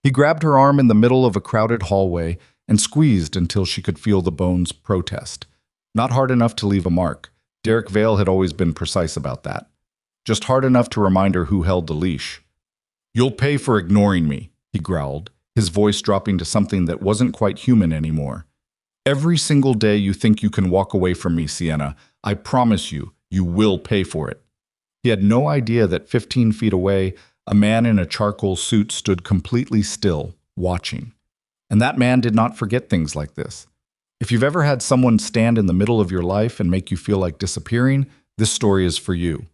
He grabbed her arm in the middle of a crowded hallway and squeezed until she could feel the bones protest. Not hard enough to leave a mark. Derek Vale had always been precise about that. Just hard enough to remind her who held the leash. "You'll pay for ignoring me," he growled, his voice dropping to something that wasn't quite human anymore. "Every single day you think you can walk away from me, Sienna, I promise you, you will pay for it." He had no idea that 15 feet away, a man in a charcoal suit stood completely still, watching. And that man did not forget things like this. If you've ever had someone stand in the middle of your life and make you feel like disappearing, this story is for you.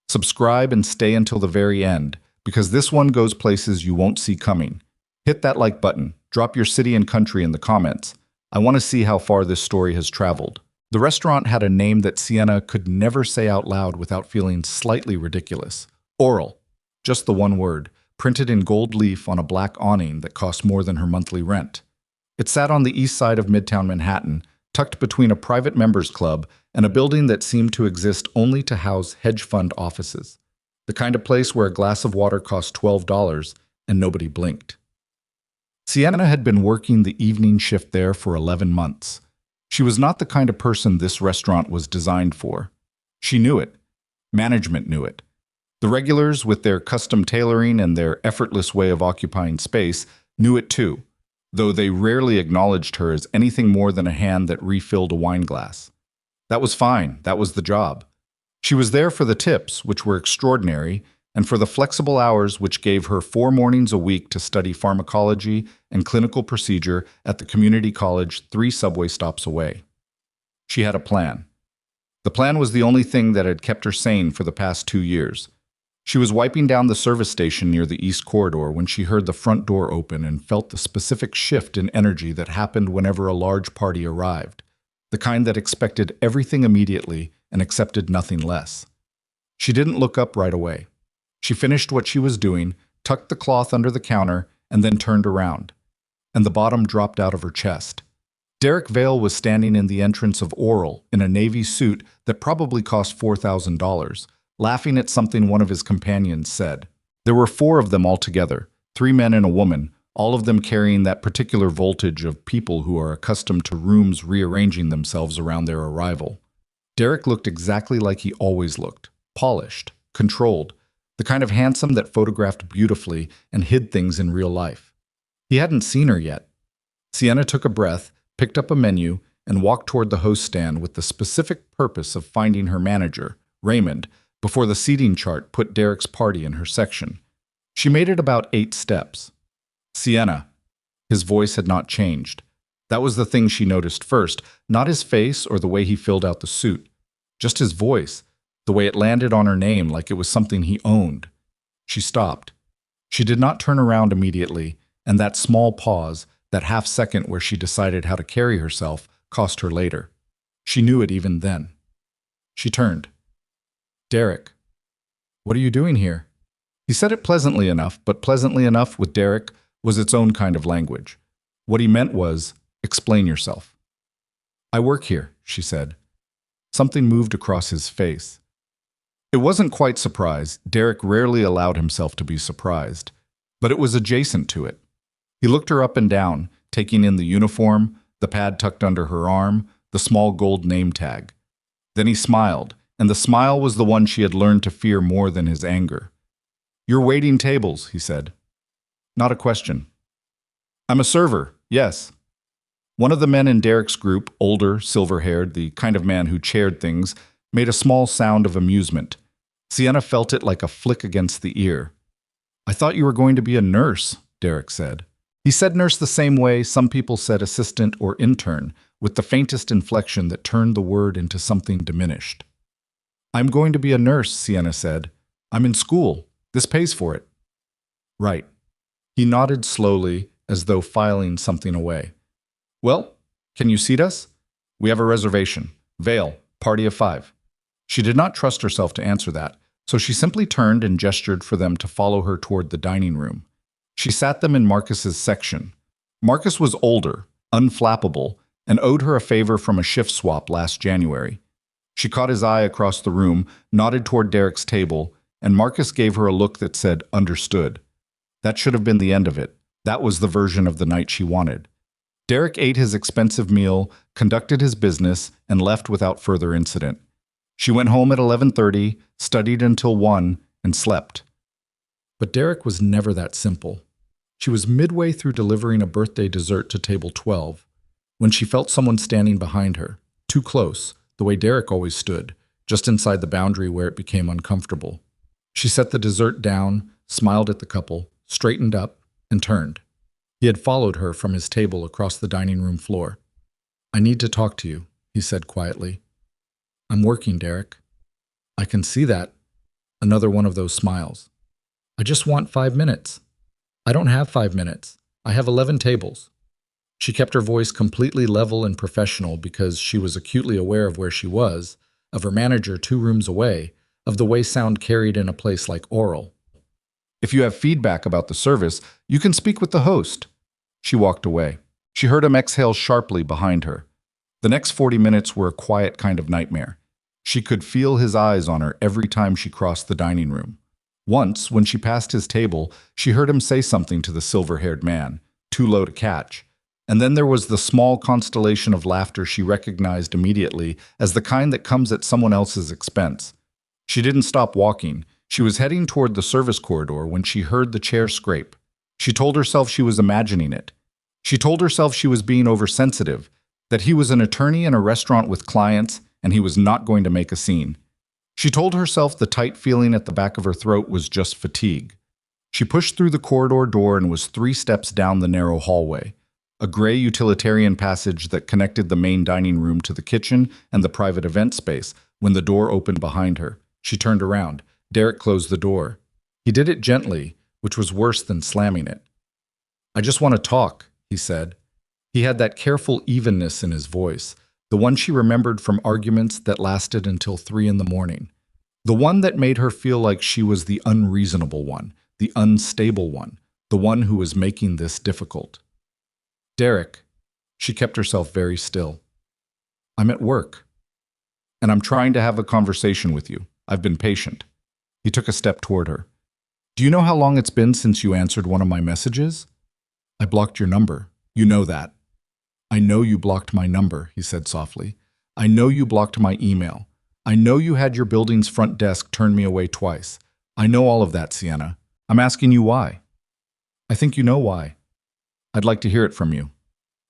Subscribe and stay until the very end, because this one goes places you won't see coming. Hit that like button, drop your city and country in the comments. I want to see how far this story has traveled. The restaurant had a name that Sienna could never say out loud without feeling slightly ridiculous. Oral. Just the one word, printed in gold leaf on a black awning that cost more than her monthly rent. It sat on the east side of Midtown Manhattan, tucked between a private members club and a building that seemed to exist only to house hedge fund offices. The kind of place where a glass of water cost $12 and nobody blinked. Sienna had been working the evening shift there for 11 months. She was not the kind of person this restaurant was designed for. She knew it. Management knew it. The regulars, with their custom tailoring and their effortless way of occupying space, knew it too, though they rarely acknowledged her as anything more than a hand that refilled a wine glass. That was fine. That was the job. She was there for the tips, which were extraordinary, and for the flexible hours which gave her 4 mornings a week to study pharmacology and clinical procedure at the community college 3 subway stops away. She had a plan. The plan was the only thing that had kept her sane for the past 2 years. She was wiping down the service station near the East Corridor when she heard the front door open and felt the specific shift in energy that happened whenever a large party arrived, the kind that expected everything immediately and accepted nothing less. She didn't look up right away. She finished what she was doing, tucked the cloth under the counter, and then turned around. And the bottom dropped out of her chest. Derek Vale was standing in the entrance of Oral in a navy suit that probably cost $4,000, laughing at something one of his companions said. There were 4 of them altogether, 3 men and a woman, all of them carrying that particular voltage of people who are accustomed to rooms rearranging themselves around their arrival. Derek looked exactly like he always looked, polished, controlled, the kind of handsome that photographed beautifully and hid things in real life. He hadn't seen her yet. Sienna took a breath, picked up a menu, and walked toward the host stand with the specific purpose of finding her manager, Raymond, before the seating chart put Derek's party in her section. She made it about 8 steps. "Sienna." His voice had not changed. That was the thing she noticed first, not his face or the way he filled out the suit. Just his voice, the way it landed on her name like it was something he owned. She stopped. She did not turn around immediately, and that small pause, that half second where she decided how to carry herself, cost her later. She knew it even then. She turned. "Derek, what are you doing here?" He said it pleasantly enough, but pleasantly enough with Derek was its own kind of language. What he meant was, explain yourself. "I work here," she said. Something moved across his face. It wasn't quite surprise. Derek rarely allowed himself to be surprised, but it was adjacent to it. He looked her up and down, taking in the uniform, the pad tucked under her arm, the small gold name tag. Then he smiled, and the smile was the one she had learned to fear more than his anger. "You're waiting tables," he said. "Not a question." "I'm a server, yes." One of the men in Derek's group, older, silver-haired, the kind of man who chaired things, made a small sound of amusement. Sienna felt it like a flick against the ear. "I thought you were going to be a nurse," Derek said. He said nurse the same way some people said assistant or intern, with the faintest inflection that turned the word into something diminished. "I'm going to be a nurse," Sienna said. "I'm in school. This pays for it." "Right." He nodded slowly, as though filing something away. "Well, can you seat us? We have a reservation. Vale, party of 5. She did not trust herself to answer that, so she simply turned and gestured for them to follow her toward the dining room. She sat them in Marcus's section. Marcus was older, unflappable, and owed her a favor from a shift swap last January. She caught his eye across the room, nodded toward Derek's table, and Marcus gave her a look that said, "Understood." That should have been the end of it, That was the version of the night she wanted. Derek ate his expensive meal, conducted his business, and left without further incident. She went home at 11:30, studied until 1, and slept. But Derek was never that simple. She was midway through delivering a birthday dessert to table 12 when she felt someone standing behind her, too close, the way Derek always stood, just inside the boundary where it became uncomfortable. She set the dessert down, smiled at the couple, straightened up, and turned. He had followed her from his table across the dining room floor. "I need to talk to you," he said quietly. "I'm working, Derek." "I can see that." Another one of those smiles. "I just want 5 minutes." "I don't have 5 minutes. I have 11 tables." She kept her voice completely level and professional because she was acutely aware of where she was, of her manager 2 rooms away, of the way sound carried in a place like Oral. "If you have feedback about the service, you can speak with the host." She walked away. She heard him exhale sharply behind her. The next 40 minutes were a quiet kind of nightmare. She could feel his eyes on her every time she crossed the dining room. Once, when she passed his table, she heard him say something to the silver-haired man, too low to catch. And then there was the small constellation of laughter she recognized immediately as the kind that comes at someone else's expense. She didn't stop walking. She was heading toward the service corridor when she heard the chair scrape. She told herself she was imagining it. She told herself she was being oversensitive, that he was an attorney in a restaurant with clients and he was not going to make a scene. She told herself the tight feeling at the back of her throat was just fatigue. She pushed through the corridor door and was 3 steps down the narrow hallway, a gray utilitarian passage that connected the main dining room to the kitchen and the private event space. When the door opened behind her, she turned around. Derek closed the door. He did it gently, which was worse than slamming it. "I just want to talk," he said. He had that careful evenness in his voice, the one she remembered from arguments that lasted until 3 in the morning. The one that made her feel like she was the unreasonable one, the unstable one, the one who was making this difficult. "Derek," she kept herself very still. "I'm at work, and I'm trying to have a conversation with you. I've been patient." He took a step toward her. "Do you know how long it's been since you answered one of my messages?" "I blocked your number. You know that." "I know you blocked my number," he said softly. "I know you blocked my email. I know you had your building's front desk turn me away twice. I know all of that, Sienna. I'm asking you why." "I think you know why." "I'd like to hear it from you."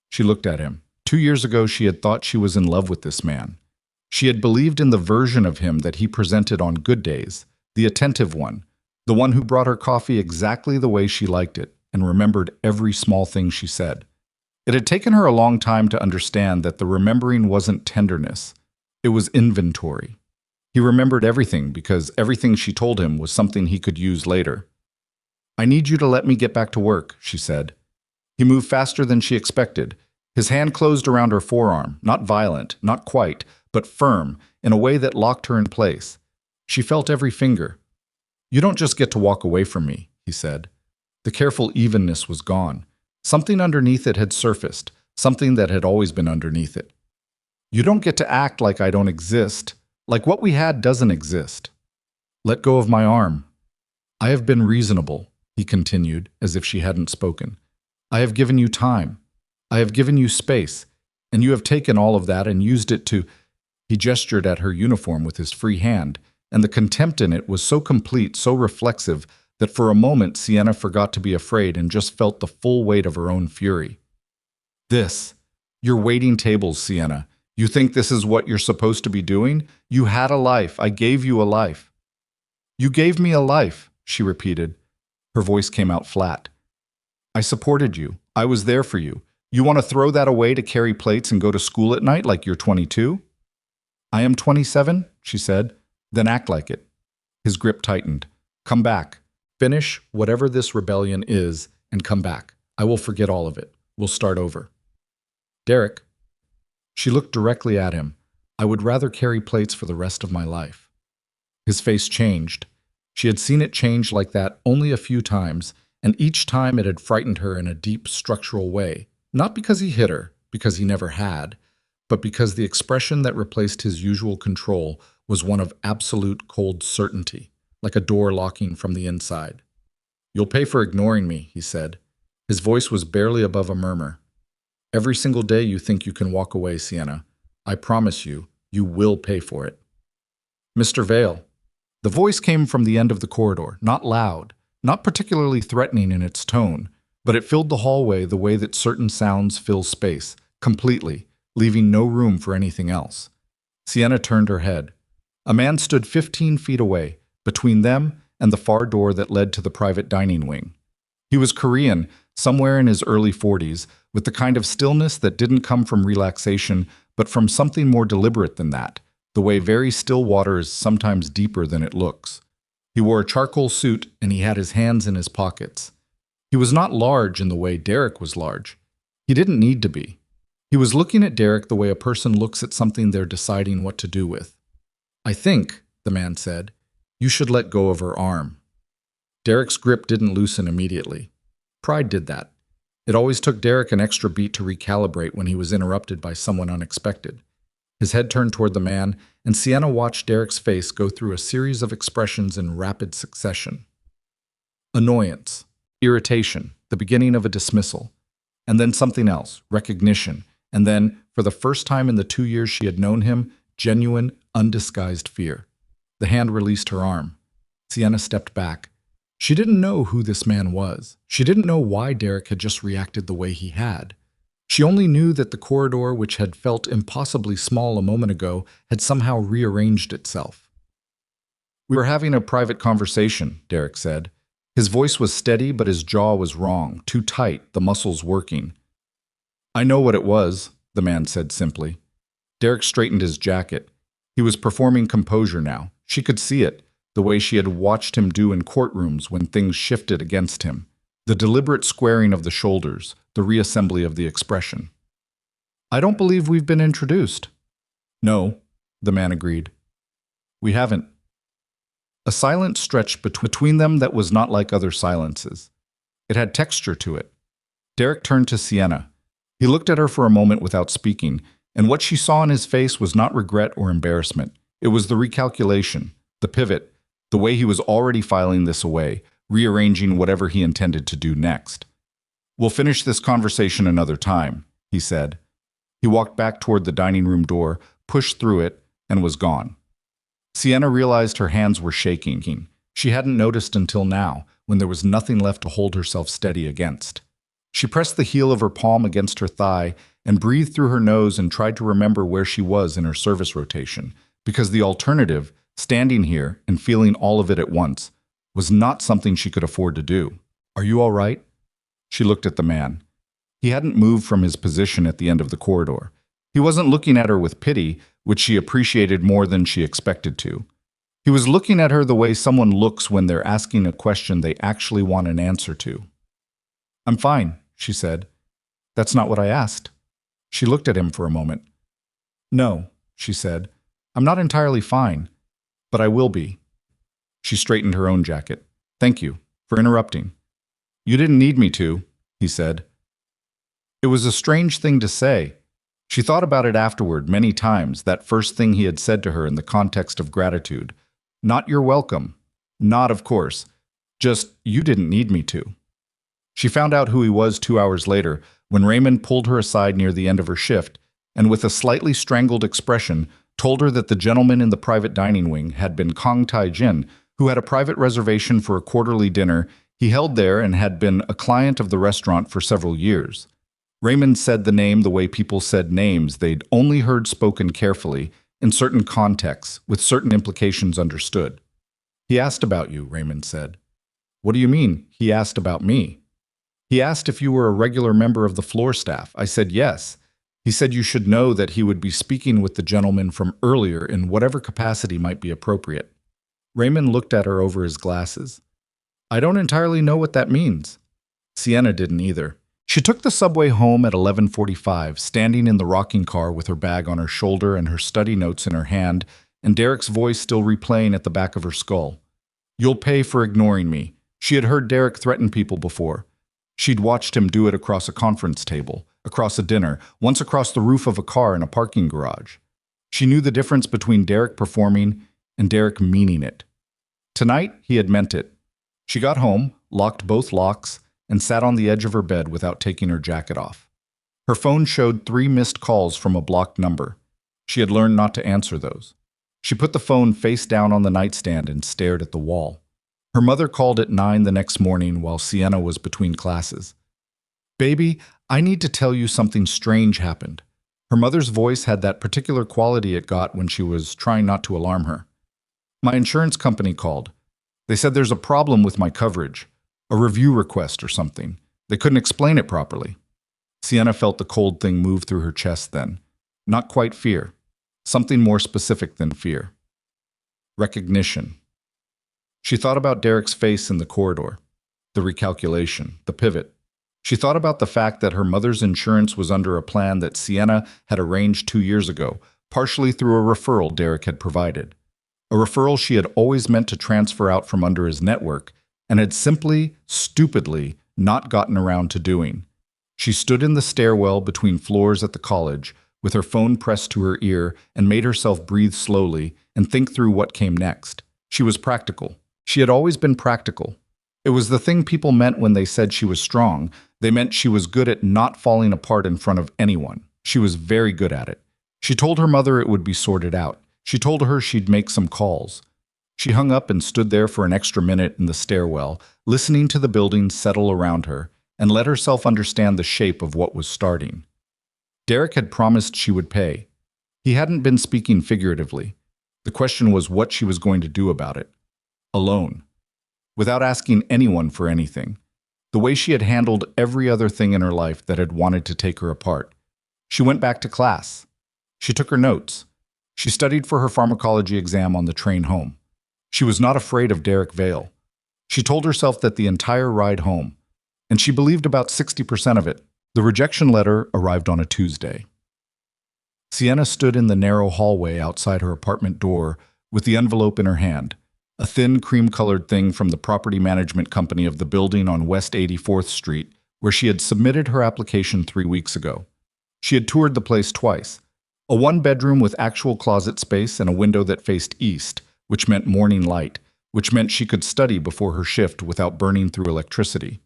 She looked at him. 2 years ago, she had thought she was in love with this man. She had believed in the version of him that he presented on good days, the attentive one, the one who brought her coffee exactly the way she liked it and remembered every small thing she said. It had taken her a long time to understand that the remembering wasn't tenderness. It was inventory. He remembered everything because everything she told him was something he could use later. "I need you to let me get back to work," she said. He moved faster than she expected. His hand closed around her forearm, not violent, not quite, but firm, in a way that locked her in place. She felt every finger. "You don't just get to walk away from me," he said. The careful evenness was gone. Something underneath it had surfaced, something that had always been underneath it. "You don't get to act like I don't exist, like what we had doesn't exist." "Let go of my arm." "I have been reasonable," he continued, as if she hadn't spoken. "I have given you time. I have given you space, and you have taken all of that and used it to—" He gestured at her uniform with his free hand, and the contempt in it was so complete, so reflexive, that for a moment Sienna forgot to be afraid and just felt the full weight of her own fury. You're waiting tables, Sienna. You think this is what you're supposed to be doing? You had a life. I gave you a life." "You gave me a life," she repeated. Her voice came out flat. "I supported you. I was there for you. You want to throw that away to carry plates and go to school at night like you're 22? "I am 27, she said. "Then act like it." His grip tightened. "Come back. Finish whatever this rebellion is and come back. I will forget all of it. We'll start over." "Derek." She looked directly at him. "I would rather carry plates for the rest of my life." His face changed. She had seen it change like that only a few times, and each time it had frightened her in a deep structural way, not because he hit her, because he never had, but because the expression that replaced his usual control was one of absolute cold certainty, like a door locking from the inside. "You'll pay for ignoring me," he said. His voice was barely above a murmur. "Every single day you think you can walk away, Sienna. I promise you, you will pay for it." "Mr. Vale." The voice came from the end of the corridor, not loud, not particularly threatening in its tone, but it filled the hallway the way that certain sounds fill space, completely, leaving no room for anything else. Sienna turned her head. A man stood 15 feet away, between them and the far door that led to the private dining wing. He was Korean, somewhere in his early 40s, with the kind of stillness that didn't come from relaxation, but from something more deliberate than that, the way very still water is sometimes deeper than it looks. He wore a charcoal suit and he had his hands in his pockets. He was not large in the way Derek was large. He didn't need to be. He was looking at Derek the way a person looks at something they're deciding what to do with. "I think," the man said, "you should let go of her arm." Derek's grip didn't loosen immediately. Pride did that. It always took Derek an extra beat to recalibrate when he was interrupted by someone unexpected. His head turned toward the man, and Sienna watched Derek's face go through a series of expressions in rapid succession. Annoyance, irritation, the beginning of a dismissal, and then something else, recognition, and then, for the first time in the 2 years she had known him, genuine, undisguised fear. The hand released her arm. Sienna stepped back. She didn't know who this man was. She didn't know why Derek had just reacted the way he had. She only knew that the corridor, which had felt impossibly small a moment ago, had somehow rearranged itself. "We were having a private conversation," Derek said. His voice was steady, but his jaw was wrong, too tight, the muscles working. "I know what it was," the man said simply. Derek straightened his jacket. He was performing composure now. She could see it, the way she had watched him do in courtrooms when things shifted against him. The deliberate squaring of the shoulders, the reassembly of the expression. "I don't believe we've been introduced." "No," the man agreed. "We haven't." A silence stretched between them that was not like other silences. It had texture to it. Derek turned to Sienna. He looked at her for a moment without speaking, and what she saw in his face was not regret or embarrassment. It was the recalculation, the pivot, the way he was already filing this away, rearranging whatever he intended to do next. "We'll finish this conversation another time," he said. He walked back toward the dining room door, pushed through it, and was gone. Sienna realized her hands were shaking. She hadn't noticed until now, when there was nothing left to hold herself steady against. She pressed the heel of her palm against her thigh and breathed through her nose and tried to remember where she was in her service rotation, because the alternative, standing here and feeling all of it at once, was not something she could afford to do. "Are you all right?" She looked at the man. He hadn't moved from his position at the end of the corridor. He wasn't looking at her with pity, which she appreciated more than she expected to. He was looking at her the way someone looks when they're asking a question they actually want an answer to. "I'm fine," she said. "That's not what I asked." She looked at him for a moment. "No," she said. "I'm not entirely fine, but I will be." She straightened her own jacket. "Thank you for interrupting." "You didn't need me to," he said. It was a strange thing to say. She thought about it afterward many times, that first thing he had said to her in the context of gratitude. Not "you're welcome." Not, of course. Just, "you didn't need me to." She found out who he was 2 hours later, when Raymond pulled her aside near the end of her shift, and with a slightly strangled expression, told her that the gentleman in the private dining wing had been Kong Tai-jin, who had a private reservation for a quarterly dinner he held there and had been a client of the restaurant for several years. Raymond said the name the way people said names they'd only heard spoken carefully, in certain contexts, with certain implications understood. "He asked about you," Raymond said. "What do you mean, he asked about me?" "He asked if you were a regular member of the floor staff. I said yes. He said you should know that he would be speaking with the gentleman from earlier in whatever capacity might be appropriate." Raymond looked at her over his glasses. "I don't entirely know what that means." Sienna didn't either. She took the subway home at 11:45, standing in the rocking car with her bag on her shoulder and her study notes in her hand, and Derek's voice still replaying at the back of her skull. "You'll pay for ignoring me." She had heard Derek threaten people before. She'd watched him do it across a conference table, across a dinner, once across the roof of a car in a parking garage. She knew the difference between Derek performing and Derek meaning it. Tonight, he had meant it. She got home, locked both locks, and sat on the edge of her bed without taking her jacket off. Her phone showed 3 missed calls from a blocked number. She had learned not to answer those. She put the phone face down on the nightstand and stared at the wall. Her mother called at 9 the next morning while Sienna was between classes. "Baby, I need to tell you something strange happened." Her mother's voice had that particular quality it got when she was trying not to alarm her. "My insurance company called. They said there's a problem with my coverage, a review request or something. They couldn't explain it properly." Sienna felt the cold thing move through her chest then. Not quite fear. Something more specific than fear. Recognition. She thought about Derek's face in the corridor, the recalculation, the pivot. She thought about the fact that her mother's insurance was under a plan that Sienna had arranged 2 years ago, partially through a referral Derek had provided. A referral she had always meant to transfer out from under his network and had simply, stupidly, not gotten around to doing. She stood in the stairwell between floors at the college, with her phone pressed to her ear, and made herself breathe slowly and think through what came next. She was practical. She had always been practical. It was the thing people meant when they said she was strong. They meant she was good at not falling apart in front of anyone. She was very good at it. She told her mother it would be sorted out. She told her she'd make some calls. She hung up and stood there for an extra minute in the stairwell, listening to the building settle around her, and let herself understand the shape of what was starting. Derek had promised she would pay. He hadn't been speaking figuratively. The question was what she was going to do about it. Alone. Without asking anyone for anything. The way she had handled every other thing in her life that had wanted to take her apart. She went back to class. She took her notes. She studied for her pharmacology exam on the train home. She was not afraid of Derek Vale. She told herself that the entire ride home, and she believed about 60% of it. The rejection letter arrived on a Tuesday. Sienna stood in the narrow hallway outside her apartment door with the envelope in her hand, a thin cream-colored thing from the property management company of the building on West 84th Street, where she had submitted her application 3 weeks ago. She had toured the place twice, a one-bedroom with actual closet space and a window that faced east, which meant morning light, which meant she could study before her shift without burning through electricity.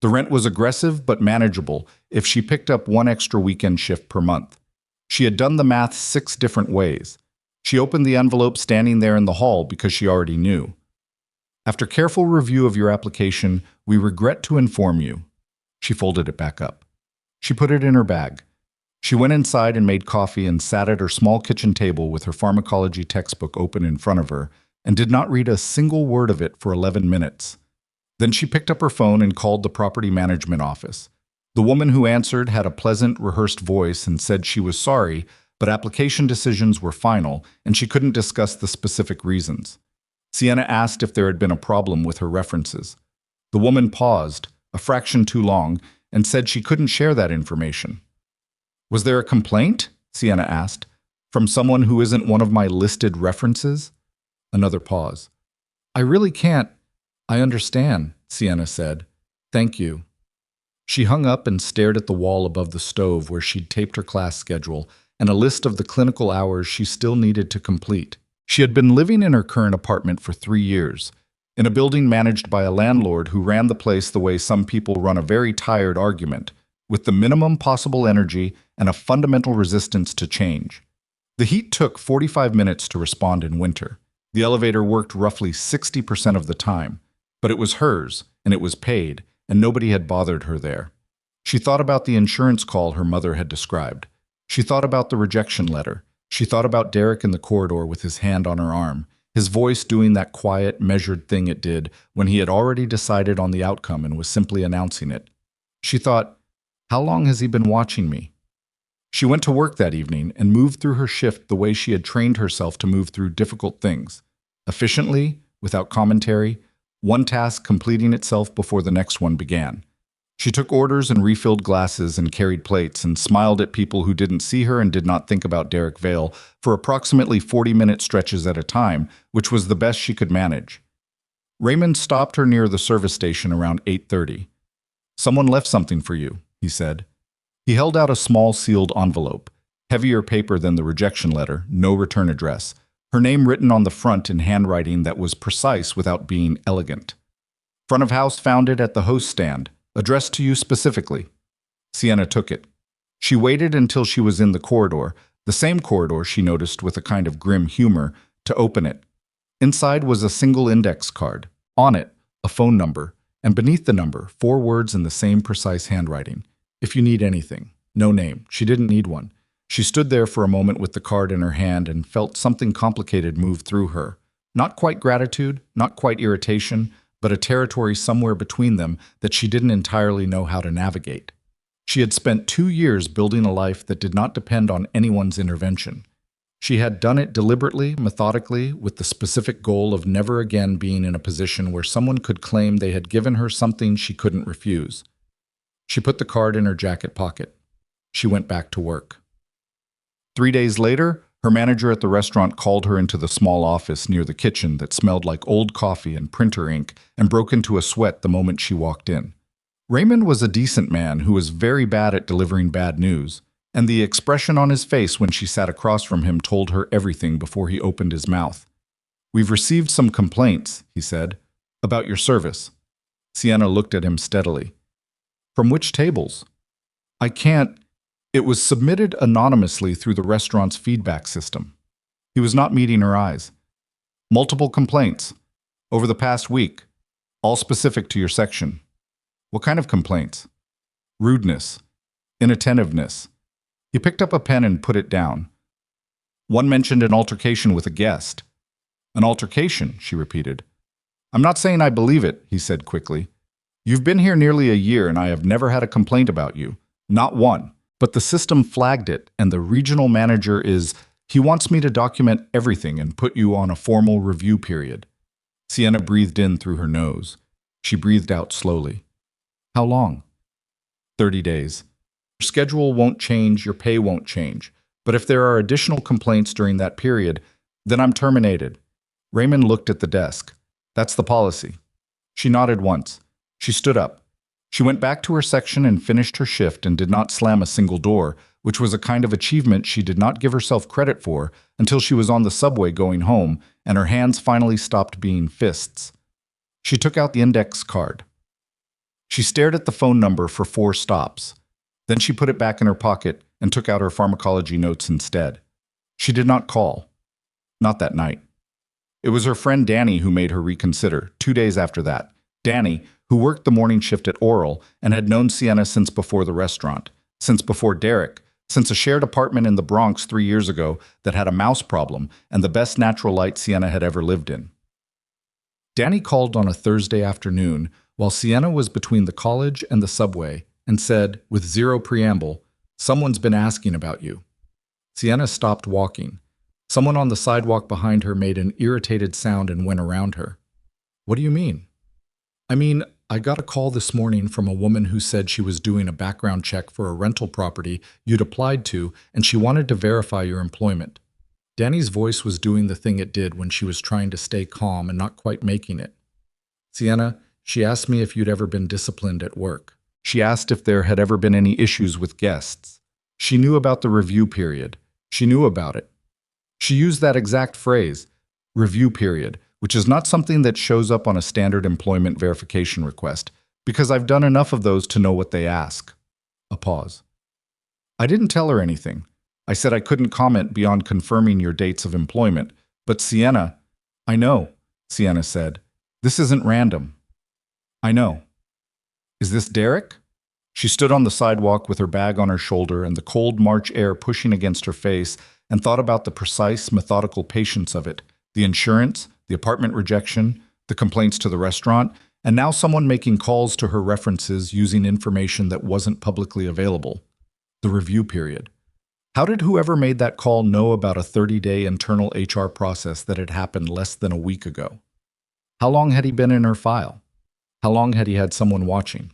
The rent was aggressive but manageable if she picked up 1 extra weekend shift per month. She had done the math 6 different ways. She opened the envelope standing there in the hall because she already knew. "After careful review of your application, we regret to inform you." She folded it back up. She put it in her bag. She went inside and made coffee and sat at her small kitchen table with her pharmacology textbook open in front of her and did not read a single word of it for 11 minutes. Then she picked up her phone and called the property management office. The woman who answered had a pleasant, rehearsed voice and said she was sorry, but application decisions were final and she couldn't discuss the specific reasons. Sienna asked if there had been a problem with her references. The woman paused, a fraction too long, and said she couldn't share that information. "Was there a complaint?" Sienna asked. "From someone who isn't one of my listed references?" Another pause. "I really can't." "I understand," Sienna said. "Thank you." She hung up and stared at the wall above the stove where she'd taped her class schedule and a list of the clinical hours she still needed to complete. She had been living in her current apartment for 3 years, in a building managed by a landlord who ran the place the way some people run a very tired argument, with the minimum possible energy and a fundamental resistance to change. The heat took 45 minutes to respond in winter. The elevator worked roughly 60% of the time. But it was hers, and it was paid, and nobody had bothered her there. She thought about the insurance call her mother had described. She thought about the rejection letter. She thought about Derek in the corridor with his hand on her arm, his voice doing that quiet, measured thing it did when he had already decided on the outcome and was simply announcing it. She thought, how long has he been watching me? She went to work that evening and moved through her shift the way she had trained herself to move through difficult things, efficiently, without commentary, one task completing itself before the next one began. She took orders and refilled glasses and carried plates and smiled at people who didn't see her and did not think about Derek Vale for approximately 40-minute stretches at a time, which was the best she could manage. Raymond stopped her near the service station around 8:30. "Someone left something for you," he said. He held out a small sealed envelope, heavier paper than the rejection letter, no return address, her name written on the front in handwriting that was precise without being elegant. "Front of house found it at the host stand," addressed to you specifically. Sienna took it. She waited until she was in the corridor, the same corridor she noticed with a kind of grim humor, to open it. Inside was a single index card. On it, a phone number, and beneath the number, 4 words in the same precise handwriting. If you need anything. No name. She didn't need one. She stood there for a moment with the card in her hand and felt something complicated move through her. Not quite gratitude, not quite irritation, but a territory somewhere between them that she didn't entirely know how to navigate. She had spent 2 years building a life that did not depend on anyone's intervention. She had done it deliberately, methodically, with the specific goal of never again being in a position where someone could claim they had given her something she couldn't refuse. She put the card in her jacket pocket. She went back to work. 3 days later, her manager at the restaurant called her into the small office near the kitchen that smelled like old coffee and printer ink and broke into a sweat the moment she walked in. Raymond was a decent man who was very bad at delivering bad news, and the expression on his face when she sat across from him told her everything before he opened his mouth. "We've received some complaints," he said, "about your service." Sienna looked at him steadily. "From which tables?" "I can't." It was submitted anonymously through the restaurant's feedback system. He was not meeting her eyes. "Multiple complaints. Over the past week. All specific to your section." "What kind of complaints?" "Rudeness. Inattentiveness." He picked up a pen and put it down. "One mentioned an altercation with a guest." "An altercation," she repeated. "I'm not saying I believe it," he said quickly. "You've been here nearly a year and I have never had a complaint about you. Not one. But the system flagged it, and the regional manager he wants me to document everything and put you on a formal review period." Sienna breathed in through her nose. She breathed out slowly. "How long?" 30 days. Your schedule won't change, your pay won't change. But if there are additional complaints during that period, then I'm terminated." Raymond looked at the desk. "That's the policy." She nodded once. She stood up. She went back to her section and finished her shift and did not slam a single door, which was a kind of achievement she did not give herself credit for until she was on the subway going home and her hands finally stopped being fists. She took out the index card. She stared at the phone number for 4 stops. Then she put it back in her pocket and took out her pharmacology notes instead. She did not call. Not that night. It was her friend Danny who made her reconsider, 2 days after that. Danny, who worked the morning shift at Oral and had known Sienna since before the restaurant, since before Derek, since a shared apartment in the Bronx 3 years ago that had a mouse problem and the best natural light Sienna had ever lived in. Danny called on a Thursday afternoon while Sienna was between the college and the subway and said, with zero preamble, "Someone's been asking about you." Sienna stopped walking. Someone on the sidewalk behind her made an irritated sound and went around her. "What do you mean?" "I mean, I got a call this morning from a woman who said she was doing a background check for a rental property you'd applied to, and she wanted to verify your employment." Danny's voice was doing the thing it did when she was trying to stay calm and not quite making it. "Sienna, she asked me if you'd ever been disciplined at work. She asked if there had ever been any issues with guests. She knew about the review period. She knew about it. She used that exact phrase, review period, which is not something that shows up on a standard employment verification request, because I've done enough of those to know what they ask." A pause. "I didn't tell her anything. I said I couldn't comment beyond confirming your dates of employment. But Sienna—" "I know," Sienna said. "This isn't random." "I know." "Is this Derek?" She stood on the sidewalk with her bag on her shoulder and the cold March air pushing against her face and thought about the precise, methodical patience of it, the insurance, the apartment rejection, the complaints to the restaurant, and now someone making calls to her references using information that wasn't publicly available. The review period. How did whoever made that call know about a 30-day internal HR process that had happened less than a week ago? How long had he been in her file? How long had he had someone watching?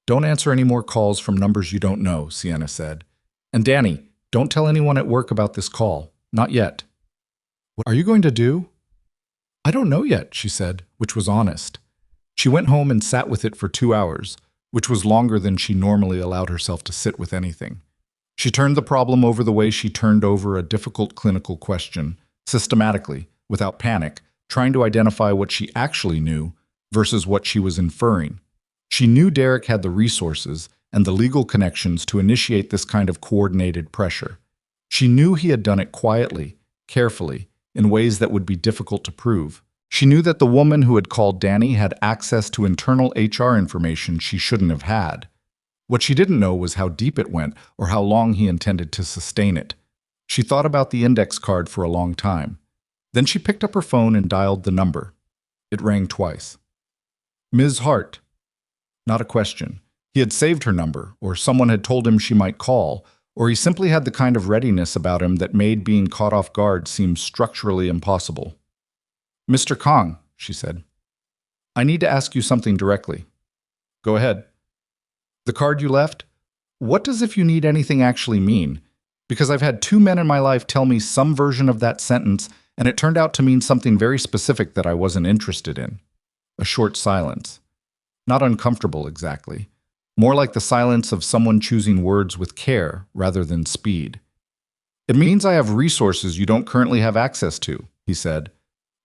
"Don't answer any more calls from numbers you don't know," Sienna said. "And Danny, don't tell anyone at work about this call. Not yet." "What are you going to do?" "I don't know yet," she said, which was honest. She went home and sat with it for 2 hours, which was longer than she normally allowed herself to sit with anything. She turned the problem over the way she turned over a difficult clinical question, systematically, without panic, trying to identify what she actually knew versus what she was inferring. She knew Derek had the resources and the legal connections to initiate this kind of coordinated pressure. She knew he had done it quietly, carefully, in ways that would be difficult to prove. She knew that the woman who had called Danny had access to internal HR information she shouldn't have had. What she didn't know was how deep it went or how long he intended to sustain it. She thought about the index card for a long time. Then she picked up her phone and dialed the number. It rang twice. Ms. Hart. Not a question. He had saved her number, or someone had told him she might call, or he simply had the kind of readiness about him that made being caught off guard seem structurally impossible. Mr. Kong, she said. I need to ask you something directly. Go ahead. The card you left? What does "if you need anything" actually mean? Because I've had two men in my life tell me some version of that sentence, and it turned out to mean something very specific that I wasn't interested in. A short silence. Not uncomfortable exactly. More like the silence of someone choosing words with care rather than speed. It means I have resources you don't currently have access to, he said,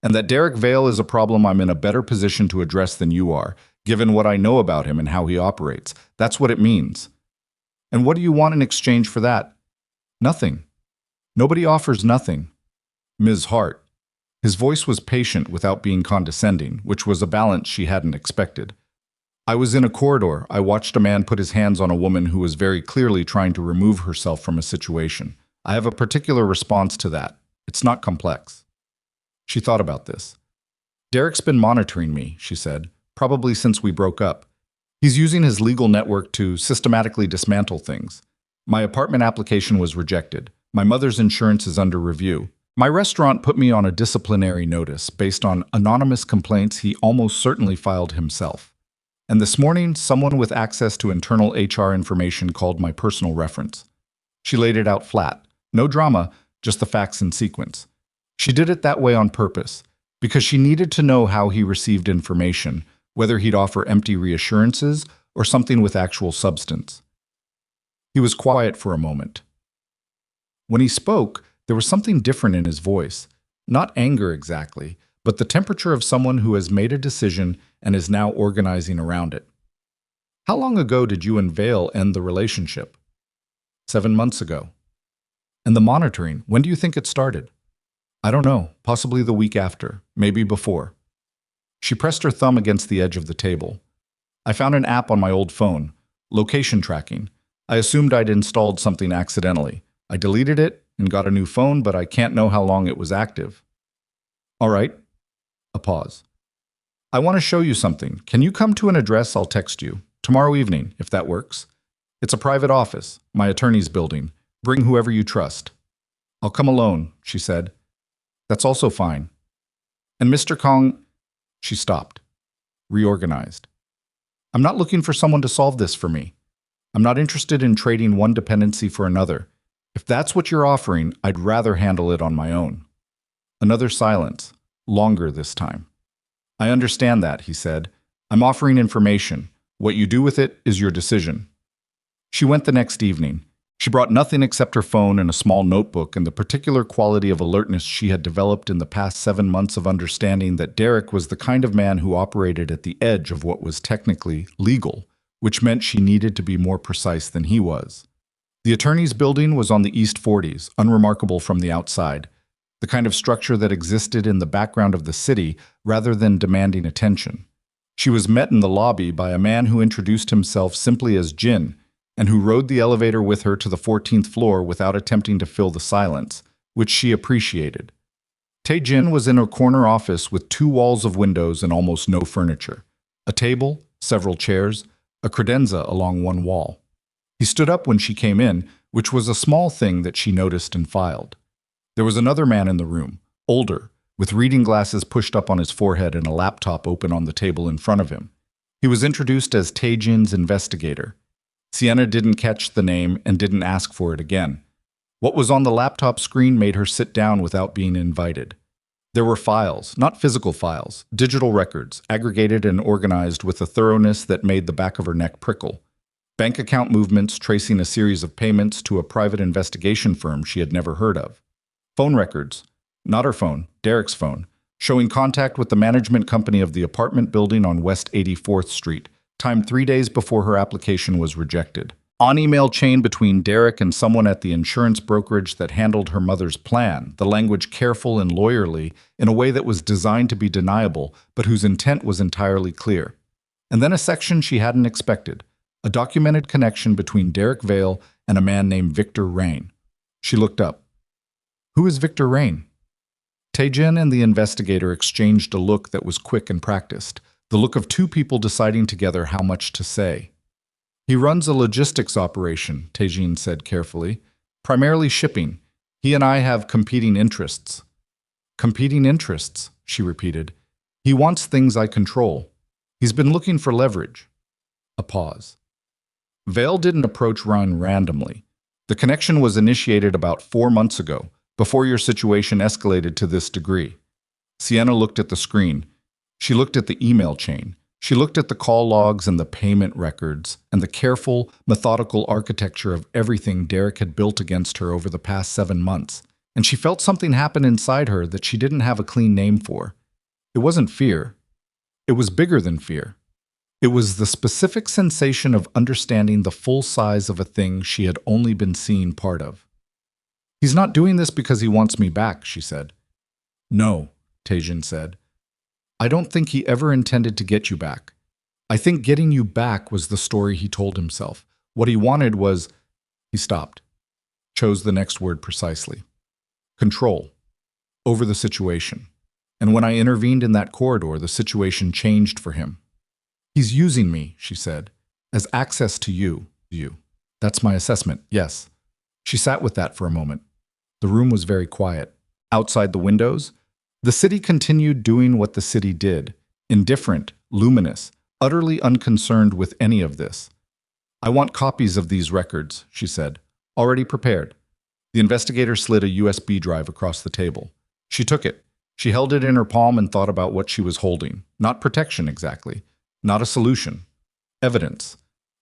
and that Derek Vale is a problem I'm in a better position to address than you are, given what I know about him and how he operates. That's what it means. And what do you want in exchange for that? Nothing. Nobody offers nothing. Ms. Hart. His voice was patient without being condescending, which was a balance she hadn't expected. I was in a corridor. I watched a man put his hands on a woman who was very clearly trying to remove herself from a situation. I have a particular response to that. It's not complex. She thought about this. Derek's been monitoring me, she said, probably since we broke up. He's using his legal network to systematically dismantle things. My apartment application was rejected. My mother's insurance is under review. My restaurant put me on a disciplinary notice based on anonymous complaints he almost certainly filed himself. And this morning, someone with access to internal HR information called my personal reference. She laid it out flat. No drama, just the facts in sequence. She did it that way on purpose, because she needed to know how he received information, whether he'd offer empty reassurances or something with actual substance. He was quiet for a moment. When he spoke, there was something different in his voice. Not anger exactly, but the temperature of someone who has made a decision and is now organizing around it. How long ago did you and Vale end the relationship? 7 months ago. And the monitoring, when do you think it started? I don't know, possibly the week after, maybe before. She pressed her thumb against the edge of the table. I found an app on my old phone, location tracking. I assumed I'd installed something accidentally. I deleted it and got a new phone, but I can't know how long it was active. All right. A pause. I want to show you something. Can you come to an address I'll text you? Tomorrow evening, if that works. It's a private office, my attorney's building. Bring whoever you trust. I'll come alone, she said. That's also fine. And Mr. Kong, she stopped, reorganized. I'm not looking for someone to solve this for me. I'm not interested in trading one dependency for another. If that's what you're offering, I'd rather handle it on my own. Another silence, longer this time. I understand that, he said. I'm offering information. What you do with it is your decision. She went the next evening. She brought nothing except her phone and a small notebook and the particular quality of alertness she had developed in the past 7 months of understanding that Derek was the kind of man who operated at the edge of what was technically legal, which meant she needed to be more precise than he was. The attorney's building was on the East 40s, unremarkable from the outside, the kind of structure that existed in the background of the city rather than demanding attention. She was met in the lobby by a man who introduced himself simply as Jin, and who rode the elevator with her to the 14th floor without attempting to fill the silence, which she appreciated. Tae-jin was in a corner office with 2 walls of windows and almost no furniture. A table, several chairs, a credenza along one wall. He stood up when she came in, which was a small thing that she noticed and filed. There was another man in the room, older, with reading glasses pushed up on his forehead and a laptop open on the table in front of him. He was introduced as Tae-jin's investigator. Sienna didn't catch the name and didn't ask for it again. What was on the laptop screen made her sit down without being invited. There were files, not physical files, digital records, aggregated and organized with a thoroughness that made the back of her neck prickle. Bank account movements tracing a series of payments to a private investigation firm she had never heard of. Phone records, not her phone, Derek's phone, showing contact with the management company of the apartment building on West 84th Street, timed 3 days before her application was rejected. On email chain between Derek and someone at the insurance brokerage that handled her mother's plan, the language careful and lawyerly in a way that was designed to be deniable, but whose intent was entirely clear. And then a section she hadn't expected, a documented connection between Derek Vale and a man named Victor Rain. She looked up. Who is Victor Rain? Taejin and the investigator exchanged a look that was quick and practiced, the look of two people deciding together how much to say. He runs a logistics operation, Taejin said carefully. Primarily shipping. He and I have competing interests. Competing interests, she repeated. He wants things I control. He's been looking for leverage. A pause. Vale didn't approach Ryan randomly. The connection was initiated about 4 months ago, before your situation escalated to this degree. Sienna looked at the screen. She looked at the email chain. She looked at the call logs and the payment records and the careful, methodical architecture of everything Derek had built against her over the past 7 months, and she felt something happen inside her that she didn't have a clean name for. It wasn't fear. It was bigger than fear. It was the specific sensation of understanding the full size of a thing she had only been seeing part of. He's not doing this because he wants me back, she said. No, Taejin said. I don't think he ever intended to get you back. I think getting you back was the story he told himself. What he wanted was... He stopped. Chose the next word precisely. Control. Over the situation. And when I intervened in that corridor, the situation changed for him. He's using me, she said, as access to you. That's my assessment, yes. She sat with that for a moment. The room was very quiet. Outside the windows, the city continued doing what the city did, indifferent, luminous, utterly unconcerned with any of this. I want copies of these records, she said, already prepared. The investigator slid a USB drive across the table. She took it. She held it in her palm and thought about what she was holding. Not protection exactly. Not a solution. Evidence.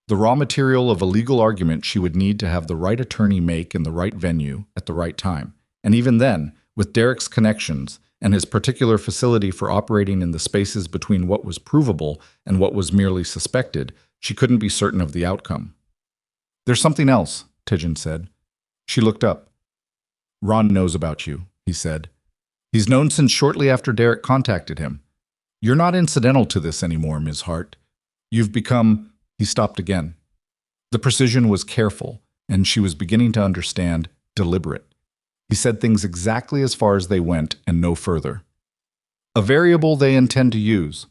The raw material of a legal argument she would need to have the right attorney make in the right venue at the right time. And even then, with Derek's connections and his particular facility for operating in the spaces between what was provable and what was merely suspected, she couldn't be certain of the outcome. There's something else, Taejin said. She looked up. Ron knows about you, he said. He's known since shortly after Derek contacted him. You're not incidental to this anymore, Ms. Hart. You've become... He stopped again. The precision was careful, and she was beginning to understand, deliberate. He said things exactly as far as they went and no further. A variable they intend to use.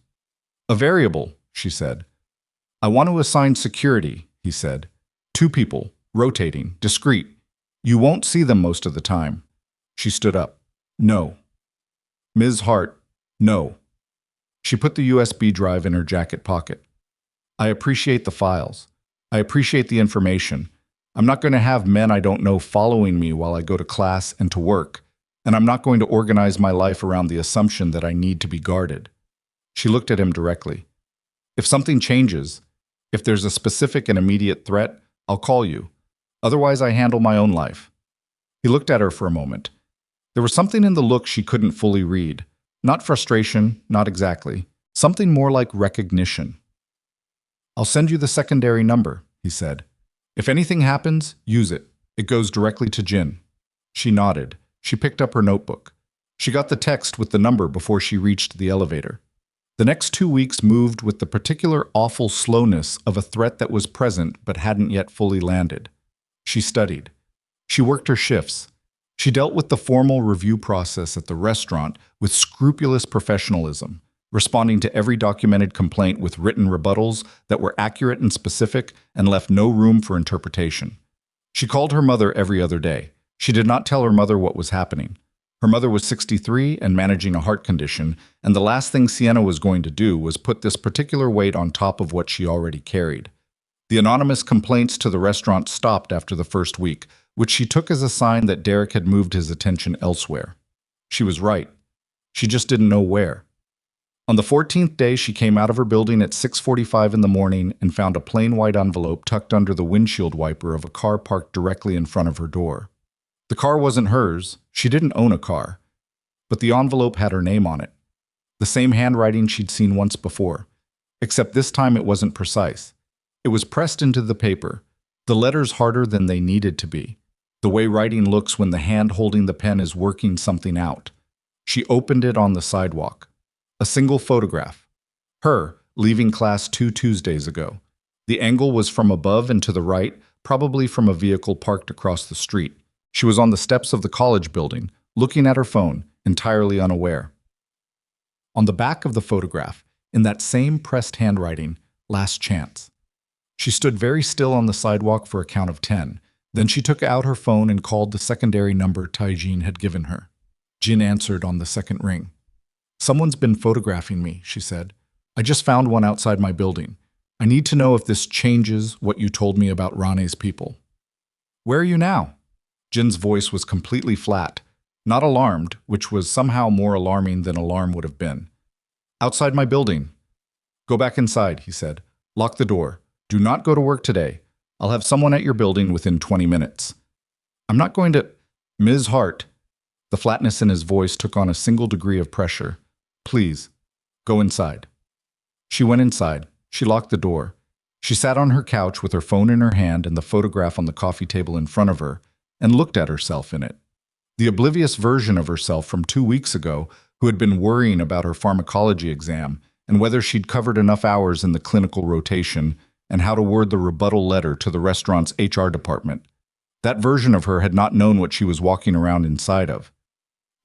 A variable, she said. I want to assign security, he said. 2 people, rotating, discreet. You won't see them most of the time. She stood up. No. Ms. Hart, no. She put the USB drive in her jacket pocket. I appreciate the files. I appreciate the information. I'm not going to have men I don't know following me while I go to class and to work, and I'm not going to organize my life around the assumption that I need to be guarded. She looked at him directly. If something changes, if there's a specific and immediate threat, I'll call you. Otherwise, I handle my own life. He looked at her for a moment. There was something in the look she couldn't fully read. Not frustration, not exactly. Something more like recognition. I'll send you the secondary number, he said. If anything happens, use it. It goes directly to Jin. She nodded. She picked up her notebook. She got the text with the number before she reached the elevator. The next 2 weeks moved with the particular awful slowness of a threat that was present but hadn't yet fully landed. She studied. She worked her shifts. She dealt with the formal review process at the restaurant with scrupulous professionalism, responding to every documented complaint with written rebuttals that were accurate and specific and left no room for interpretation. She called her mother every other day. She did not tell her mother what was happening. Her mother was 63 and managing a heart condition, and the last thing Sienna was going to do was put this particular weight on top of what she already carried. The anonymous complaints to the restaurant stopped after the first week, which she took as a sign that Derek had moved his attention elsewhere. She was right. She just didn't know where. On the 14th day, she came out of her building at 6:45 in the morning and found a plain white envelope tucked under the windshield wiper of a car parked directly in front of her door. The car wasn't hers. She didn't own a car. But the envelope had her name on it. The same handwriting she'd seen once before. Except this time it wasn't precise. It was pressed into the paper, the letters harder than they needed to be, the way writing looks when the hand holding the pen is working something out. She opened it on the sidewalk. A single photograph. Her, leaving class 2 Tuesdays ago. The angle was from above and to the right, probably from a vehicle parked across the street. She was on the steps of the college building, looking at her phone, entirely unaware. On the back of the photograph, in that same pressed handwriting, last chance. She stood very still on the sidewalk for a count of 10. Then she took out her phone and called the secondary number Taijin had given her. Jin answered on the second ring. "Someone's been photographing me," she said. "I just found one outside my building. I need to know if this changes what you told me about Rane's people." "Where are you now?" Jin's voice was completely flat, not alarmed, which was somehow more alarming than alarm would have been. "Outside my building." "Go back inside," he said. "Lock the door. Do not go to work today. I'll have someone at your building within 20 minutes. "I'm not going to—" "Ms. Hart." The flatness in his voice took on a single degree of pressure. "Please, go inside." She went inside. She locked the door. She sat on her couch with her phone in her hand and the photograph on the coffee table in front of her, and looked at herself in it. The oblivious version of herself from 2 weeks ago, who had been worrying about her pharmacology exam and whether she'd covered enough hours in the clinical rotation and how to word the rebuttal letter to the restaurant's HR department. That version of her had not known what she was walking around inside of.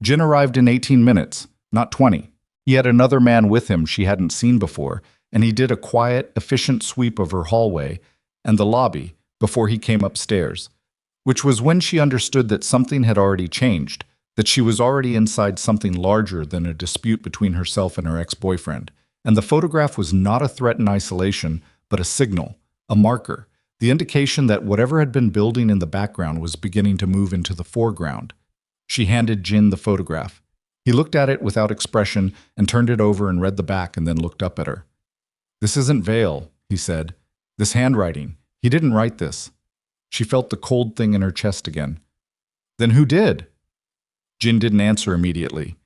Jin arrived in 18 minutes, not 20. He had another man with him she hadn't seen before, and he did a quiet, efficient sweep of her hallway and the lobby before he came upstairs, which was when she understood that something had already changed, that she was already inside something larger than a dispute between herself and her ex-boyfriend. And the photograph was not a threat in isolation, but a signal, a marker, the indication that whatever had been building in the background was beginning to move into the foreground. She handed Jin the photograph. He looked at it without expression and turned it over and read the back and then looked up at her. "This isn't Vale," he said. "This handwriting. He didn't write this." She felt the cold thing in her chest again. "Then who did?" Jin didn't answer immediately.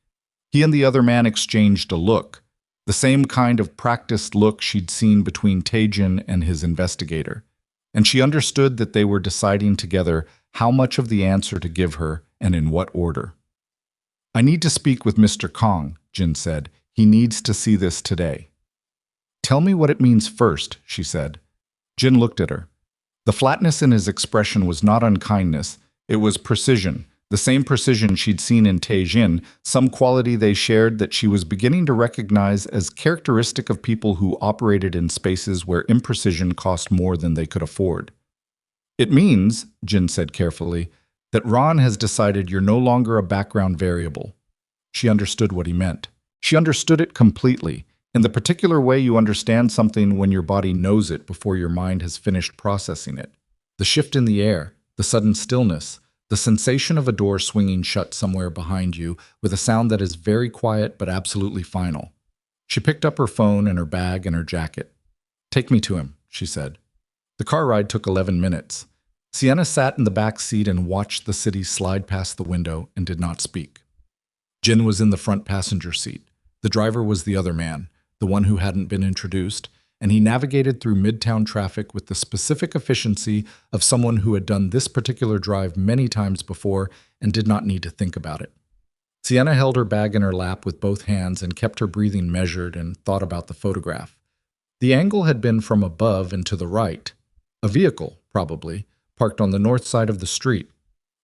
He and the other man exchanged a look, the same kind of practiced look she'd seen between Taejin and his investigator, and she understood that they were deciding together how much of the answer to give her and in what order. "I need to speak with Mr. Kong," Jin said. "He needs to see this today." "Tell me what it means first," she said. Jin looked at her. The flatness in his expression was not unkindness, it was precision. The same precision she'd seen in Taejin, some quality they shared that she was beginning to recognize as characteristic of people who operated in spaces where imprecision cost more than they could afford. "It means," Jin said carefully, "that Ron has decided you're no longer a background variable." She understood what he meant. She understood it completely, in the particular way you understand something when your body knows it before your mind has finished processing it. The shift in the air, the sudden stillness, the sensation of a door swinging shut somewhere behind you with a sound that is very quiet but absolutely final. She picked up her phone and her bag and her jacket. "Take me to him," she said. The car ride took 11 minutes. Sienna sat in the back seat and watched the city slide past the window and did not speak. Jin was in the front passenger seat. The driver was the other man, the one who hadn't been introduced, and he navigated through midtown traffic with the specific efficiency of someone who had done this particular drive many times before and did not need to think about it. Sienna held her bag in her lap with both hands and kept her breathing measured and thought about the photograph. The angle had been from above and to the right. A vehicle, probably, parked on the north side of the street.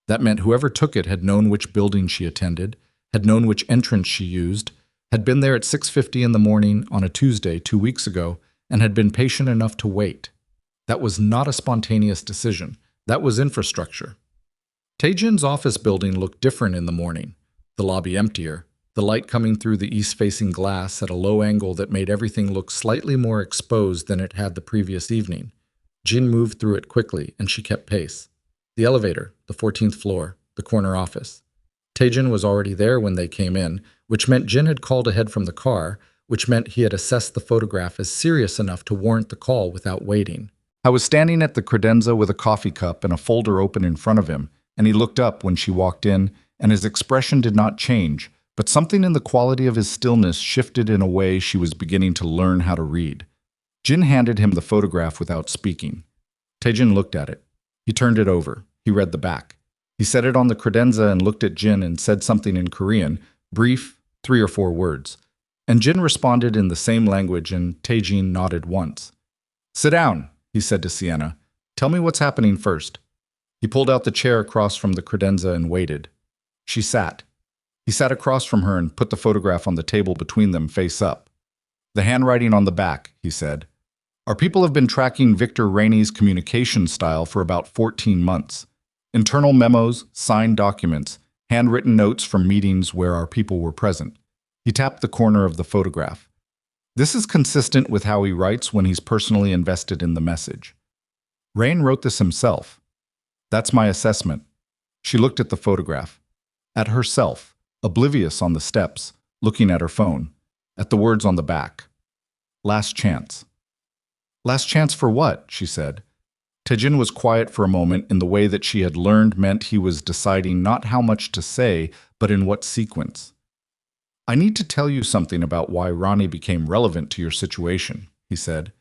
That meant whoever took it had known which building she attended, had known which entrance she used, had been there at 6:50 in the morning on a Tuesday 2 weeks ago, and had been patient enough to wait. That was not a spontaneous decision. That was infrastructure. Taejin's office building looked different in the morning, the lobby emptier, the light coming through the east-facing glass at a low angle that made everything look slightly more exposed than it had the previous evening. Jin moved through it quickly, and she kept pace. The elevator, the 14th floor, the corner office. Taejin was already there when they came in, which meant Jin had called ahead from the car, which meant he had assessed the photograph as serious enough to warrant the call without waiting. I was standing at the credenza with a coffee cup and a folder open in front of him, and he looked up when she walked in, and his expression did not change, but something in the quality of his stillness shifted in a way she was beginning to learn how to read. Jin handed him the photograph without speaking. Taejin looked at it. He turned it over. He read the back. He set it on the credenza and looked at Jin and said something in Korean, brief, 3 or 4 words. And Jin responded in the same language and Taejin nodded once. "Sit down," he said to Sienna. "Tell me what's happening first." He pulled out the chair across from the credenza and waited. She sat. He sat across from her and put the photograph on the table between them face up. "The handwriting on the back," he said. "Our people have been tracking Victor Rainey's communication style for about 14 months. Internal memos, signed documents, handwritten notes from meetings where our people were present." He tapped the corner of the photograph. "This is consistent with how he writes when he's personally invested in the message. Rain wrote this himself. That's my assessment." She looked at the photograph. At herself, oblivious on the steps, looking at her phone. At the words on the back. "Last chance." "Last chance for what?" she said. Taejin was quiet for a moment in the way that she had learned meant he was deciding not how much to say, but in what sequence. "I need to tell you something about why Ronnie became relevant to your situation," he said.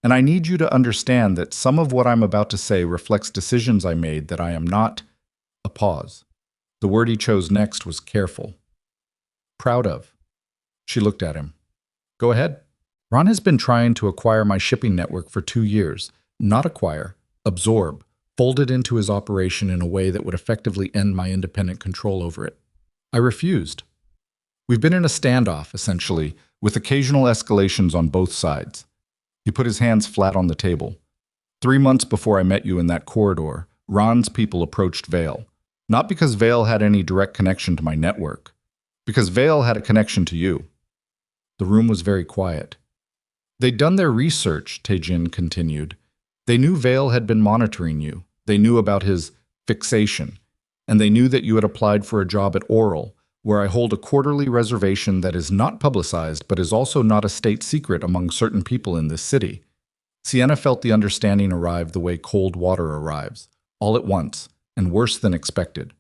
"And I need you to understand that some of what I'm about to say reflects decisions I made that I am not—" A pause. The word he chose next was careful. "Proud of." She looked at him. "Go ahead." "Ron has been trying to acquire my shipping network for 2 years. Not acquire, absorb, fold it into his operation in a way that would effectively end my independent control over it. I refused. We've been in a standoff, essentially, with occasional escalations on both sides." He put his hands flat on the table. 3 months before I met you in that corridor, Ron's people approached Vale. Not because Vale had any direct connection to my network. Because Vale had a connection to you. The room was very quiet. "They'd done their research," Taejin continued. "They knew Vale had been monitoring you. They knew about his fixation. And they knew that you had applied for a job at Oral, where I hold a quarterly reservation that is not publicized but is also not a state secret among certain people in this city." Sienna felt the understanding arrive the way cold water arrives, all at once, and worse than expected.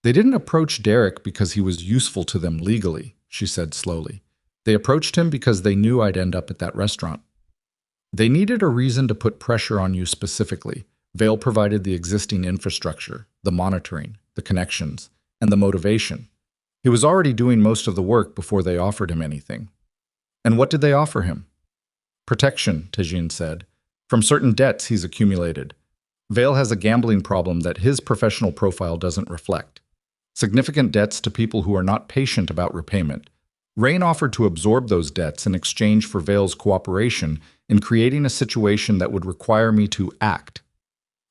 "They didn't approach Derek because he was useful to them legally," she said slowly. "They approached him because they knew I'd end up at that restaurant. They needed a reason to put pressure on you specifically. Vale provided the existing infrastructure, the monitoring, the connections, and the motivation. He was already doing most of the work before they offered him anything." "And what did they offer him?" "Protection," Taejin said, "from certain debts he's accumulated. Vale has a gambling problem that his professional profile doesn't reflect. Significant debts to people who are not patient about repayment. Rain offered to absorb those debts in exchange for Vale's cooperation in creating a situation that would require me to act."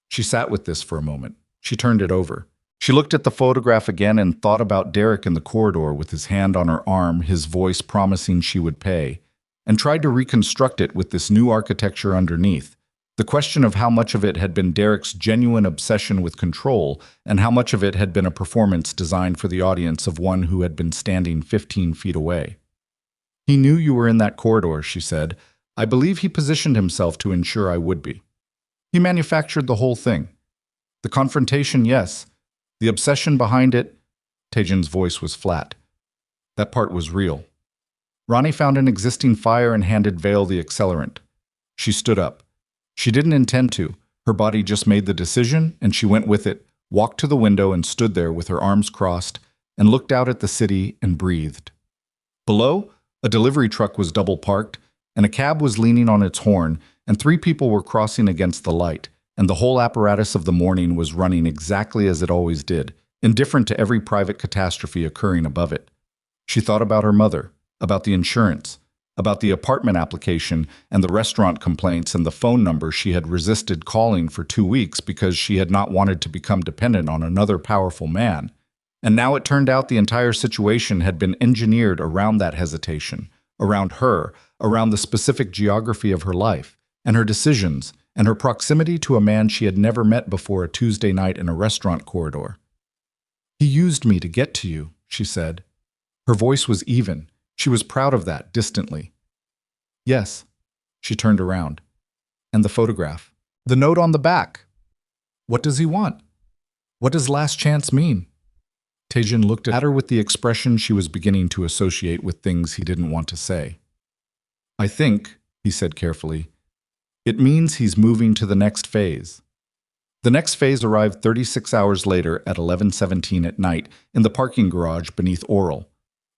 She sat with this for a moment. She turned it over. She looked at the photograph again and thought about Derek in the corridor with his hand on her arm, his voice promising she would pay, and tried to reconstruct it with this new architecture underneath. The question of how much of it had been Derek's genuine obsession with control and how much of it had been a performance designed for the audience of one who had been standing 15 feet away. "He knew you were in that corridor," she said. "I believe he positioned himself to ensure I would be. He manufactured the whole thing. The confrontation, yes. The obsession behind it," Taejin's voice was flat. "That part was real. Ronnie found an existing fire and handed Vale the accelerant." She stood up. She didn't intend to. Her body just made the decision, and she went with it, walked to the window and stood there with her arms crossed, and looked out at the city and breathed. Below, a delivery truck was double parked, and a cab was leaning on its horn, and 3 people were crossing against the light, and the whole apparatus of the morning was running exactly as it always did, indifferent to every private catastrophe occurring above it. She thought about her mother, about the insurance, about the apartment application and the restaurant complaints and the phone number she had resisted calling for 2 weeks because she had not wanted to become dependent on another powerful man. And now it turned out the entire situation had been engineered around that hesitation, around her, around the specific geography of her life, and her decisions, and her proximity to a man she had never met before a Tuesday night in a restaurant corridor. "He used me to get to you," she said. Her voice was even. She was proud of that, distantly. "Yes." She turned around. "And the photograph. The note on the back. What does he want? What does last chance mean?" Taejin looked at her with the expression she was beginning to associate with things he didn't want to say. "I think," he said carefully. It means he's moving to the next phase. The next phase arrived 36 hours later at 11:17 at night in the parking garage beneath Oral.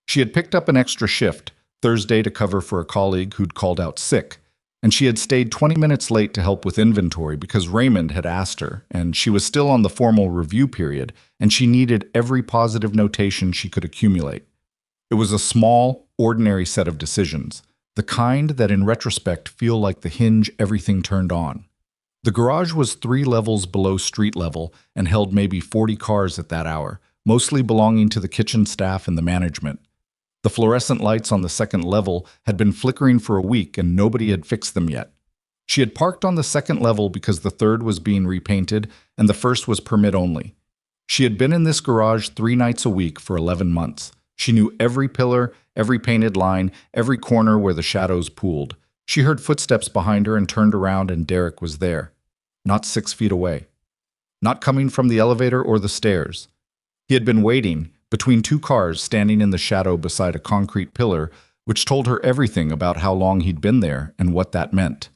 She had picked up an extra shift, Thursday, to cover for a colleague who'd called out sick, and she had stayed 20 minutes late to help with inventory because Raymond had asked her, and she was still on the formal review period, and she needed every positive notation she could accumulate. It was a small, ordinary set of decisions, the kind that in retrospect feel like the hinge everything turned on. The garage was 3 levels below street level and held maybe 40 cars at that hour, mostly belonging to the kitchen staff and the management. The fluorescent lights on the second level had been flickering for a week and nobody had fixed them yet. She had parked on the second level because the third was being repainted and the first was permit only. She had been in this garage 3 nights a week for 11 months. She knew every pillar, every painted line, every corner where the shadows pooled. She heard footsteps behind her and turned around, and Derek was there, not 6 feet away. Not coming from the elevator or the stairs. He had been waiting, between 2 cars standing in the shadow beside a concrete pillar, which told her everything about how long he'd been there and what that meant.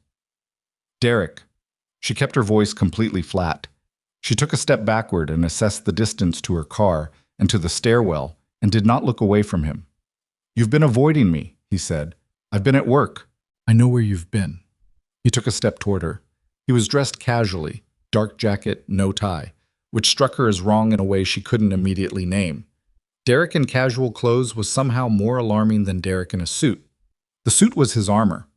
Derek. She kept her voice completely flat. She took a step backward and assessed the distance to her car and to the stairwell and did not look away from him. You've been avoiding me, he said. I've been at work. I know where you've been. He took a step toward her. He was dressed casually, dark jacket, no tie, which struck her as wrong in a way she couldn't immediately name. Derek in casual clothes was somehow more alarming than Derek in a suit. The suit was his armor.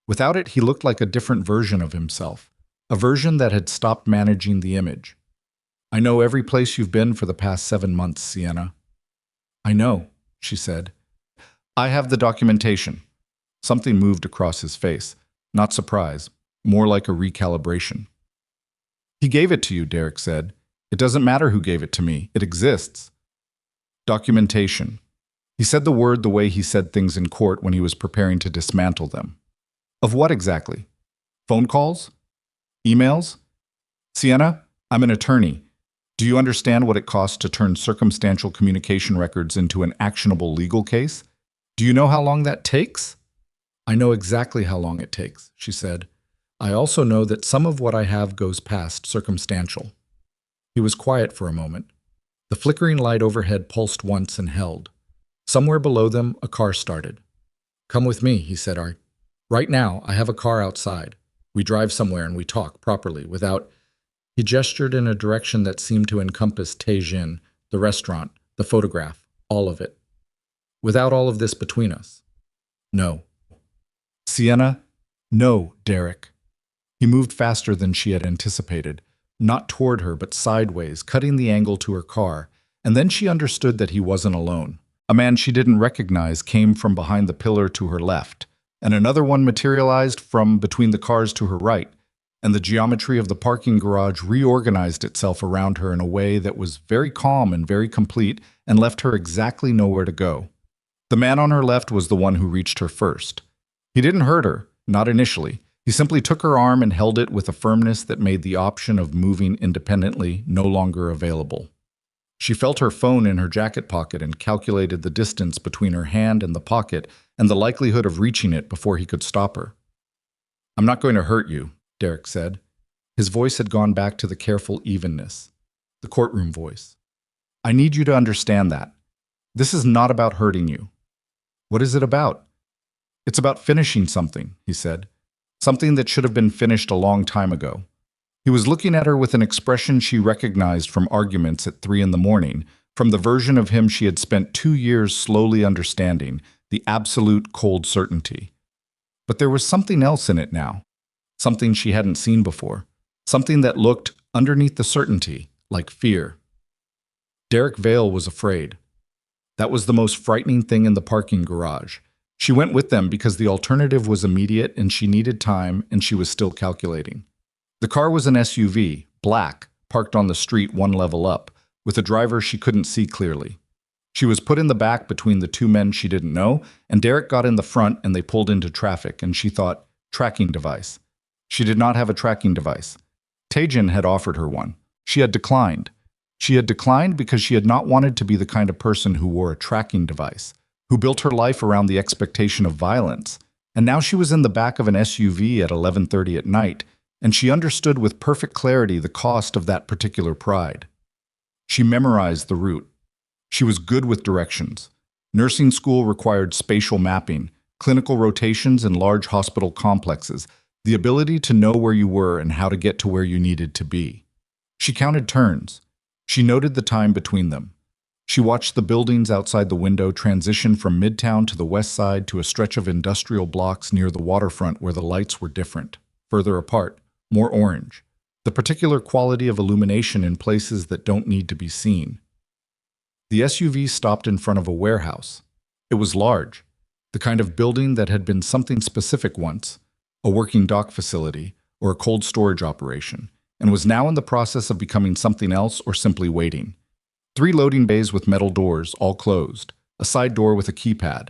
Without it, he looked like a different version of himself, a version that had stopped managing the image. I know every place you've been for the past 7 months, Sienna. I know, she said. I have the documentation. Something moved across his face. Not surprise, more like a recalibration. He gave it to you, Derek said. It doesn't matter who gave it to me. It exists. Documentation. He said the word the way he said things in court when he was preparing to dismantle them. Of what exactly? Phone calls? Emails? Sienna, I'm an attorney. Do you understand what it costs to turn circumstantial communication records into an actionable legal case? Do you know how long that takes? I know exactly how long it takes, she said. I also know that some of what I have goes past circumstantial. He was quiet for a moment. The flickering light overhead pulsed once and held. Somewhere below them, a car started. Come with me, he said. Right now, I have a car outside. We drive somewhere and we talk properly without... He gestured in a direction that seemed to encompass Teijin, the restaurant, the photograph, all of it. Without all of this between us. No. Sienna? No, Derek. He moved faster than she had anticipated, not toward her but sideways, cutting the angle to her car, and then she understood that he wasn't alone. A man she didn't recognize came from behind the pillar to her left, and another one materialized from between the cars to her right, and the geometry of the parking garage reorganized itself around her in a way that was very calm and very complete and left her exactly nowhere to go. The man on her left was the one who reached her first. He didn't hurt her, not initially. He simply took her arm and held it with a firmness that made the option of moving independently no longer available. She felt her phone in her jacket pocket and calculated the distance between her hand and the pocket and the likelihood of reaching it before he could stop her. I'm not going to hurt you, Derek said. His voice had gone back to the careful evenness, the courtroom voice. I need you to understand that. This is not about hurting you. What is it about? It's about finishing something, he said. Something that should have been finished a long time ago. He was looking at her with an expression she recognized from arguments at 3 a.m, from the version of him she had spent 2 years slowly understanding, the absolute cold certainty. But there was something else in it now. Something she hadn't seen before. Something that looked, underneath the certainty, like fear. Derek Vale was afraid. That was the most frightening thing in the parking garage. She went with them because the alternative was immediate and she needed time and she was still calculating. The car was an SUV, black, parked on the street 1 level up, with a driver she couldn't see clearly. She was put in the back between the 2 men she didn't know, and Derek got in the front and they pulled into traffic, and she thought, tracking device. She did not have a tracking device. Teijin had offered her one. She had declined. She had declined because she had not wanted to be the kind of person who wore a tracking device, who built her life around the expectation of violence. And now she was in the back of an SUV at 11:30 at night, and she understood with perfect clarity the cost of that particular pride. She memorized the route. She was good with directions. Nursing school required spatial mapping, clinical rotations in large hospital complexes, the ability to know where you were and how to get to where you needed to be. She counted turns. She noted the time between them. She watched the buildings outside the window transition from Midtown to the west side to a stretch of industrial blocks near the waterfront where the lights were different, further apart, more orange, the particular quality of illumination in places that don't need to be seen. The SUV stopped in front of a warehouse. It was large, the kind of building that had been something specific once, a working dock facility or a cold storage operation, and was now in the process of becoming something else or simply waiting. 3 loading bays with metal doors, all closed, a side door with a keypad.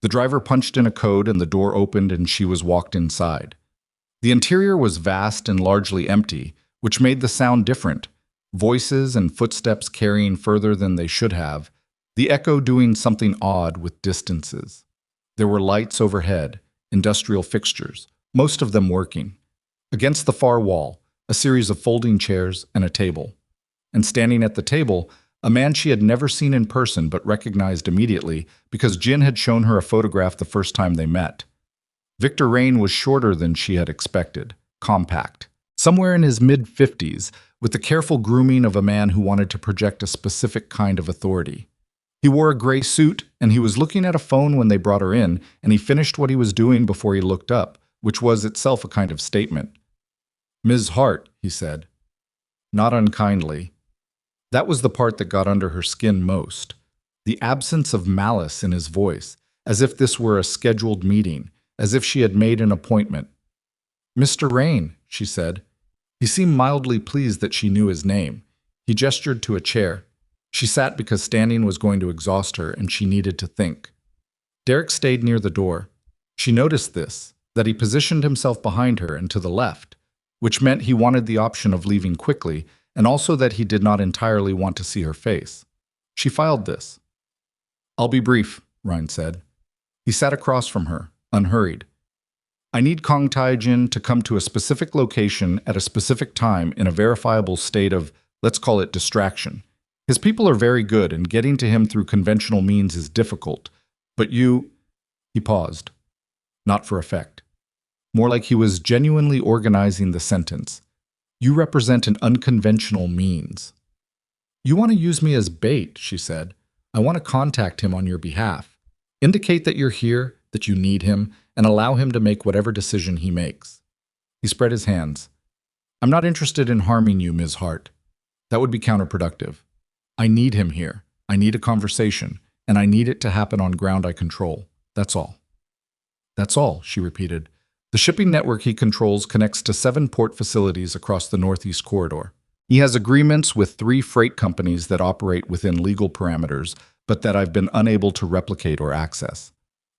The driver punched in a code and the door opened and she was walked inside. The interior was vast and largely empty, which made the sound different. Voices and footsteps carrying further than they should have, the echo doing something odd with distances. There were lights overhead, industrial fixtures, most of them working. Against the far wall, a series of folding chairs and a table. And standing at the table, a man she had never seen in person but recognized immediately because Jin had shown her a photograph the first time they met. Victor Rain was shorter than she had expected, compact, somewhere in his mid-50s, with the careful grooming of a man who wanted to project a specific kind of authority. He wore a gray suit, and he was looking at a phone when they brought her in, and he finished what he was doing before he looked up, which was itself a kind of statement. "Ms. Hart," he said. Not unkindly. That was the part that got under her skin most. The absence of malice in his voice, as if this were a scheduled meeting, as if she had made an appointment. "Mr. Rain," she said. He seemed mildly pleased that she knew his name. He gestured to a chair. She sat because standing was going to exhaust her and she needed to think. Derek stayed near the door. She noticed this, that he positioned himself behind her and to the left, which meant he wanted the option of leaving quickly and also that he did not entirely want to see her face. She filed this. "I'll be brief," Ryan said. He sat across from her, unhurried. "I need Kong Taijin to come to a specific location at a specific time in a verifiable state of, let's call it distraction. His people are very good and getting to him through conventional means is difficult, but you—" He paused. Not for effect. More like he was genuinely organizing the sentence. "You represent an unconventional means." "You want to use me as bait," she said. "I want to contact him on your behalf. Indicate that you're here, that you need him, and allow him to make whatever decision he makes." He spread his hands. "I'm not interested in harming you, Ms. Hart. That would be counterproductive. I need him here. I need a conversation, and I need it to happen on ground I control. That's all." "That's all," she repeated. "The shipping network he controls connects to 7 port facilities across the Northeast Corridor. He has agreements with 3 freight companies that operate within legal parameters, but that I've been unable to replicate or access.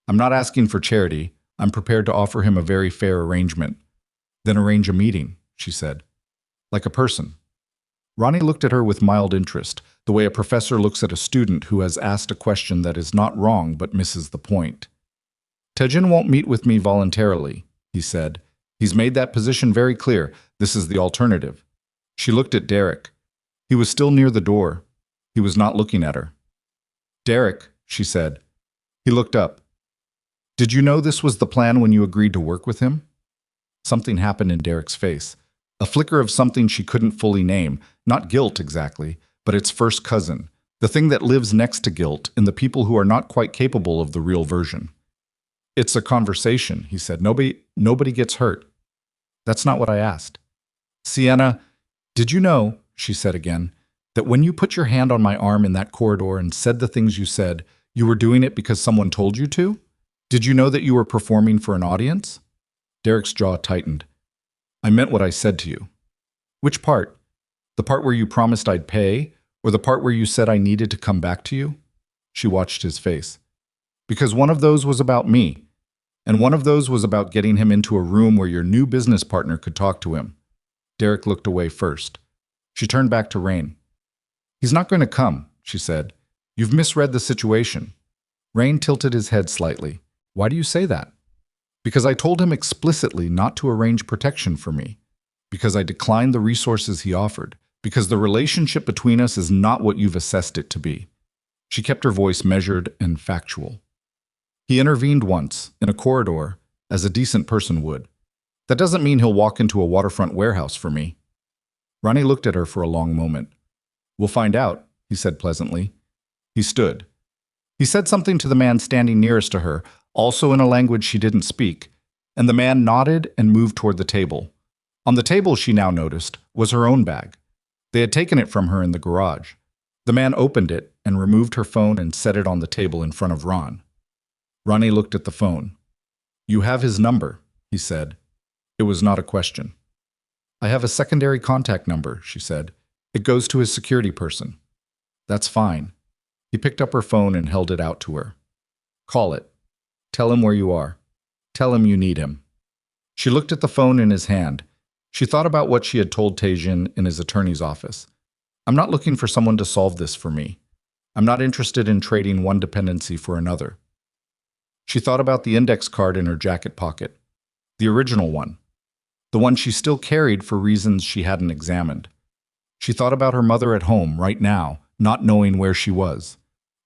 I'm not asking for charity. I'm prepared to offer him a very fair arrangement." "Then arrange a meeting," she said. "Like a person." Ronnie looked at her with mild interest, the way a professor looks at a student who has asked a question that is not wrong but misses the point. "Taijin won't meet with me voluntarily," he said. "He's made that position very clear. This is the alternative." She looked at Derek. He was still near the door. He was not looking at her. "Derek," she said. He looked up. "Did you know this was the plan when you agreed to work with him?" Something happened in Derek's face. A flicker of something she couldn't fully name, not guilt exactly, but its first cousin, the thing that lives next to guilt in the people who are not quite capable of the real version. "It's a conversation," he said. Nobody gets hurt." "That's not what I asked." "Sienna, did you know," she said again, "that when you put your hand on my arm in that corridor and said the things you said, you were doing it because someone told you to? Did you know that you were performing for an audience?" Derek's jaw tightened. "I meant what I said to you." "Which part? The part where you promised I'd pay, or the part where you said I needed to come back to you?" She watched his face. "Because one of those was about me, and one of those was about getting him into a room where your new business partner could talk to him." Derek looked away first. She turned back to Rain. "He's not going to come," she said. "You've misread the situation." Rain tilted his head slightly. "Why do you say that?" Because I told him explicitly not to arrange protection for me. Because I declined the resources he offered. Because the relationship between us is not what you've assessed it to be. She kept her voice measured and factual. He intervened once, in a corridor, as a decent person would. That doesn't mean he'll walk into a waterfront warehouse for me. Ronnie looked at her for a long moment. We'll find out, he said pleasantly. He stood. He said something to the man standing nearest to her, also in a language she didn't speak, and the man nodded and moved toward the table. On the table, she now noticed, was her own bag. They had taken it from her in the garage. The man opened it and removed her phone and set it on the table in front of Ron. Ronnie looked at the phone. You have his number, he said. It was not a question. I have a secondary contact number, she said. It goes to his security person. That's fine. He picked up her phone and held it out to her. Call it. Tell him where you are. Tell him you need him. She looked at the phone in his hand. She thought about what she had told Taejin in his attorney's office. I'm not looking for someone to solve this for me. I'm not interested in trading one dependency for another. She thought about the index card in her jacket pocket. The original one. The one she still carried for reasons she hadn't examined. She thought about her mother at home right now, not knowing where she was.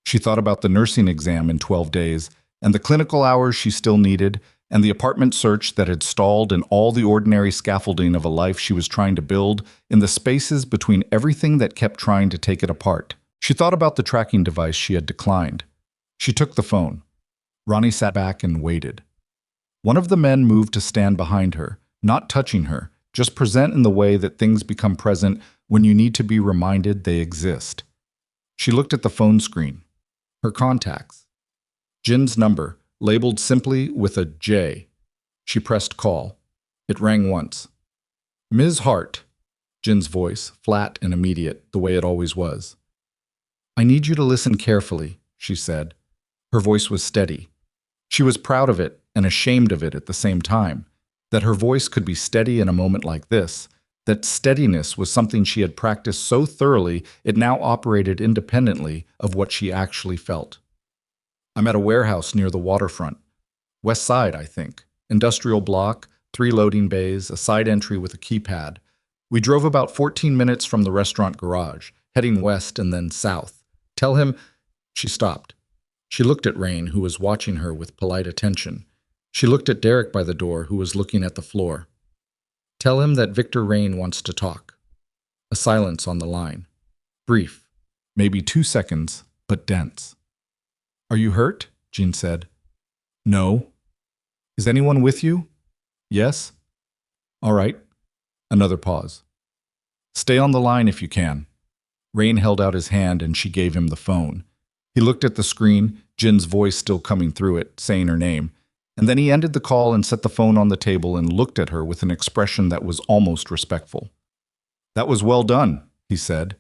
She thought about the nursing exam in 12 days, and the clinical hours she still needed, and the apartment search that had stalled, and all the ordinary scaffolding of a life she was trying to build in the spaces between everything that kept trying to take it apart. She thought about the tracking device she had declined. She took the phone. Ronnie sat back and waited. One of the men moved to stand behind her, not touching her, just present in the way that things become present when you need to be reminded they exist. She looked at the phone screen. Her contacts. Jin's number, labeled simply with a J. She pressed call. It rang once. Ms. Hart, Jin's voice, flat and immediate, the way it always was. I need you to listen carefully, she said. Her voice was steady. She was proud of it and ashamed of it at the same time, that her voice could be steady in a moment like this, that steadiness was something she had practiced so thoroughly it now operated independently of what she actually felt. I'm at a warehouse near the waterfront. West Side, I think. Industrial block, 3 loading bays, a side entry with a keypad. We drove about 14 minutes from the restaurant garage, heading west and then south. Tell him... She stopped. She looked at Rain, who was watching her with polite attention. She looked at Derek by the door, who was looking at the floor. Tell him that Victor Rain wants to talk. A silence on the line. Brief. Maybe 2 seconds, but dense. Are you hurt? Jean said. No. Is anyone with you? Yes. All right. Another pause. Stay on the line if you can. Rain held out his hand and she gave him the phone. He looked at the screen, Jin's voice still coming through it, saying her name, and then he ended the call and set the phone on the table and looked at her with an expression that was almost respectful. That was well done, he said.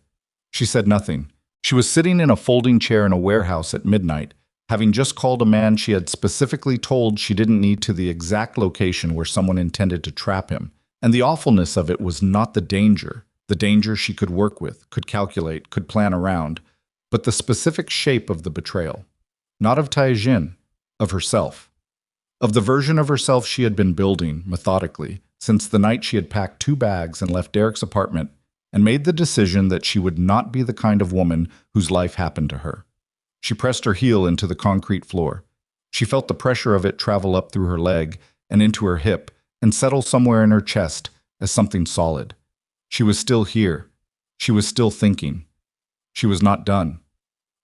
She said nothing. She was sitting in a folding chair in a warehouse at midnight, having just called a man she had specifically told she didn't need to the exact location where someone intended to trap him, and the awfulness of it was not the danger she could work with, could calculate, could plan around, but the specific shape of the betrayal. Not of Taejin, of herself. Of the version of herself she had been building, methodically, since the night she had packed 2 bags and left Derek's apartment, and made the decision that she would not be the kind of woman whose life happened to her. She pressed her heel into the concrete floor. She felt the pressure of it travel up through her leg and into her hip and settle somewhere in her chest as something solid. She was still here. She was still thinking. She was not done.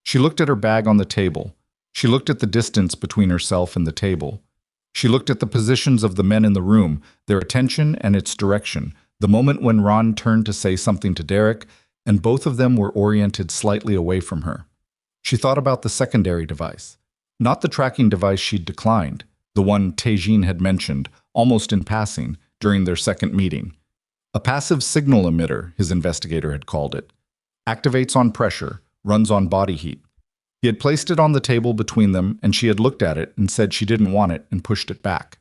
She looked at her bag on the table. She looked at the distance between herself and the table. She looked at the positions of the men in the room, their attention and its direction, the moment when Ron turned to say something to Derek, and both of them were oriented slightly away from her. She thought about the secondary device. Not the tracking device she'd declined, the one Taejin had mentioned, almost in passing, during their second meeting. A passive signal emitter, his investigator had called it. Activates on pressure, runs on body heat. He had placed it on the table between them, and she had looked at it and said she didn't want it and pushed it back.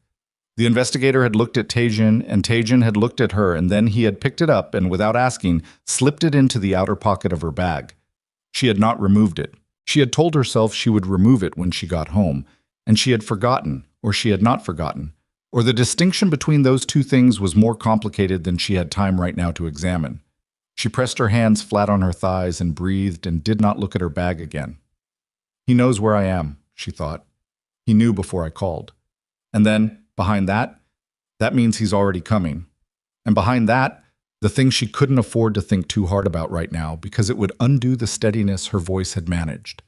The investigator had looked at Taejin, and Taejin had looked at her, and then he had picked it up and, without asking, slipped it into the outer pocket of her bag. She had not removed it. She had told herself she would remove it when she got home, and she had forgotten, or she had not forgotten, Or the distinction between those two things was more complicated than she had time right now to examine. She pressed her hands flat on her thighs and breathed and did not look at her bag again. He knows where I am, she thought. He knew before I called. And then, behind that, that means he's already coming. And behind that, the thing she couldn't afford to think too hard about right now because it would undo the steadiness her voice had managed.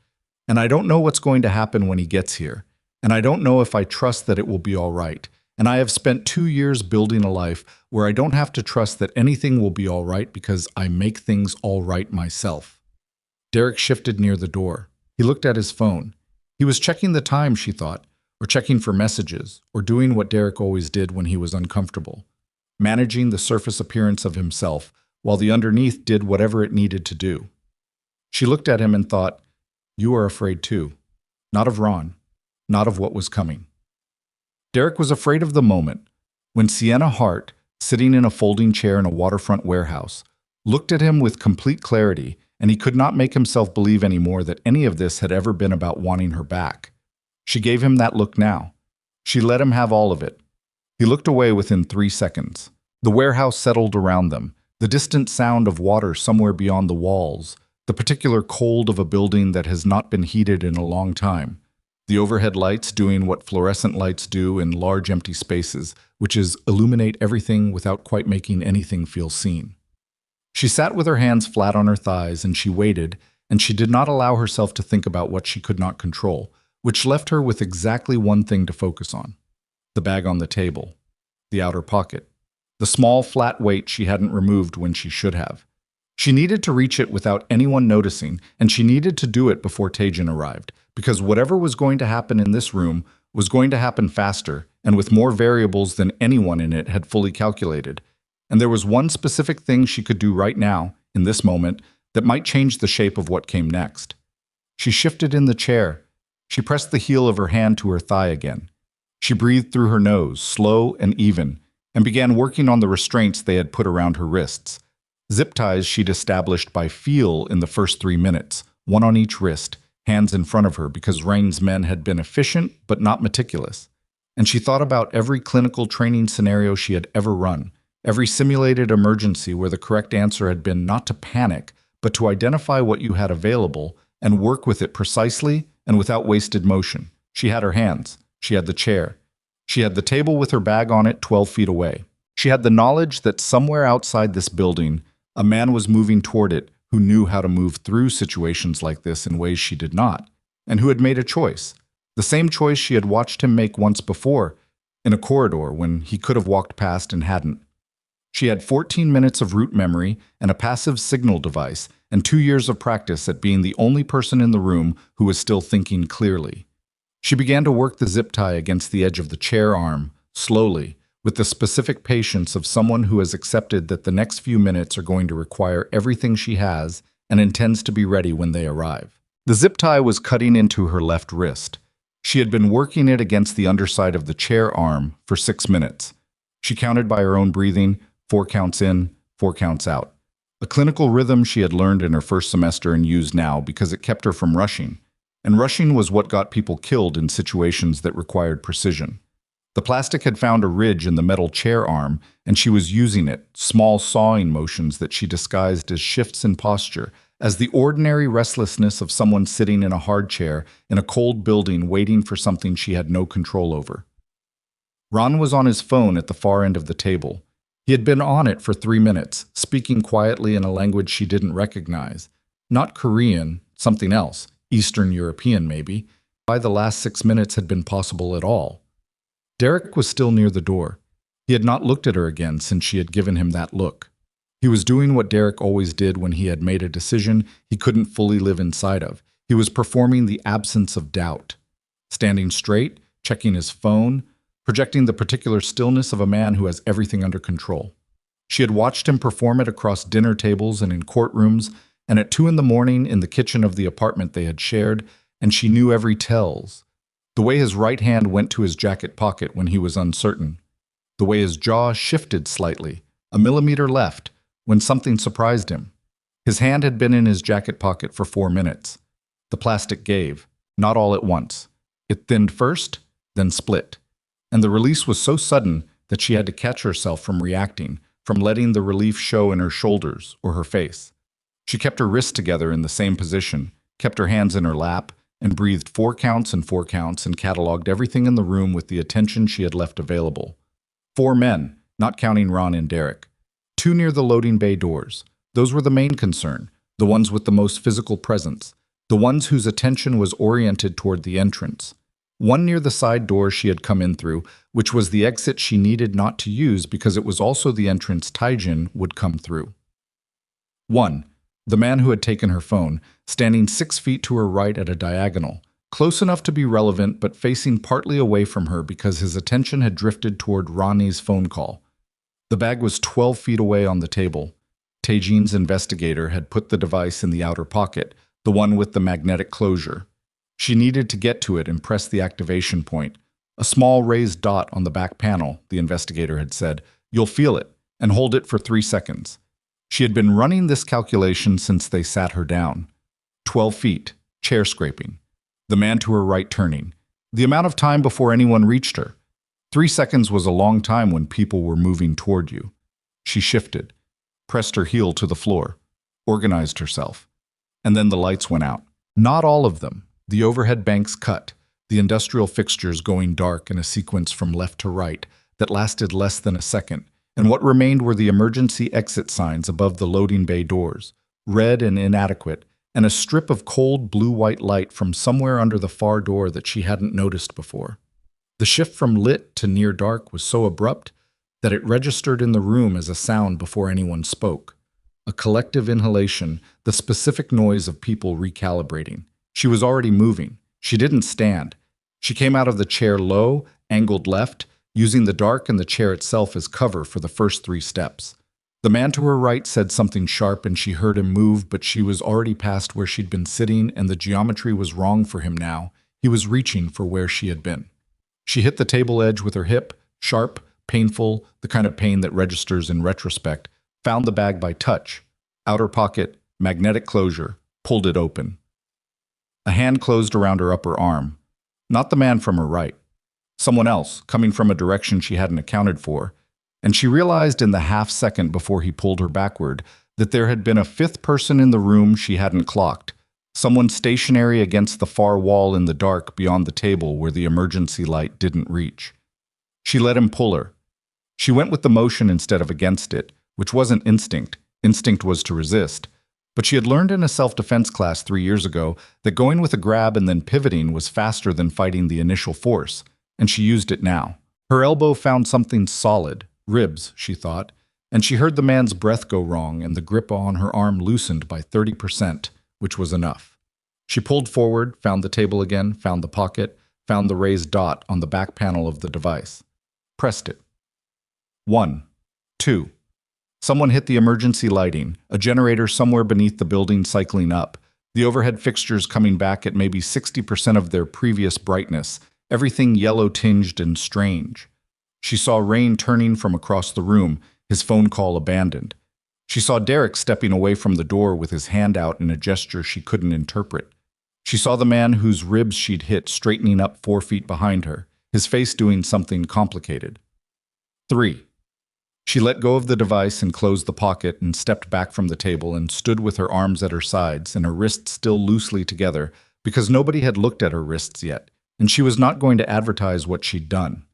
And I don't know what's going to happen when he gets here. And I don't know if I trust that it will be all right. And I have spent 2 years building a life where I don't have to trust that anything will be all right because I make things all right myself. Derek shifted near the door. He looked at his phone. He was checking the time, she thought, or checking for messages, or doing what Derek always did when he was uncomfortable, managing the surface appearance of himself while the underneath did whatever it needed to do. She looked at him and thought, "You are afraid too. Not of Ron, not of what was coming." Derek was afraid of the moment when Sienna Hart, sitting in a folding chair in a waterfront warehouse, looked at him with complete clarity, and he could not make himself believe anymore that any of this had ever been about wanting her back. She gave him that look now. She let him have all of it. He looked away within 3 seconds. The warehouse settled around them, the distant sound of water somewhere beyond the walls, the particular cold of a building that has not been heated in a long time. The overhead lights doing what fluorescent lights do in large empty spaces, which is illuminate everything without quite making anything feel seen. She sat with her hands flat on her thighs and she waited, and she did not allow herself to think about what she could not control, which left her with exactly one thing to focus on: the bag on the table, the outer pocket, the small flat weight she hadn't removed when she should have. She needed to reach it without anyone noticing, and she needed to do it before Tejan arrived, because whatever was going to happen in this room was going to happen faster and with more variables than anyone in it had fully calculated. And there was one specific thing she could do right now, in this moment, that might change the shape of what came next. She shifted in the chair. She pressed the heel of her hand to her thigh again. She breathed through her nose, slow and even, and began working on the restraints they had put around her wrists. Zip ties she'd established by feel in the first 3 minutes, one on each wrist, hands in front of her, because Rain's men had been efficient but not meticulous. And she thought about every clinical training scenario she had ever run, every simulated emergency where the correct answer had been not to panic, but to identify what you had available and work with it precisely and without wasted motion. She had her hands. She had the chair. She had the table with her bag on it 12 feet away. She had the knowledge that somewhere outside this building, a man was moving toward it who knew how to move through situations like this in ways she did not, and who had made a choice, the same choice she had watched him make once before, in a corridor when he could have walked past and hadn't. She had 14 minutes of root memory and a passive signal device, and 2 years of practice at being the only person in the room who was still thinking clearly. She began to work the zip tie against the edge of the chair arm, slowly, with the specific patience of someone who has accepted that the next few minutes are going to require everything she has and intends to be ready when they arrive. The zip tie was cutting into her left wrist. She had been working it against the underside of the chair arm for 6 minutes. She counted by her own breathing, 4 counts in, 4 counts out. A clinical rhythm she had learned in her first semester and used now because it kept her from rushing. And rushing was what got people killed in situations that required precision. The plastic had found a ridge in the metal chair arm, and she was using it, small sawing motions that she disguised as shifts in posture, as the ordinary restlessness of someone sitting in a hard chair in a cold building waiting for something she had no control over. Ron was on his phone at the far end of the table. He had been on it for 3 minutes, speaking quietly in a language she didn't recognize. Not Korean, something else, Eastern European maybe. Why the last 6 minutes had been possible at all. Derek was still near the door. He had not looked at her again since she had given him that look. He was doing what Derek always did when he had made a decision he couldn't fully live inside of. He was performing the absence of doubt. Standing straight, checking his phone, projecting the particular stillness of a man who has everything under control. She had watched him perform it across dinner tables and in courtrooms, and at 2 a.m. in the kitchen of the apartment they had shared, and she knew every tells. The way his right hand went to his jacket pocket when he was uncertain. The way his jaw shifted slightly, a millimeter left, when something surprised him. His hand had been in his jacket pocket for 4 minutes. The plastic gave, not all at once. It thinned first, then split. and the release was so sudden that she had to catch herself from reacting, from letting the relief show in her shoulders or her face. She kept her wrists together in the same position, kept her hands in her lap, and breathed 4 counts and 4 counts and cataloged everything in the room with the attention she had left available. 4 men, not counting Ron and Derek. 2 near the loading bay doors. Those were the main concern, the ones with the most physical presence, the ones whose attention was oriented toward the entrance. 1 near the side door she had come in through, which was the exit she needed not to use because it was also the entrance Taijin would come through. 1. The man who had taken her phone, standing 6 feet to her right at a diagonal, close enough to be relevant but facing partly away from her because his attention had drifted toward Ronnie's phone call. The bag was 12 feet away on the table. Taijin's investigator had put the device in the outer pocket, the one with the magnetic closure. She needed to get to it and press the activation point. A small raised dot on the back panel, the investigator had said. You'll feel it, and hold it for 3 seconds. She had been running this calculation since they sat her down. 12 feet, chair scraping. The man to her right turning. The amount of time before anyone reached her. 3 seconds was a long time when people were moving toward you. She shifted, pressed her heel to the floor, organized herself. And then the lights went out. Not all of them. The overhead banks cut, the industrial fixtures going dark in a sequence from left to right that lasted less than a second, and what remained were the emergency exit signs above the loading bay doors, red and inadequate, and a strip of cold blue-white light from somewhere under the far door that she hadn't noticed before. The shift from lit to near dark was so abrupt that it registered in the room as a sound before anyone spoke. A collective inhalation, the specific noise of people recalibrating. She was already moving. She didn't stand. She came out of the chair low, angled left, using the dark and the chair itself as cover for the first 3 steps. The man to her right said something sharp and she heard him move, but she was already past where she'd been sitting and the geometry was wrong for him now. He was reaching for where she had been. She hit the table edge with her hip, sharp, painful, the kind of pain that registers in retrospect, found the bag by touch. Outer pocket, magnetic closure, pulled it open. A hand closed around her upper arm. Not the man from her right. Someone else, coming from a direction she hadn't accounted for. And she realized in the half-second before he pulled her backward that there had been a 5th person in the room she hadn't clocked. Someone stationary against the far wall in the dark beyond the table where the emergency light didn't reach. She let him pull her. She went with the motion instead of against it, which wasn't instinct. Instinct was to resist. But she had learned in a self-defense class 3 years ago that going with a grab and then pivoting was faster than fighting the initial force, and she used it now. Her elbow found something solid, ribs, she thought, and she heard the man's breath go wrong and the grip on her arm loosened by 30%, which was enough. She pulled forward, found the table again, found the pocket, found the raised dot on the back panel of the device. Pressed it. 1, 2. Someone hit the emergency lighting, a generator somewhere beneath the building cycling up, the overhead fixtures coming back at maybe 60% of their previous brightness, everything yellow-tinged and strange. She saw Rain turning from across the room, his phone call abandoned. She saw Derek stepping away from the door with his hand out in a gesture she couldn't interpret. She saw the man whose ribs she'd hit straightening up 4 feet behind her, his face doing something complicated. 3. She let go of the device and closed the pocket and stepped back from the table and stood with her arms at her sides and her wrists still loosely together because nobody had looked at her wrists yet, and she was not going to advertise what she'd done.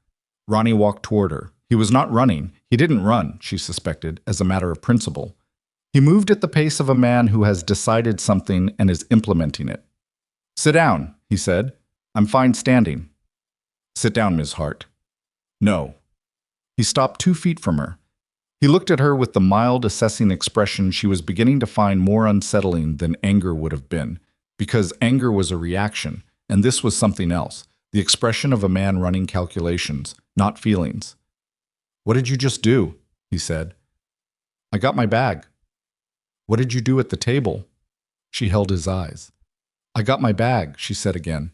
Ronnie walked toward her. He was not running. He didn't run, she suspected, as a matter of principle. He moved at the pace of a man who has decided something and is implementing it. "Sit down," he said. "I'm fine standing." "Sit down, Ms. Hart." "No." He stopped 2 feet from her. He looked at her with the mild, assessing expression she was beginning to find more unsettling than anger would have been, because anger was a reaction, and this was something else, the expression of a man running calculations, not feelings. "What did you just do?" he said. "I got my bag." "What did you do at the table?" She held his eyes. "I got my bag," she said again.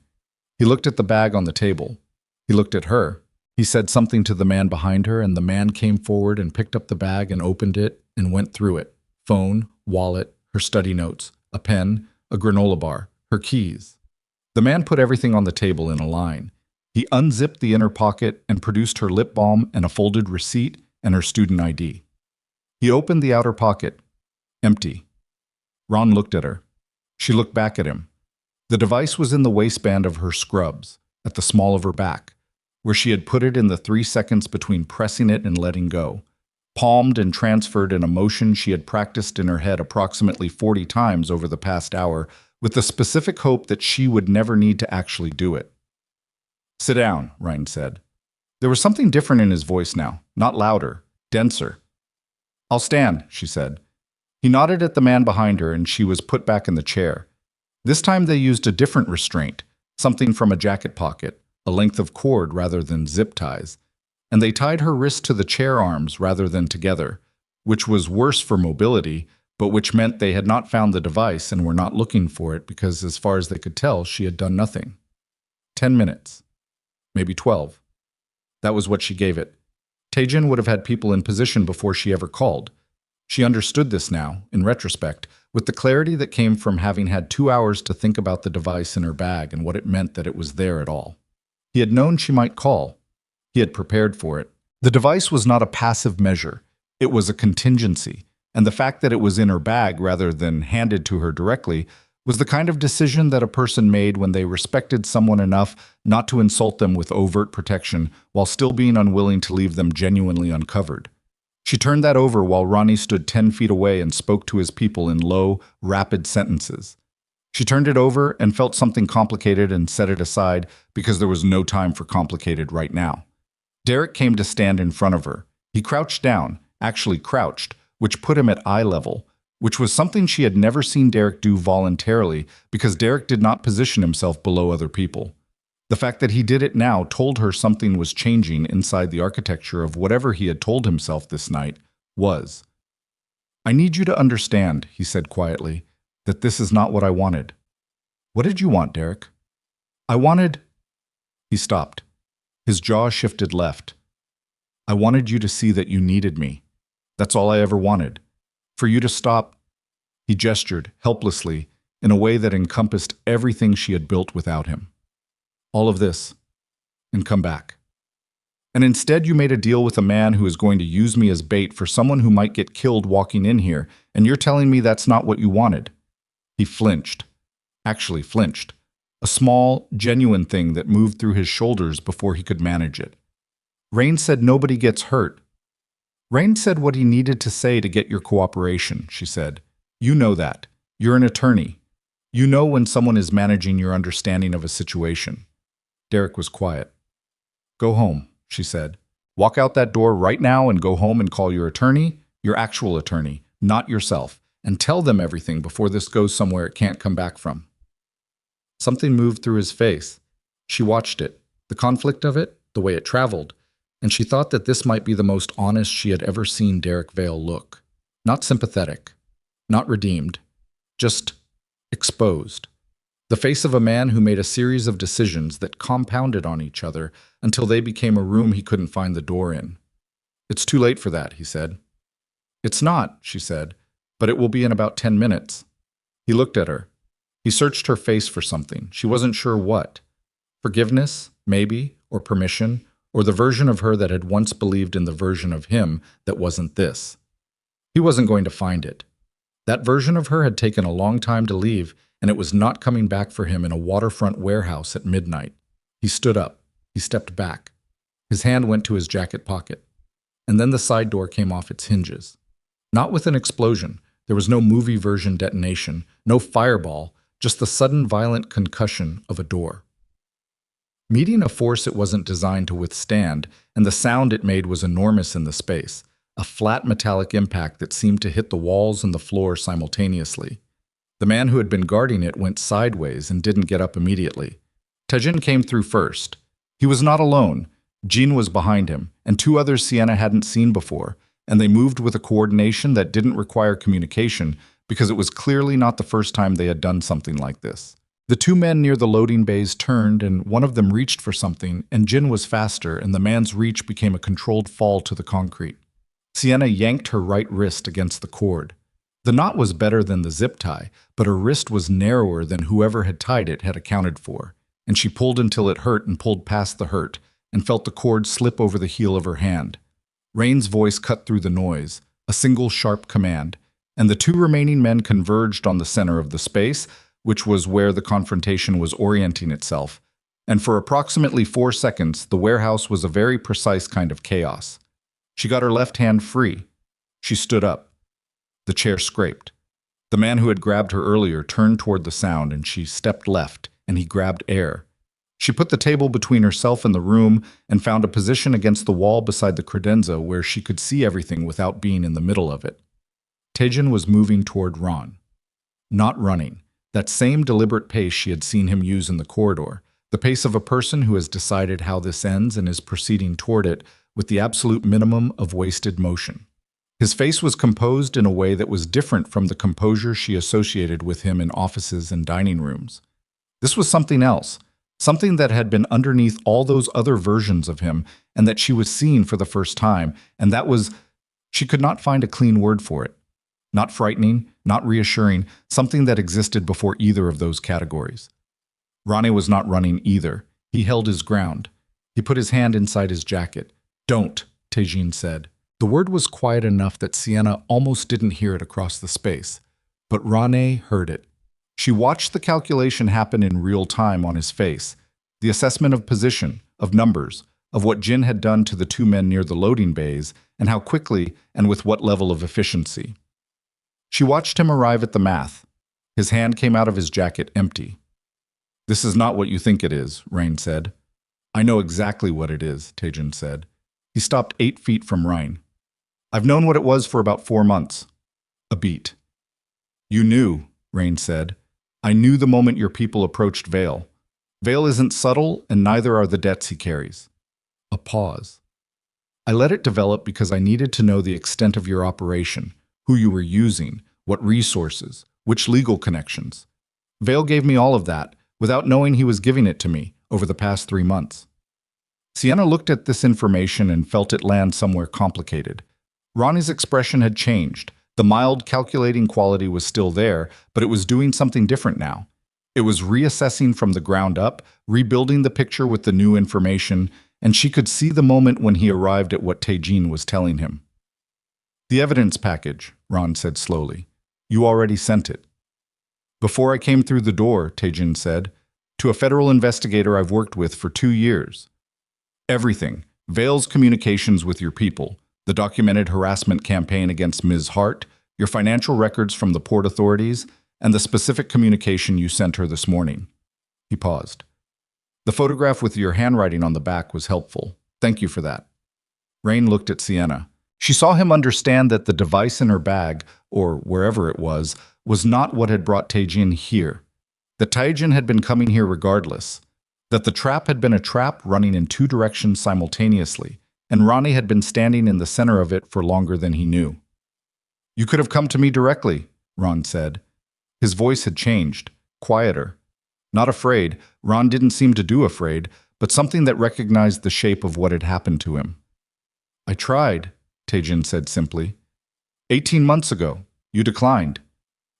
He looked at the bag on the table. He looked at her. He said something to the man behind her, and the man came forward and picked up the bag and opened it and went through it. Phone, wallet, her study notes, a pen, a granola bar, her keys. The man put everything on the table in a line. He unzipped the inner pocket and produced her lip balm and a folded receipt and her student ID. He opened the outer pocket. Empty. Ron looked at her. She looked back at him. The device was in the waistband of her scrubs, at the small of her back, where she had put it in the 3 seconds between pressing it and letting go, palmed and transferred in a motion she had practiced in her head approximately 40 times over the past hour, with the specific hope that she would never need to actually do it. "Sit down," Ryan said. There was something different in his voice now, not louder, denser. "I'll stand," she said. He nodded at the man behind her, and she was put back in the chair. This time they used a different restraint, something from a jacket pocket, a length of cord rather than zip ties, and they tied her wrists to the chair arms rather than together, which was worse for mobility, but which meant they had not found the device and were not looking for it because, as far as they could tell, she had done nothing. 10 minutes. Maybe 12. That was what she gave it. Taejin would have had people in position before she ever called. She understood this now, in retrospect, with the clarity that came from having had 2 hours to think about the device in her bag and what it meant that it was there at all. He had known she might call. He had prepared for it. The device was not a passive measure. It was a contingency, and the fact that it was in her bag rather than handed to her directly was the kind of decision that a person made when they respected someone enough not to insult them with overt protection while still being unwilling to leave them genuinely uncovered. She turned that over while Ronnie stood 10 feet away and spoke to his people in low, rapid sentences. She turned it over and felt something complicated and set it aside because there was no time for complicated right now. Derek came to stand in front of her. He crouched down, actually crouched, which put him at eye level, which was something she had never seen Derek do voluntarily because Derek did not position himself below other people. The fact that he did it now told her something was changing inside the architecture of whatever he had told himself this night was. "I need you to understand," he said quietly, "that this is not what I wanted." "What did you want, Derek?" "I wanted—" He stopped. His jaw shifted left. "I wanted you to see that you needed me. That's all I ever wanted. For you to stop—" He gestured, helplessly, in a way that encompassed everything she had built without him. "All of this, and come back. And instead you made a deal with a man who is going to use me as bait for someone who might get killed walking in here, and you're telling me that's not what you wanted." He flinched. Actually flinched. A small, genuine thing that moved through his shoulders before he could manage it. "Rain said nobody gets hurt." "Rain said what he needed to say to get your cooperation," she said. "You know that. You're an attorney. You know when someone is managing your understanding of a situation." Derek was quiet. "Go home," she said. "Walk out that door right now and go home and call your attorney, your actual attorney, not yourself, and tell them everything before this goes somewhere it can't come back from." Something moved through his face. She watched it, the conflict of it, the way it traveled, and she thought that this might be the most honest she had ever seen Derek Vale look. Not sympathetic, not redeemed, just exposed. The face of a man who made a series of decisions that compounded on each other until they became a room he couldn't find the door in. "It's too late for that," he said. "It's not," she said, "but it will be in about 10 minutes. He looked at her. He searched her face for something. She wasn't sure what. Forgiveness, maybe, or permission, or the version of her that had once believed in the version of him that wasn't this. He wasn't going to find it. That version of her had taken a long time to leave, and it was not coming back for him in a waterfront warehouse at midnight. He stood up. He stepped back. His hand went to his jacket pocket. And then the side door came off its hinges. Not with an explosion. There was no movie version detonation, no fireball, just the sudden violent concussion of a door. Meeting a force it wasn't designed to withstand, and the sound it made was enormous in the space, a flat metallic impact that seemed to hit the walls and the floor simultaneously. The man who had been guarding it went sideways and didn't get up immediately. Taejin came through first. He was not alone. Jean was behind him, and 2 others Sienna hadn't seen before, and they moved with a coordination that didn't require communication because it was clearly not the first time they had done something like this. The 2 men near the loading bays turned, and one of them reached for something, and Jin was faster, and the man's reach became a controlled fall to the concrete. Sienna yanked her right wrist against the cord. The knot was better than the zip tie, but her wrist was narrower than whoever had tied it had accounted for. and she pulled until it hurt and pulled past the hurt, and felt the cord slip over the heel of her hand. Rain's voice cut through the noise, a single sharp command, and the two remaining men converged on the center of the space, which was where the confrontation was orienting itself. And for approximately 4 seconds, the warehouse was a very precise kind of chaos. She got her left hand free. She stood up. The chair scraped. The man who had grabbed her earlier turned toward the sound, and she stepped left, and he grabbed air. She put the table between herself and the room and found a position against the wall beside the credenza where she could see everything without being in the middle of it. Taejin was moving toward Ron. Not running. That same deliberate pace she had seen him use in the corridor. The pace of a person who has decided how this ends and is proceeding toward it with the absolute minimum of wasted motion. His face was composed in a way that was different from the composure she associated with him in offices and dining rooms. This was something else, something that had been underneath all those other versions of him and that she was seeing for the first time, and that was, she could not find a clean word for it. Not frightening, not reassuring, something that existed before either of those categories. Ronnie was not running either. He held his ground. He put his hand inside his jacket. "Don't," Taejin said. The word was quiet enough that Sienna almost didn't hear it across the space, but Ronnie heard it. She watched the calculation happen in real time on his face, the assessment of position, of numbers, of what Jin had done to the two men near the loading bays, and how quickly and with what level of efficiency. She watched him arrive at the math. His hand came out of his jacket empty. "This is not what you think it is," Rain said. "I know exactly what it is," Taejin said. He stopped 8 feet from Rain. "I've known what it was for about 4 months. A beat." "You knew," Rain said. "I knew the moment your people approached Vale. Vale isn't subtle, and neither are the debts he carries." A pause. "I let it develop because I needed to know the extent of your operation, who you were using, what resources, which legal connections. Vale gave me all of that, without knowing he was giving it to me, over the past 3 months." Sienna looked at this information and felt it land somewhere complicated. Ronnie's expression had changed. The mild, calculating quality was still there, but it was doing something different now. It was reassessing from the ground up, rebuilding the picture with the new information, and she could see the moment when he arrived at what Taejin was telling him. "The evidence package," Ron said slowly. "You already sent it." "Before I came through the door," Taejin said, "to a federal investigator I've worked with for 2 years. Everything. Vale's communications with your people, the documented harassment campaign against Ms. Hart, your financial records from the port authorities, and the specific communication you sent her this morning." He paused. "The photograph with your handwriting on the back was helpful. Thank you for that." Rain looked at Sienna. She saw him understand that the device in her bag, or wherever it was not what had brought Taejin here. That Taejin had been coming here regardless. That the trap had been a trap running in 2 directions simultaneously, and Ronnie had been standing in the center of it for longer than he knew. "You could have come to me directly," Ron said. His voice had changed, quieter. Not afraid, Ron didn't seem to do afraid, but something that recognized the shape of what had happened to him. "I tried," Taejin said simply. 18 months ago, you declined."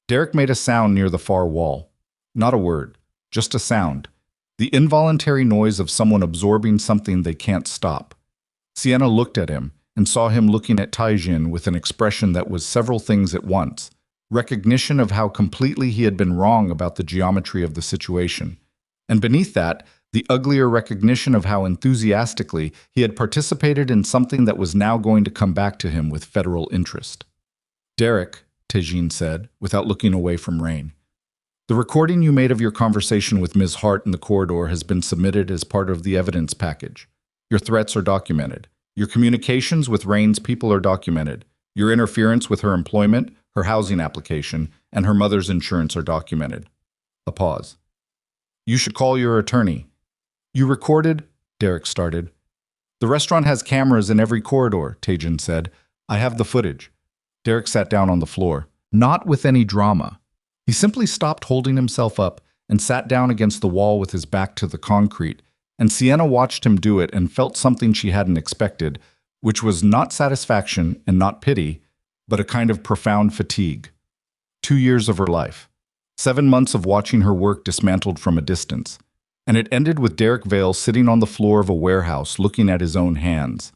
Derek made a sound near the far wall. Not a word, just a sound. The involuntary noise of someone absorbing something they can't stop. Sienna looked at him and saw him looking at Taejin with an expression that was several things at once. Recognition of how completely he had been wrong about the geometry of the situation. And beneath that, the uglier recognition of how enthusiastically he had participated in something that was now going to come back to him with federal interest. "Derek," Taejin said, without looking away from Rain. "The recording you made of your conversation with Ms. Hart in the corridor has been submitted as part of the evidence package. Your threats are documented. Your communications with Rain's people are documented. Your interference with her employment, her housing application, and her mother's insurance are documented." A pause. "You should call your attorney." "You recorded," Derek started. "The restaurant has cameras in every corridor," Taejin said. "I have the footage." Derek sat down on the floor, not with any drama. He simply stopped holding himself up and sat down against the wall with his back to the concrete, and Sienna watched him do it and felt something she hadn't expected, which was not satisfaction and not pity, but a kind of profound fatigue. 2 years of her life. 7 months of watching her work dismantled from a distance. And it ended with Derek Vale sitting on the floor of a warehouse looking at his own hands.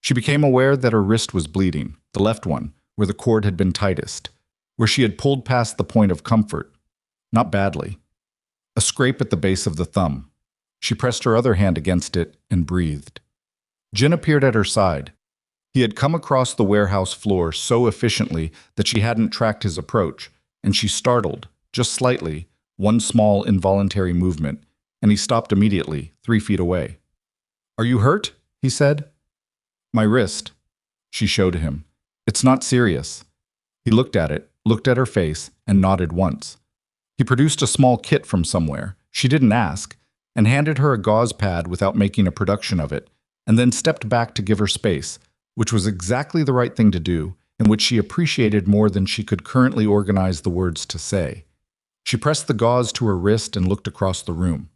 She became aware that her wrist was bleeding, the left one, where the cord had been tightest, where she had pulled past the point of comfort. Not badly. A scrape at the base of the thumb. She pressed her other hand against it and breathed. Jin appeared at her side. He had come across the warehouse floor so efficiently that she hadn't tracked his approach, and she startled, just slightly, one small involuntary movement, and he stopped immediately, 3 feet away. "Are you hurt?" he said. "My wrist." She showed him. "It's not serious." He looked at it, looked at her face, and nodded once. He produced a small kit from somewhere, she didn't ask, and handed her a gauze pad without making a production of it, and then stepped back to give her space, which was exactly the right thing to do, and which she appreciated more than she could currently organize the words to say. She pressed the gauze to her wrist and looked across the room.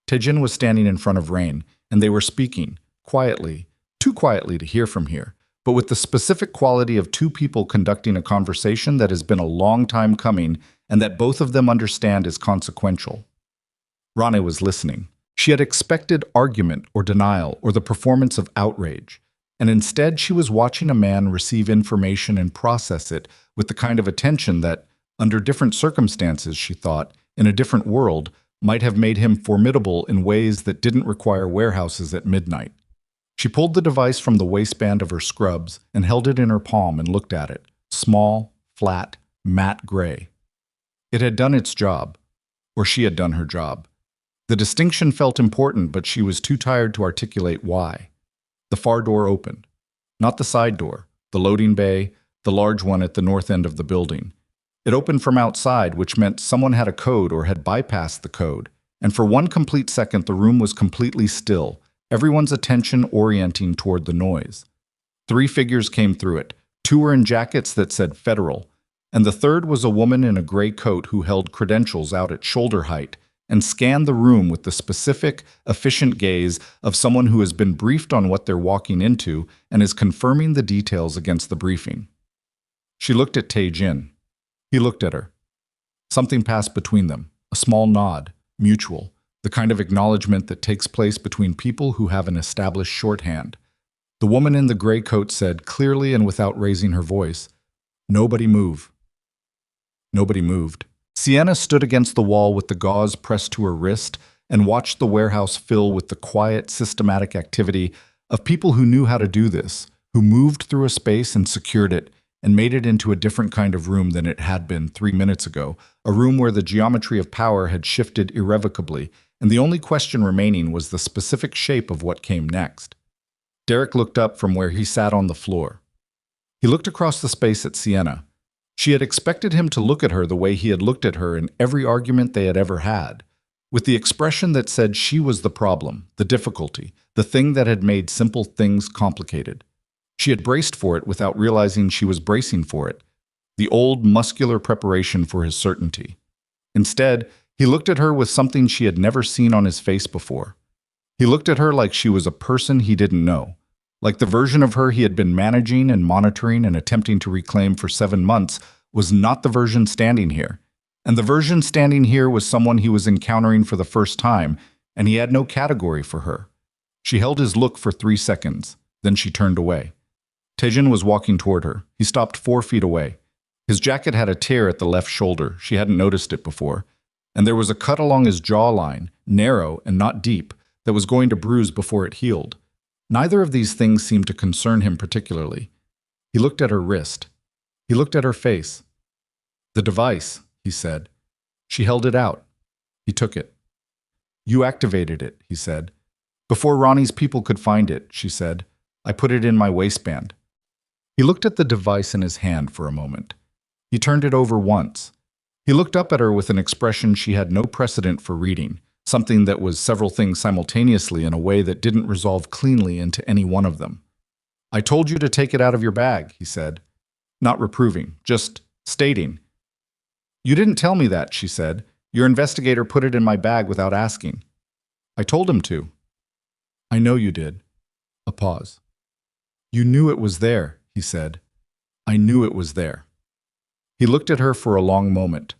Taejin was standing in front of Rain, and they were speaking, quietly, too quietly to hear from here, but with the specific quality of two people conducting a conversation that has been a long time coming and that both of them understand is consequential. Rane was listening. She had expected argument or denial or the performance of outrage, and instead she was watching a man receive information and process it with the kind of attention that, under different circumstances, she thought, in a different world, might have made him formidable in ways that didn't require warehouses at midnight. She pulled the device from the waistband of her scrubs and held it in her palm and looked at it, small, flat, matte gray. It had done its job, or she had done her job. The distinction felt important, but she was too tired to articulate why. The far door opened. Not the side door, the loading bay, the large one at the north end of the building. It opened from outside, which meant someone had a code or had bypassed the code. And for one complete second, the room was completely still, everyone's attention orienting toward the noise. 3 figures came through it. 2 were in jackets that said Federal, and the third was a woman in a gray coat who held credentials out at shoulder height and scanned the room with the specific, efficient gaze of someone who has been briefed on what they're walking into and is confirming the details against the briefing. She looked at Taejin. He looked at her. Something passed between them, a small nod, mutual, the kind of acknowledgement that takes place between people who have an established shorthand. The woman in the gray coat said, clearly and without raising her voice, "Nobody move." Nobody moved. Sienna stood against the wall with the gauze pressed to her wrist and watched the warehouse fill with the quiet, systematic activity of people who knew how to do this, who moved through a space and secured it and made it into a different kind of room than it had been 3 minutes ago, a room where the geometry of power had shifted irrevocably, and the only question remaining was the specific shape of what came next. Derek looked up from where he sat on the floor. He looked across the space at Sienna. She had expected him to look at her the way he had looked at her in every argument they had ever had, with the expression that said she was the problem, the difficulty, the thing that had made simple things complicated. She had braced for it without realizing she was bracing for it, the old muscular preparation for his certainty. Instead, he looked at her with something she had never seen on his face before. He looked at her like she was a person he didn't know, like the version of her he had been managing and monitoring and attempting to reclaim for 7 months was not the version standing here. And the version standing here was someone he was encountering for the first time, and he had no category for her. She held his look for 3 seconds, then she turned away. Taejin was walking toward her. He stopped 4 feet away. His jacket had a tear at the left shoulder. She hadn't noticed it before. And there was a cut along his jawline, narrow and not deep, that was going to bruise before it healed. Neither of these things seemed to concern him particularly. He looked at her wrist. He looked at her face. "The device," he said. She held it out. He took it. "You activated it," he said. "Before Ronnie's people could find it," she said. "I put it in my waistband." He looked at the device in his hand for a moment. He turned it over once. He looked up at her with an expression she had no precedent for reading, something that was several things simultaneously in a way that didn't resolve cleanly into any one of them. "I told you to take it out of your bag," he said. Not reproving, just stating. "You didn't tell me that," she said. "Your investigator put it in my bag without asking." "I told him to." "I know you did." A pause. "You knew it was there," he said. "I knew it was there." He looked at her for a long moment.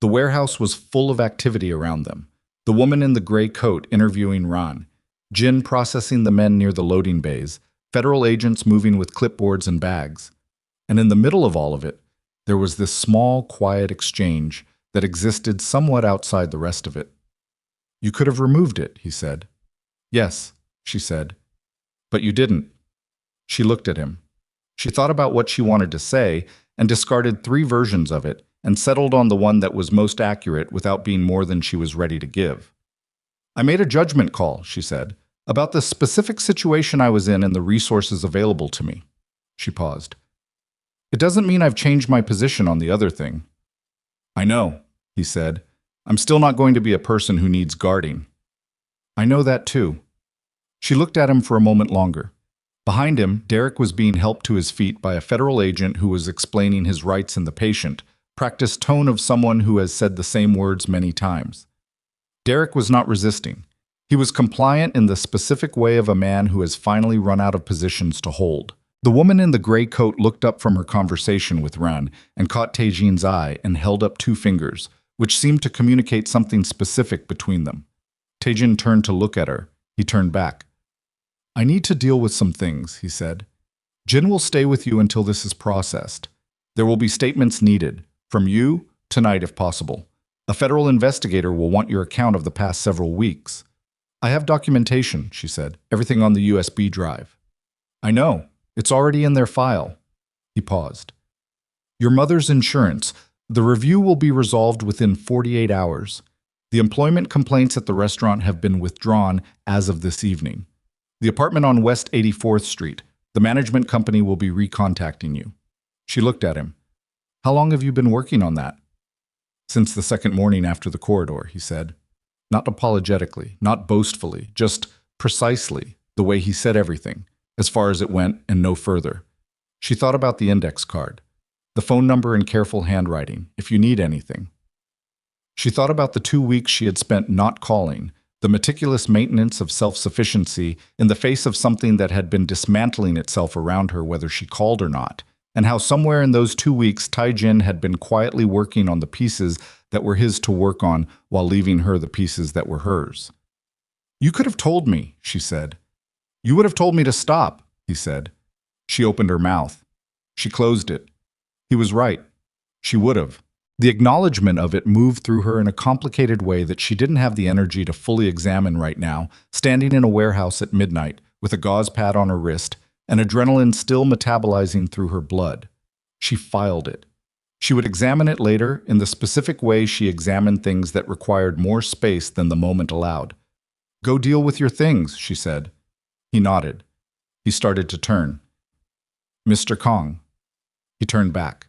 The warehouse was full of activity around them. The woman in the gray coat interviewing Ron, Jin processing the men near the loading bays, federal agents moving with clipboards and bags. And in the middle of all of it, there was this small, quiet exchange that existed somewhat outside the rest of it. "You could have removed it," he said. "Yes," she said. "But you didn't." She looked at him. She thought about what she wanted to say and discarded 3 versions of it and settled on the one that was most accurate without being more than she was ready to give. "I made a judgment call," she said, "about the specific situation I was in and the resources available to me." She paused. "It doesn't mean I've changed my position on the other thing." "I know," he said. "I'm still not going to be a person who needs guarding." "I know that too." She looked at him for a moment longer. Behind him, Derek was being helped to his feet by a federal agent who was explaining his rights in the patient, practiced tone of someone who has said the same words many times. Derek was not resisting. He was compliant in the specific way of a man who has finally run out of positions to hold. The woman in the gray coat looked up from her conversation with Ran and caught Taejin's eye and held up 2 fingers, which seemed to communicate something specific between them. Taejin turned to look at her. He turned back. "I need to deal with some things," he said. "Jin will stay with you until this is processed. There will be statements needed, from you, tonight if possible. A federal investigator will want your account of the past several weeks." "I have documentation," she said, "everything on the USB drive." "I know. It's already in their file." He paused. "Your mother's insurance. The review will be resolved within 48 hours. The employment complaints at the restaurant have been withdrawn as of this evening. The apartment on West 84th Street. The management company will be recontacting you." She looked at him. "How long have you been working on that?" "Since the second morning after the corridor," he said. Not apologetically, not boastfully, just precisely, the way he said everything, as far as it went and no further. She thought about the index card, the phone number in careful handwriting, if you need anything. She thought about the 2 weeks she had spent not calling, the meticulous maintenance of self-sufficiency in the face of something that had been dismantling itself around her whether she called or not, and how somewhere in those 2 weeks Taejin had been quietly working on the pieces that were his to work on while leaving her the pieces that were hers. "You could have told me," she said. "You would have told me to stop," he said. She opened her mouth. She closed it. He was right. She would have. The acknowledgement of it moved through her in a complicated way that she didn't have the energy to fully examine right now, standing in a warehouse at midnight, with a gauze pad on her wrist, and adrenaline still metabolizing through her blood. She filed it. She would examine it later in the specific way she examined things that required more space than the moment allowed. "Go deal with your things," she said. He nodded. He started to turn. "Mr. Kong." He turned back.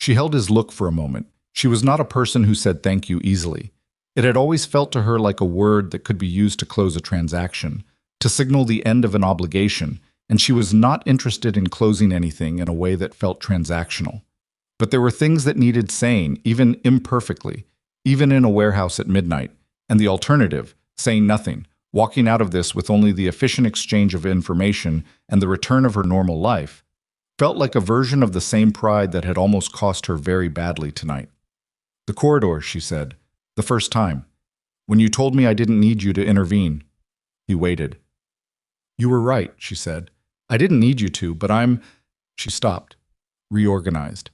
She held his look for a moment. She was not a person who said thank you easily. It had always felt to her like a word that could be used to close a transaction, to signal the end of an obligation, and she was not interested in closing anything in a way that felt transactional. But there were things that needed saying, even imperfectly, even in a warehouse at midnight, and the alternative, saying nothing, walking out of this with only the efficient exchange of information and the return of her normal life, felt like a version of the same pride that had almost cost her very badly tonight. "The corridor," she said, "the first time. When you told me I didn't need you to intervene." He waited. "You were right," she said. "I didn't need you to, but I'm—" She stopped, reorganized.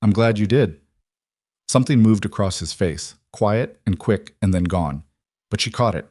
"I'm glad you did." Something moved across his face, quiet and quick and then gone, but she caught it.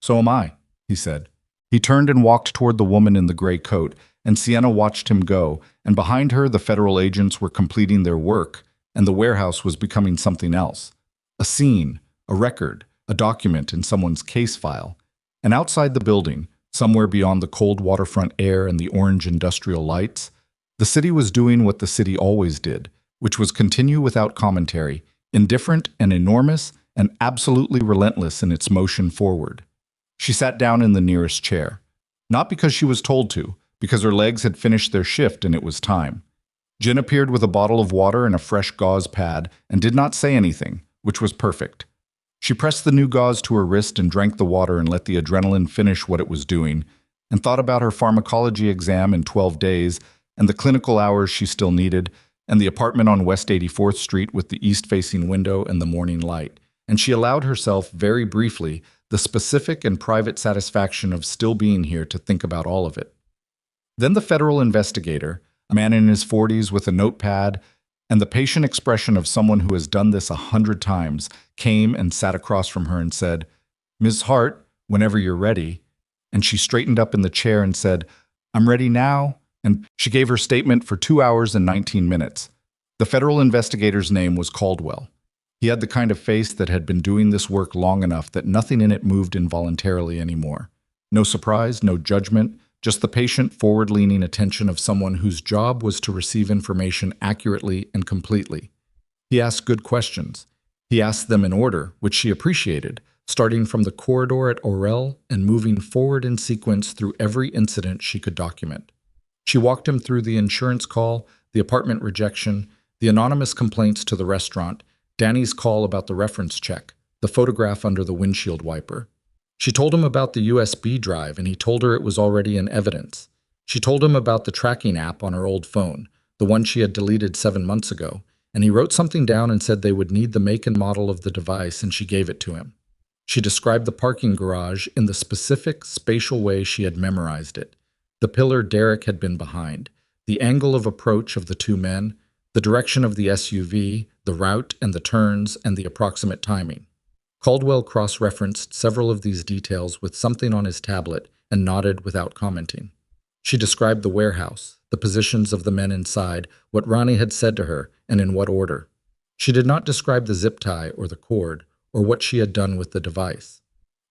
"So am I," he said. He turned and walked toward the woman in the gray coat, and Sienna watched him go, and behind her the federal agents were completing their work, and the warehouse was becoming something else. A scene, a record, a document in someone's case file. And outside the building, somewhere beyond the cold waterfront air and the orange industrial lights, the city was doing what the city always did, which was continue without commentary, indifferent and enormous and absolutely relentless in its motion forward. She sat down in the nearest chair. Not because she was told to, because her legs had finished their shift and it was time. Jin appeared with a bottle of water and a fresh gauze pad and did not say anything, which was perfect. She pressed the new gauze to her wrist and drank the water and let the adrenaline finish what it was doing, and thought about her pharmacology exam in 12 days and the clinical hours she still needed, and the apartment on West 84th Street with the east-facing window and the morning light, and she allowed herself, very briefly, the specific and private satisfaction of still being here to think about all of it. Then the federal investigator, a man in his 40s with a notepad and the patient expression of someone who has done this 100 times, came and sat across from her and said, "Ms. Hart, whenever you're ready." And she straightened up in the chair and said, "I'm ready now." And she gave her statement for 2 hours and 19 minutes. The federal investigator's name was Caldwell. He had the kind of face that had been doing this work long enough that nothing in it moved involuntarily anymore. No surprise, no judgment, just the patient, forward-leaning attention of someone whose job was to receive information accurately and completely. He asked good questions. He asked them in order, which she appreciated, starting from the corridor at Orel and moving forward in sequence through every incident she could document. She walked him through the insurance call, the apartment rejection, the anonymous complaints to the restaurant, Danny's call about the reference check, the photograph under the windshield wiper. She told him about the USB drive, and he told her it was already in evidence. She told him about the tracking app on her old phone, the one she had deleted 7 months ago, and he wrote something down and said they would need the make and model of the device, and she gave it to him. She described the parking garage in the specific spatial way she had memorized it, the pillar Derek had been behind, the angle of approach of the two men, the direction of the SUV, the route and the turns, and the approximate timing. Caldwell cross-referenced several of these details with something on his tablet and nodded without commenting. She described the warehouse, the positions of the men inside, what Ronnie had said to her, and in what order. She did not describe the zip tie or the cord, or what she had done with the device.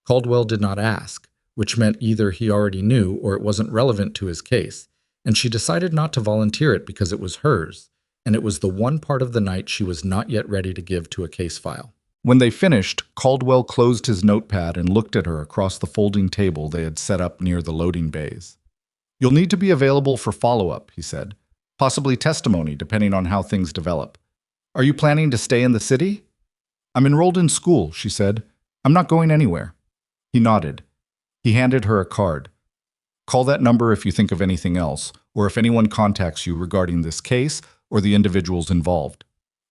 Caldwell did not ask, which meant either he already knew or it wasn't relevant to his case, and she decided not to volunteer it because it was hers, and it was the one part of the night she was not yet ready to give to a case file. When they finished, Caldwell closed his notepad and looked at her across the folding table they had set up near the loading bays. "You'll need to be available for follow-up," he said. "Possibly testimony, depending on how things develop. Are you planning to stay in the city?" "I'm enrolled in school," she said. "I'm not going anywhere." He nodded. He handed her a card. "Call that number if you think of anything else, or if anyone contacts you regarding this case or the individuals involved."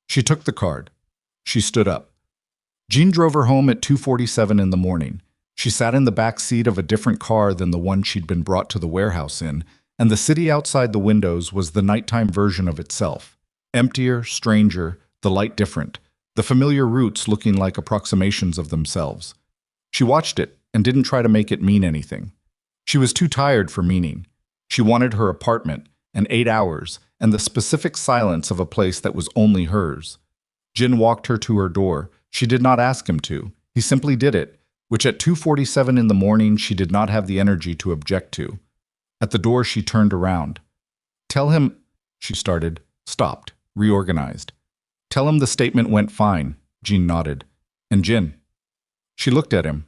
She took the card. She stood up. Jean drove her home at 2:47 in the morning. She sat in the back seat of a different car than the one she'd been brought to the warehouse in, and the city outside the windows was the nighttime version of itself. Emptier, stranger, the light different, the familiar routes looking like approximations of themselves. She watched it and didn't try to make it mean anything. She was too tired for meaning. She wanted her apartment, and 8 hours, and the specific silence of a place that was only hers. Jin walked her to her door. She did not ask him to. He simply did it, which at 2:47 in the morning she did not have the energy to object to. At the door she turned around. "Tell him," she started, stopped, reorganized. "Tell him the statement went fine," Jean nodded. "And Jin." She looked at him.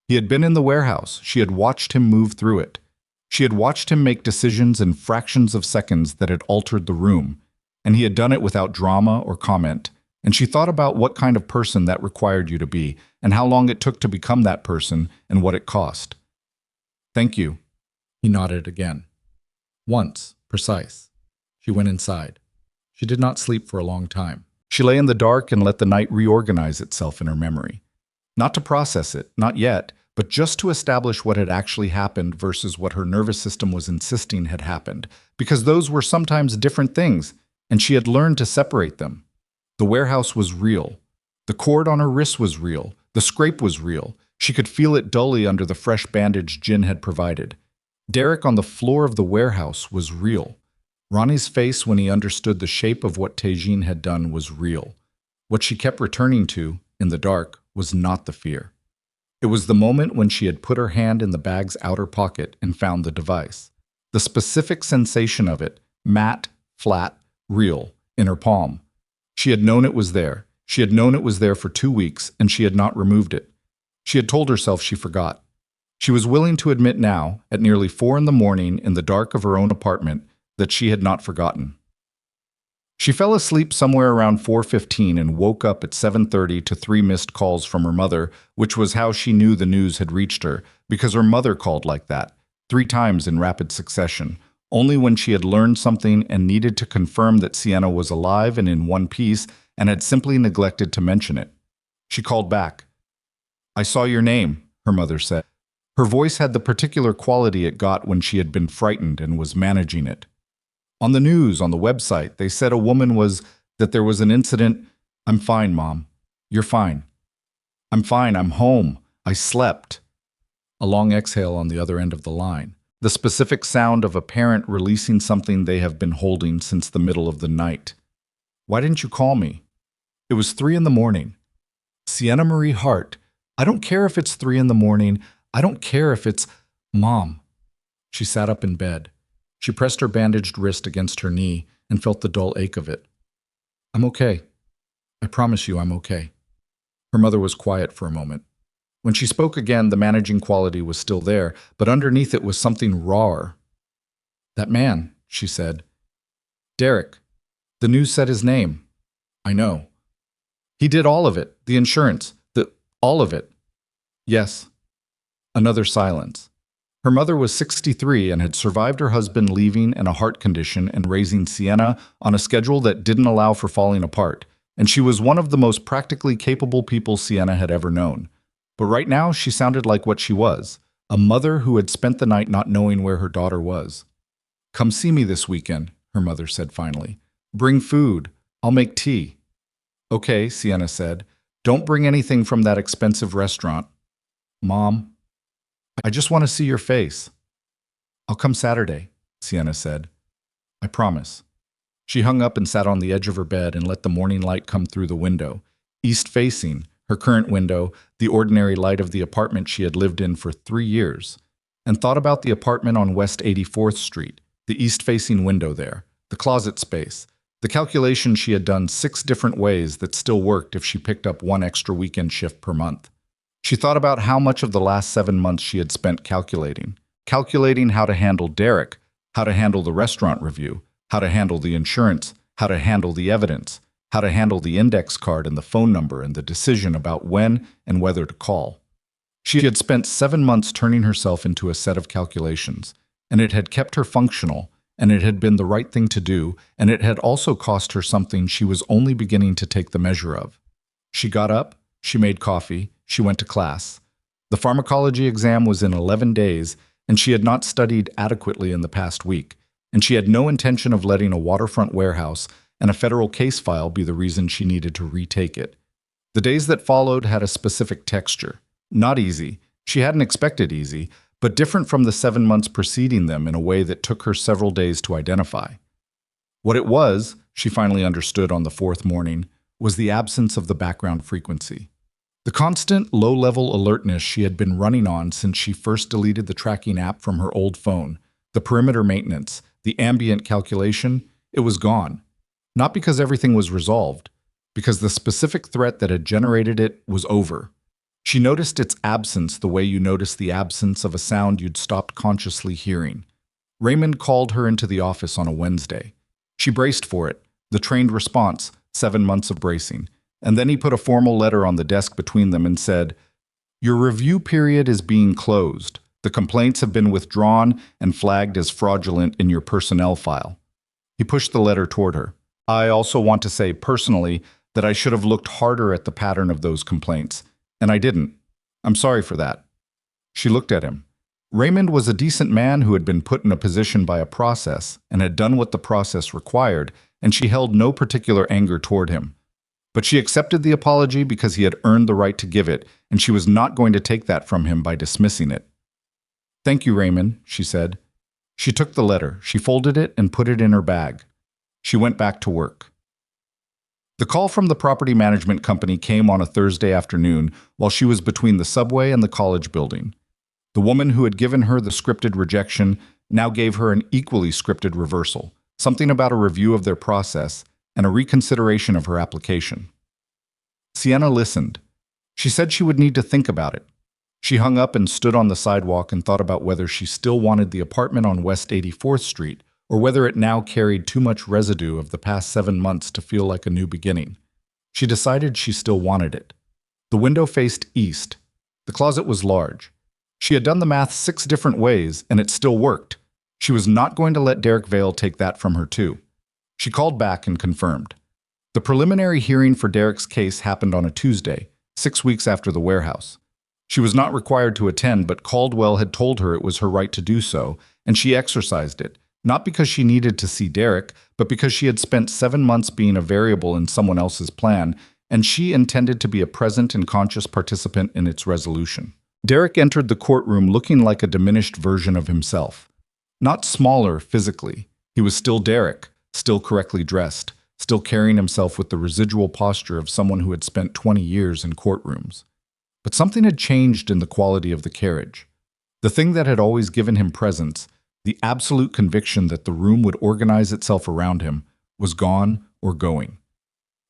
He had been in the warehouse. She had watched him move through it. She had watched him make decisions in fractions of seconds that had altered the room, and he had done it without drama or comment. And she thought about what kind of person that required you to be, and how long it took to become that person, and what it cost. "Thank you." He nodded again. Once, precise. She went inside. She did not sleep for a long time. She lay in the dark and let the night reorganize itself in her memory. Not to process it, not yet, but just to establish what had actually happened versus what her nervous system was insisting had happened, because those were sometimes different things, and she had learned to separate them. The warehouse was real. The cord on her wrist was real. The scrape was real. She could feel it dully under the fresh bandage Jin had provided. Derek on the floor of the warehouse was real. Ronnie's face when he understood the shape of what Taejin had done was real. What she kept returning to, in the dark, was not the fear. It was the moment when she had put her hand in the bag's outer pocket and found the device. The specific sensation of it, matte, flat, real, in her palm. She had known it was there. She had known it was there for 2 weeks, and she had not removed it. She had told herself she forgot. She was willing to admit now, at nearly 4 in the morning in the dark of her own apartment, that she had not forgotten. She fell asleep somewhere around 4:15 and woke up at 7:30 to 3 missed calls from her mother, which was how she knew the news had reached her, because her mother called like that, 3 times in rapid succession, only when she had learned something and needed to confirm that Sienna was alive and in one piece and had simply neglected to mention it. She called back. "I saw your name," her mother said. Her voice had the particular quality it got when she had been frightened and was managing it. "On the news, on the website, they said that there was an incident." "I'm fine, Mom. You're fine." "I'm fine, I'm home. I slept." A long exhale on the other end of the line. The specific sound of a parent releasing something they have been holding since the middle of the night. "Why didn't you call me?" "It was 3 in the morning." Sienna Marie Hart. "I don't care if it's 3 in the morning. I don't care if it's—" "Mom." She sat up in bed. She pressed her bandaged wrist against her knee and felt the dull ache of it. "I'm okay. I promise you I'm okay." Her mother was quiet for a moment. When she spoke again, the managing quality was still there, but underneath it was something rawer. "That man," she said. "Derek. The news said his name." "I know." "He did all of it. The insurance. All of it." "Yes." Another silence. Her mother was 63 and had survived her husband leaving and a heart condition and raising Sienna on a schedule that didn't allow for falling apart, and she was one of the most practically capable people Sienna had ever known. But right now she sounded like what she was, a mother who had spent the night not knowing where her daughter was. "Come see me this weekend," her mother said finally. "Bring food. I'll make tea." "Okay," Sienna said. "Don't bring anything from that expensive restaurant." "Mom, I just want to see your face." "I'll come Saturday," Sienna said. "I promise." She hung up and sat on the edge of her bed and let the morning light come through the window, east-facing, her current window, the ordinary light of the apartment she had lived in for 3 years, and thought about the apartment on West 84th Street, the east-facing window there, the closet space, the calculation she had done 6 different ways that still worked if she picked up 1 extra weekend shift per month. She thought about how much of the last 7 months she had spent calculating how to handle Derek, how to handle the restaurant review, how to handle the insurance, how to handle the evidence, how to handle the index card and the phone number and the decision about when and whether to call. She had spent 7 months turning herself into a set of calculations, and it had kept her functional, and it had been the right thing to do, and it had also cost her something she was only beginning to take the measure of. She got up, she made coffee, she went to class. The pharmacology exam was in 11 days, and she had not studied adequately in the past week, and she had no intention of letting a waterfront warehouse and a federal case file be the reason she needed to retake it. The days that followed had a specific texture. Not easy. She hadn't expected easy, but different from the 7 months preceding them in a way that took her several days to identify. What it was, she finally understood on the 4th morning, was the absence of the background frequency. The constant, low-level alertness she had been running on since she first deleted the tracking app from her old phone, the perimeter maintenance, the ambient calculation, it was gone. Not because everything was resolved, because the specific threat that had generated it was over. She noticed its absence the way you notice the absence of a sound you'd stopped consciously hearing. Raymond called her into the office on a Wednesday. She braced for it, the trained response, 7 months of bracing, and then he put a formal letter on the desk between them and said, "Your review period is being closed. The complaints have been withdrawn and flagged as fraudulent in your personnel file." He pushed the letter toward her. "I also want to say personally that I should have looked harder at the pattern of those complaints, and I didn't. I'm sorry for that." She looked at him. Raymond was a decent man who had been put in a position by a process and had done what the process required, and she held no particular anger toward him. But she accepted the apology because he had earned the right to give it, and she was not going to take that from him by dismissing it. "Thank you, Raymond," she said. She took the letter, she folded it, and put it in her bag. She went back to work. The call from the property management company came on a Thursday afternoon while she was between the subway and the college building. The woman who had given her the scripted rejection now gave her an equally scripted reversal, something about a review of their process and a reconsideration of her application. Sienna listened. She said she would need to think about it. She hung up and stood on the sidewalk and thought about whether she still wanted the apartment on West 84th Street or whether it now carried too much residue of the past 7 months to feel like a new beginning. She decided she still wanted it. The window faced east. The closet was large. She had done the math 6 different ways, and it still worked. She was not going to let Derek Vale take that from her too. She called back and confirmed. The preliminary hearing for Derek's case happened on a Tuesday, 6 weeks after the warehouse. She was not required to attend, but Caldwell had told her it was her right to do so, and she exercised it, not because she needed to see Derek, but because she had spent 7 months being a variable in someone else's plan, and she intended to be a present and conscious participant in its resolution. Derek entered the courtroom looking like a diminished version of himself. Not smaller physically. He was still Derek, still correctly dressed, still carrying himself with the residual posture of someone who had spent 20 years in courtrooms. But something had changed in the quality of the carriage. The thing that had always given him presence, the absolute conviction that the room would organize itself around him, was gone or going.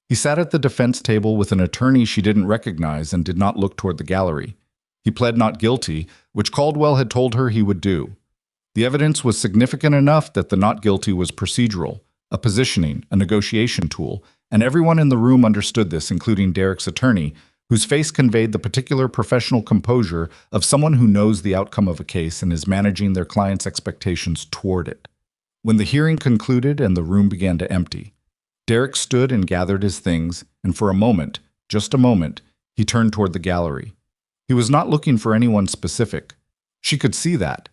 He sat at the defense table with an attorney she didn't recognize and did not look toward the gallery. He pled not guilty, which Caldwell had told her he would do. The evidence was significant enough that the not guilty was procedural, a positioning, a negotiation tool, and everyone in the room understood this, including Derek's attorney, whose face conveyed the particular professional composure of someone who knows the outcome of a case and is managing their client's expectations toward it. When the hearing concluded and the room began to empty, Derek stood and gathered his things, and for a moment, just a moment, he turned toward the gallery. He was not looking for anyone specific. She could see that.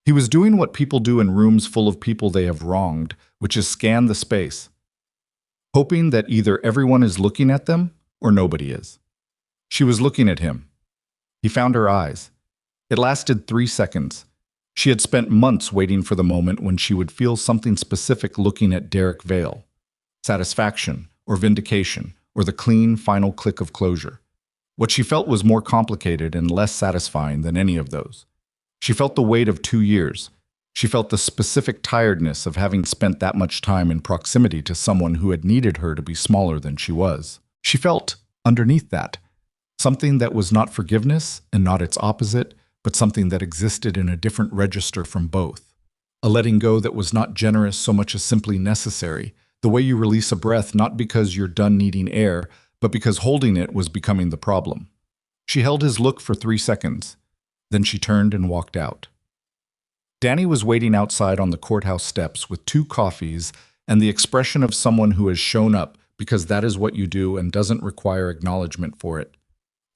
He was doing what people do in rooms full of people they have wronged, which is scan the space, hoping that either everyone is looking at them or nobody is. She was looking at him. He found her eyes. It lasted 3 seconds. She had spent months waiting for the moment when she would feel something specific looking at Derek Vale. Satisfaction, or vindication, or the clean, final click of closure. What she felt was more complicated and less satisfying than any of those. She felt the weight of 2 years. She felt the specific tiredness of having spent that much time in proximity to someone who had needed her to be smaller than she was. She felt, underneath that, something that was not forgiveness and not its opposite, but something that existed in a different register from both. A letting go that was not generous so much as simply necessary, the way you release a breath not because you're done needing air, but because holding it was becoming the problem. She held his look for 3 seconds. Then she turned and walked out. Danny was waiting outside on the courthouse steps with 2 coffees and the expression of someone who has shown up because that is what you do and doesn't require acknowledgement for it.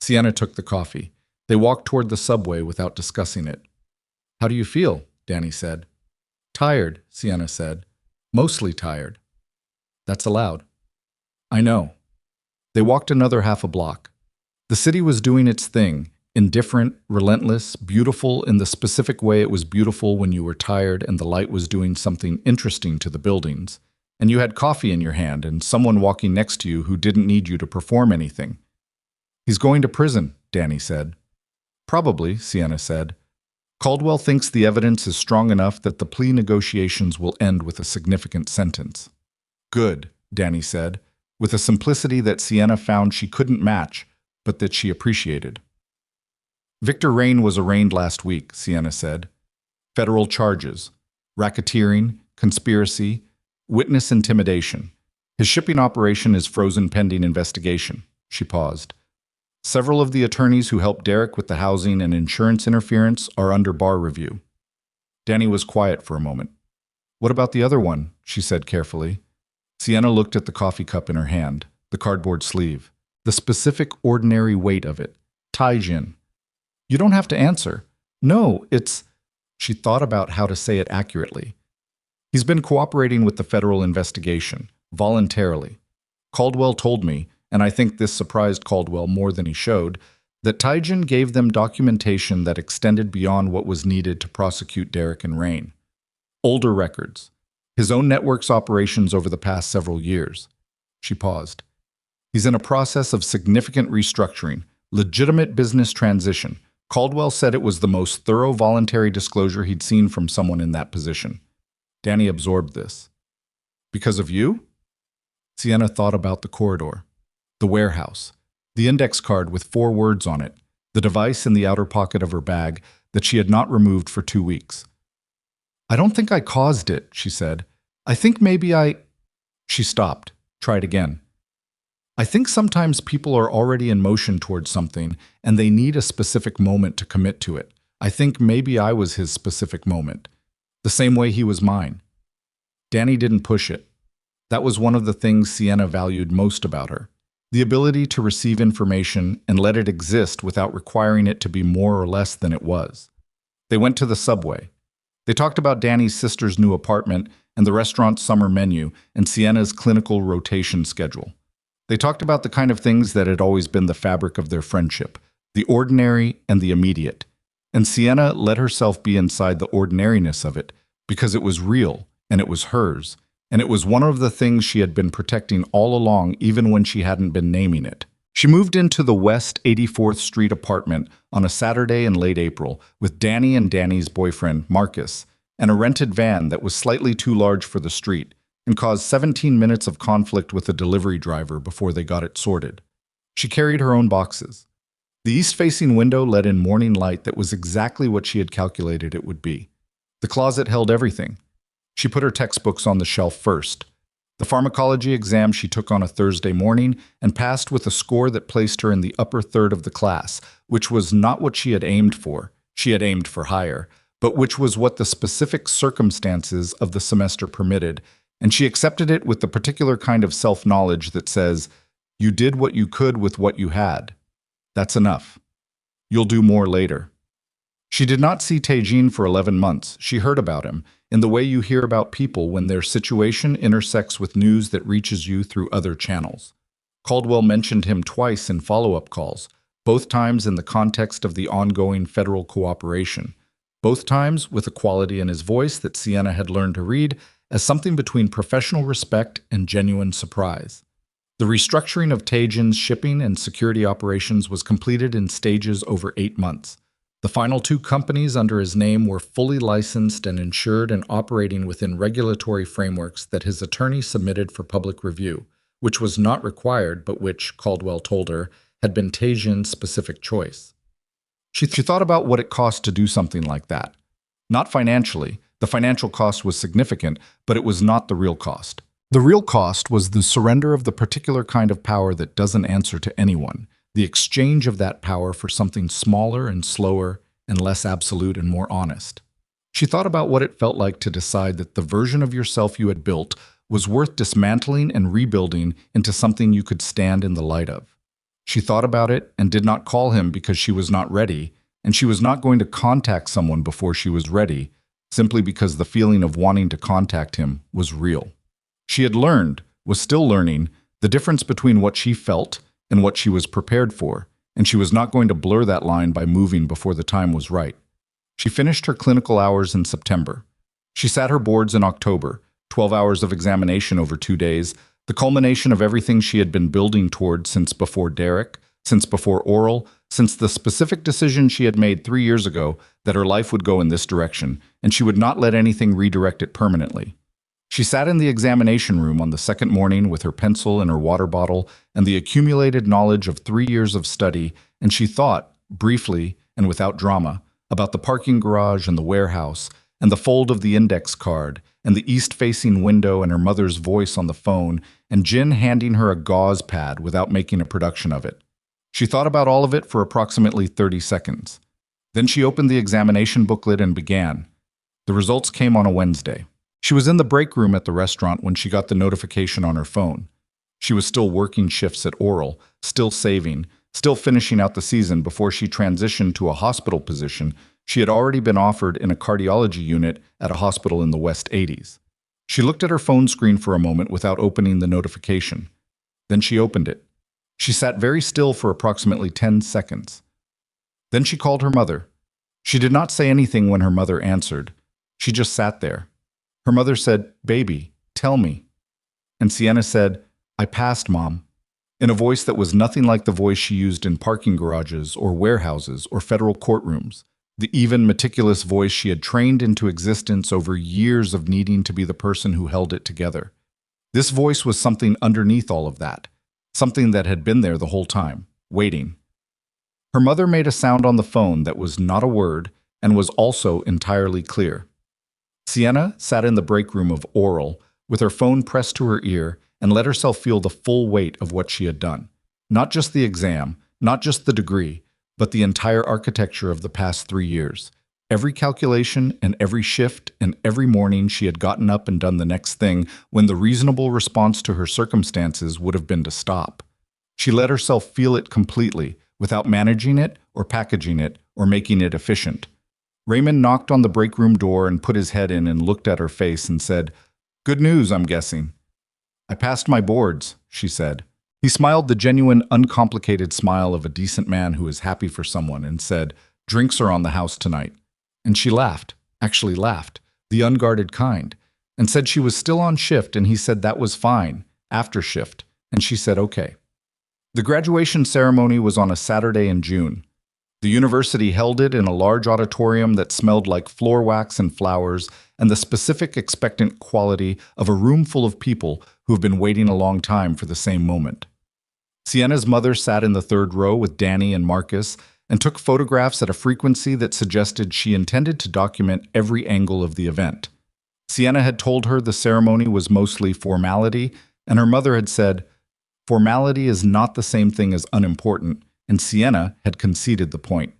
Sienna took the coffee. They walked toward the subway without discussing it. "How do you feel?" Danny said. "Tired," Sienna said. "Mostly tired." "That's allowed." "I know." They walked another half a block. The city was doing its thing, indifferent, relentless, beautiful in the specific way it was beautiful when you were tired and the light was doing something interesting to the buildings, and you had coffee in your hand and someone walking next to you who didn't need you to perform anything. "He's going to prison," Danny said. "Probably," Sienna said. "Caldwell thinks the evidence is strong enough that the plea negotiations will end with a significant sentence." "Good," Danny said, with a simplicity that Sienna found she couldn't match, but that she appreciated. "Victor Rain was arraigned last week," Sienna said. "Federal charges: racketeering, conspiracy, witness intimidation. His shipping operation is frozen pending investigation." She paused. "Several of the attorneys who helped Derek with the housing and insurance interference are under bar review." Danny was quiet for a moment. "What about the other one?" she said carefully. Sienna looked at the coffee cup in her hand, the cardboard sleeve, the specific ordinary weight of it. "Taijin." "You don't have to answer." "No, it's—" She thought about how to say it accurately. "He's been cooperating with the federal investigation, voluntarily. Caldwell told me, and I think this surprised Caldwell more than he showed, that Taijin gave them documentation that extended beyond what was needed to prosecute Derek and Rain. Older records. His own network's operations over the past several years." She paused. "He's in a process of significant restructuring, legitimate business transition. Caldwell said it was the most thorough voluntary disclosure he'd seen from someone in that position." Danny absorbed this. "Because of you?" Sienna thought about the corridor, the warehouse, the index card with 4 words on it, the device in the outer pocket of her bag that she had not removed for 2 weeks. "I don't think I caused it," she said. "I think maybe I—" She stopped, tried again. "I think sometimes people are already in motion towards something and they need a specific moment to commit to it. I think maybe I was his specific moment, the same way he was mine." Danny didn't push it. That was one of the things Sienna valued most about her. The ability to receive information and let it exist without requiring it to be more or less than it was. They went to the subway. They talked about Danny's sister's new apartment and the restaurant's summer menu and Sienna's clinical rotation schedule. They talked about the kind of things that had always been the fabric of their friendship, the ordinary and the immediate. And Sienna let herself be inside the ordinariness of it because it was real and it was hers, and it was one of the things she had been protecting all along even when she hadn't been naming it. She moved into the West 84th Street apartment on a Saturday in late April with Danny and Danny's boyfriend, Marcus, and a rented van that was slightly too large for the street and caused 17 minutes of conflict with a delivery driver before they got it sorted. She carried her own boxes. The east-facing window let in morning light that was exactly what she had calculated it would be. The closet held everything. She put her textbooks on the shelf first. The pharmacology exam she took on a Thursday morning and passed with a score that placed her in the upper third of the class, which was not what she had aimed for. She had aimed for higher, but which was what the specific circumstances of the semester permitted, and she accepted it with the particular kind of self-knowledge that says, you did what you could with what you had. That's enough. You'll do more later. She did not see Taejin for 11 months. She heard about him, in the way you hear about people when their situation intersects with news that reaches you through other channels. Caldwell mentioned him twice in follow-up calls, both times in the context of the ongoing federal cooperation, both times with a quality in his voice that Sienna had learned to read as something between professional respect and genuine surprise. The restructuring of Taejin's shipping and security operations was completed in stages over 8 months. The final 2 companies under his name were fully licensed and insured and operating within regulatory frameworks that his attorney submitted for public review, which was not required but which, Caldwell told her, had been Taejin's specific choice. She thought about what it cost to do something like that. Not financially. The financial cost was significant, but it was not the real cost. The real cost was the surrender of the particular kind of power that doesn't answer to anyone, the exchange of that power for something smaller and slower and less absolute and more honest. She thought about what it felt like to decide that the version of yourself you had built was worth dismantling and rebuilding into something you could stand in the light of. She thought about it and did not call him because she was not ready, and she was not going to contact someone before she was ready, simply because the feeling of wanting to contact him was real. She had learned, was still learning, the difference between what she felt and what she was prepared for, and she was not going to blur that line by moving before the time was right. She finished her clinical hours in September. She sat her boards in October, 12 hours of examination over 2 days, the culmination of everything she had been building toward since before Derek, since before oral, since the specific decision she had made 3 years ago that her life would go in this direction, and she would not let anything redirect it permanently. She sat in the examination room on the second morning with her pencil and her water bottle and the accumulated knowledge of 3 years of study, and she thought, briefly and without drama, about the parking garage and the warehouse and the fold of the index card and the east-facing window and her mother's voice on the phone and Jin handing her a gauze pad without making a production of it. She thought about all of it for approximately 30 seconds. Then she opened the examination booklet and began. The results came on a Wednesday. She was in the break room at the restaurant when she got the notification on her phone. She was still working shifts at Oral, still saving, still finishing out the season before she transitioned to a hospital position she had already been offered in a cardiology unit at a hospital in the West 80s. She looked at her phone screen for a moment without opening the notification. Then she opened it. She sat very still for approximately 10 seconds. Then she called her mother. She did not say anything when her mother answered. She just sat there. Her mother said, "Baby, tell me." And Sienna said, "I passed, Mom," in a voice that was nothing like the voice she used in parking garages or warehouses or federal courtrooms, the even, meticulous voice she had trained into existence over years of needing to be the person who held it together. This voice was something underneath all of that, something that had been there the whole time, waiting. Her mother made a sound on the phone that was not a word and was also entirely clear. Sienna sat in the break room of Oral with her phone pressed to her ear and let herself feel the full weight of what she had done. Not just the exam, not just the degree, but the entire architecture of the past 3 years. Every calculation and every shift and every morning she had gotten up and done the next thing when the reasonable response to her circumstances would have been to stop. She let herself feel it completely, without managing it or packaging it or making it efficient. Raymond knocked on the break room door and put his head in and looked at her face and said, "Good news, I'm guessing." "I passed my boards," she said. He smiled the genuine, uncomplicated smile of a decent man who is happy for someone and said, "Drinks are on the house tonight." And she laughed, actually laughed, the unguarded kind, and said she was still on shift, and he said that was fine, after shift, and she said okay. The graduation ceremony was on a Saturday in June. The university held it in a large auditorium that smelled like floor wax and flowers and the specific expectant quality of a room full of people who have been waiting a long time for the same moment. Sienna's mother sat in the third row with Danny and Marcus and took photographs at a frequency that suggested she intended to document every angle of the event. Sienna had told her the ceremony was mostly formality, and her mother had said, "Formality is not the same thing as unimportant," and Sienna had conceded the point.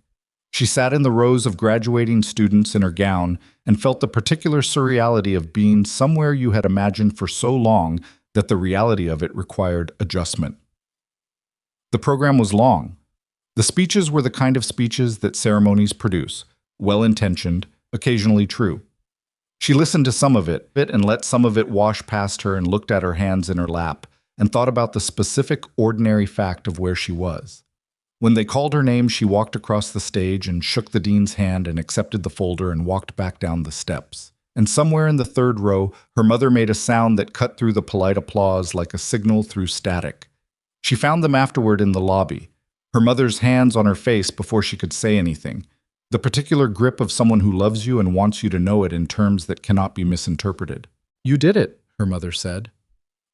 She sat in the rows of graduating students in her gown and felt the particular surreality of being somewhere you had imagined for so long that the reality of it required adjustment. The program was long. The speeches were the kind of speeches that ceremonies produce, well-intentioned, occasionally true. She listened to some of it and let some of it wash past her and looked at her hands in her lap and thought about the specific, ordinary fact of where she was. When they called her name, she walked across the stage and shook the dean's hand and accepted the folder and walked back down the steps. And somewhere in the third row, her mother made a sound that cut through the polite applause like a signal through static. She found them afterward in the lobby, her mother's hands on her face before she could say anything, the particular grip of someone who loves you and wants you to know it in terms that cannot be misinterpreted. "You did it," her mother said.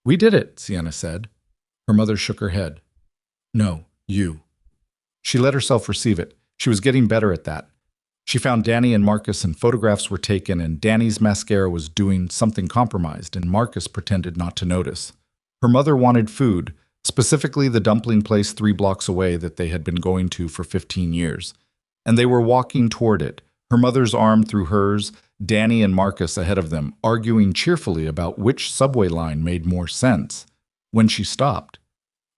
"We did it," Sienna said. Her mother shook her head. "No, you." She let herself receive it. She was getting better at that. She found Danny and Marcus and photographs were taken and Danny's mascara was doing something compromised and Marcus pretended not to notice. Her mother wanted food, specifically the dumpling place 3 blocks away that they had been going to for 15 years. And they were walking toward it, her mother's arm through hers, Danny and Marcus ahead of them, arguing cheerfully about which subway line made more sense, when she stopped.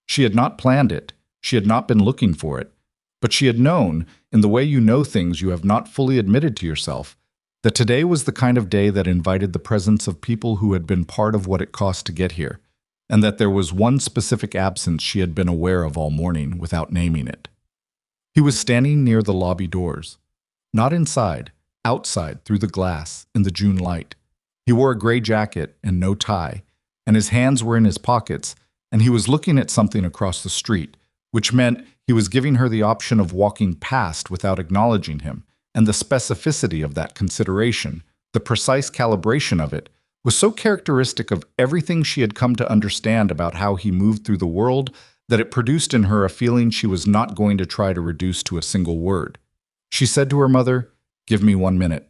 She had not planned it, she had not been looking for it, but she had known, in the way you know things you have not fully admitted to yourself, that today was the kind of day that invited the presence of people who had been part of what it cost to get here, and that there was one specific absence she had been aware of all morning without naming it. He was standing near the lobby doors. Not inside, outside through the glass, in the June light. He wore a gray jacket and no tie, and his hands were in his pockets, and he was looking at something across the street, which meant he was giving her the option of walking past without acknowledging him, and the specificity of that consideration, the precise calibration of it, was so characteristic of everything she had come to understand about how he moved through the world that it produced in her a feeling she was not going to try to reduce to a single word. She said to her mother, "Give me 1 minute."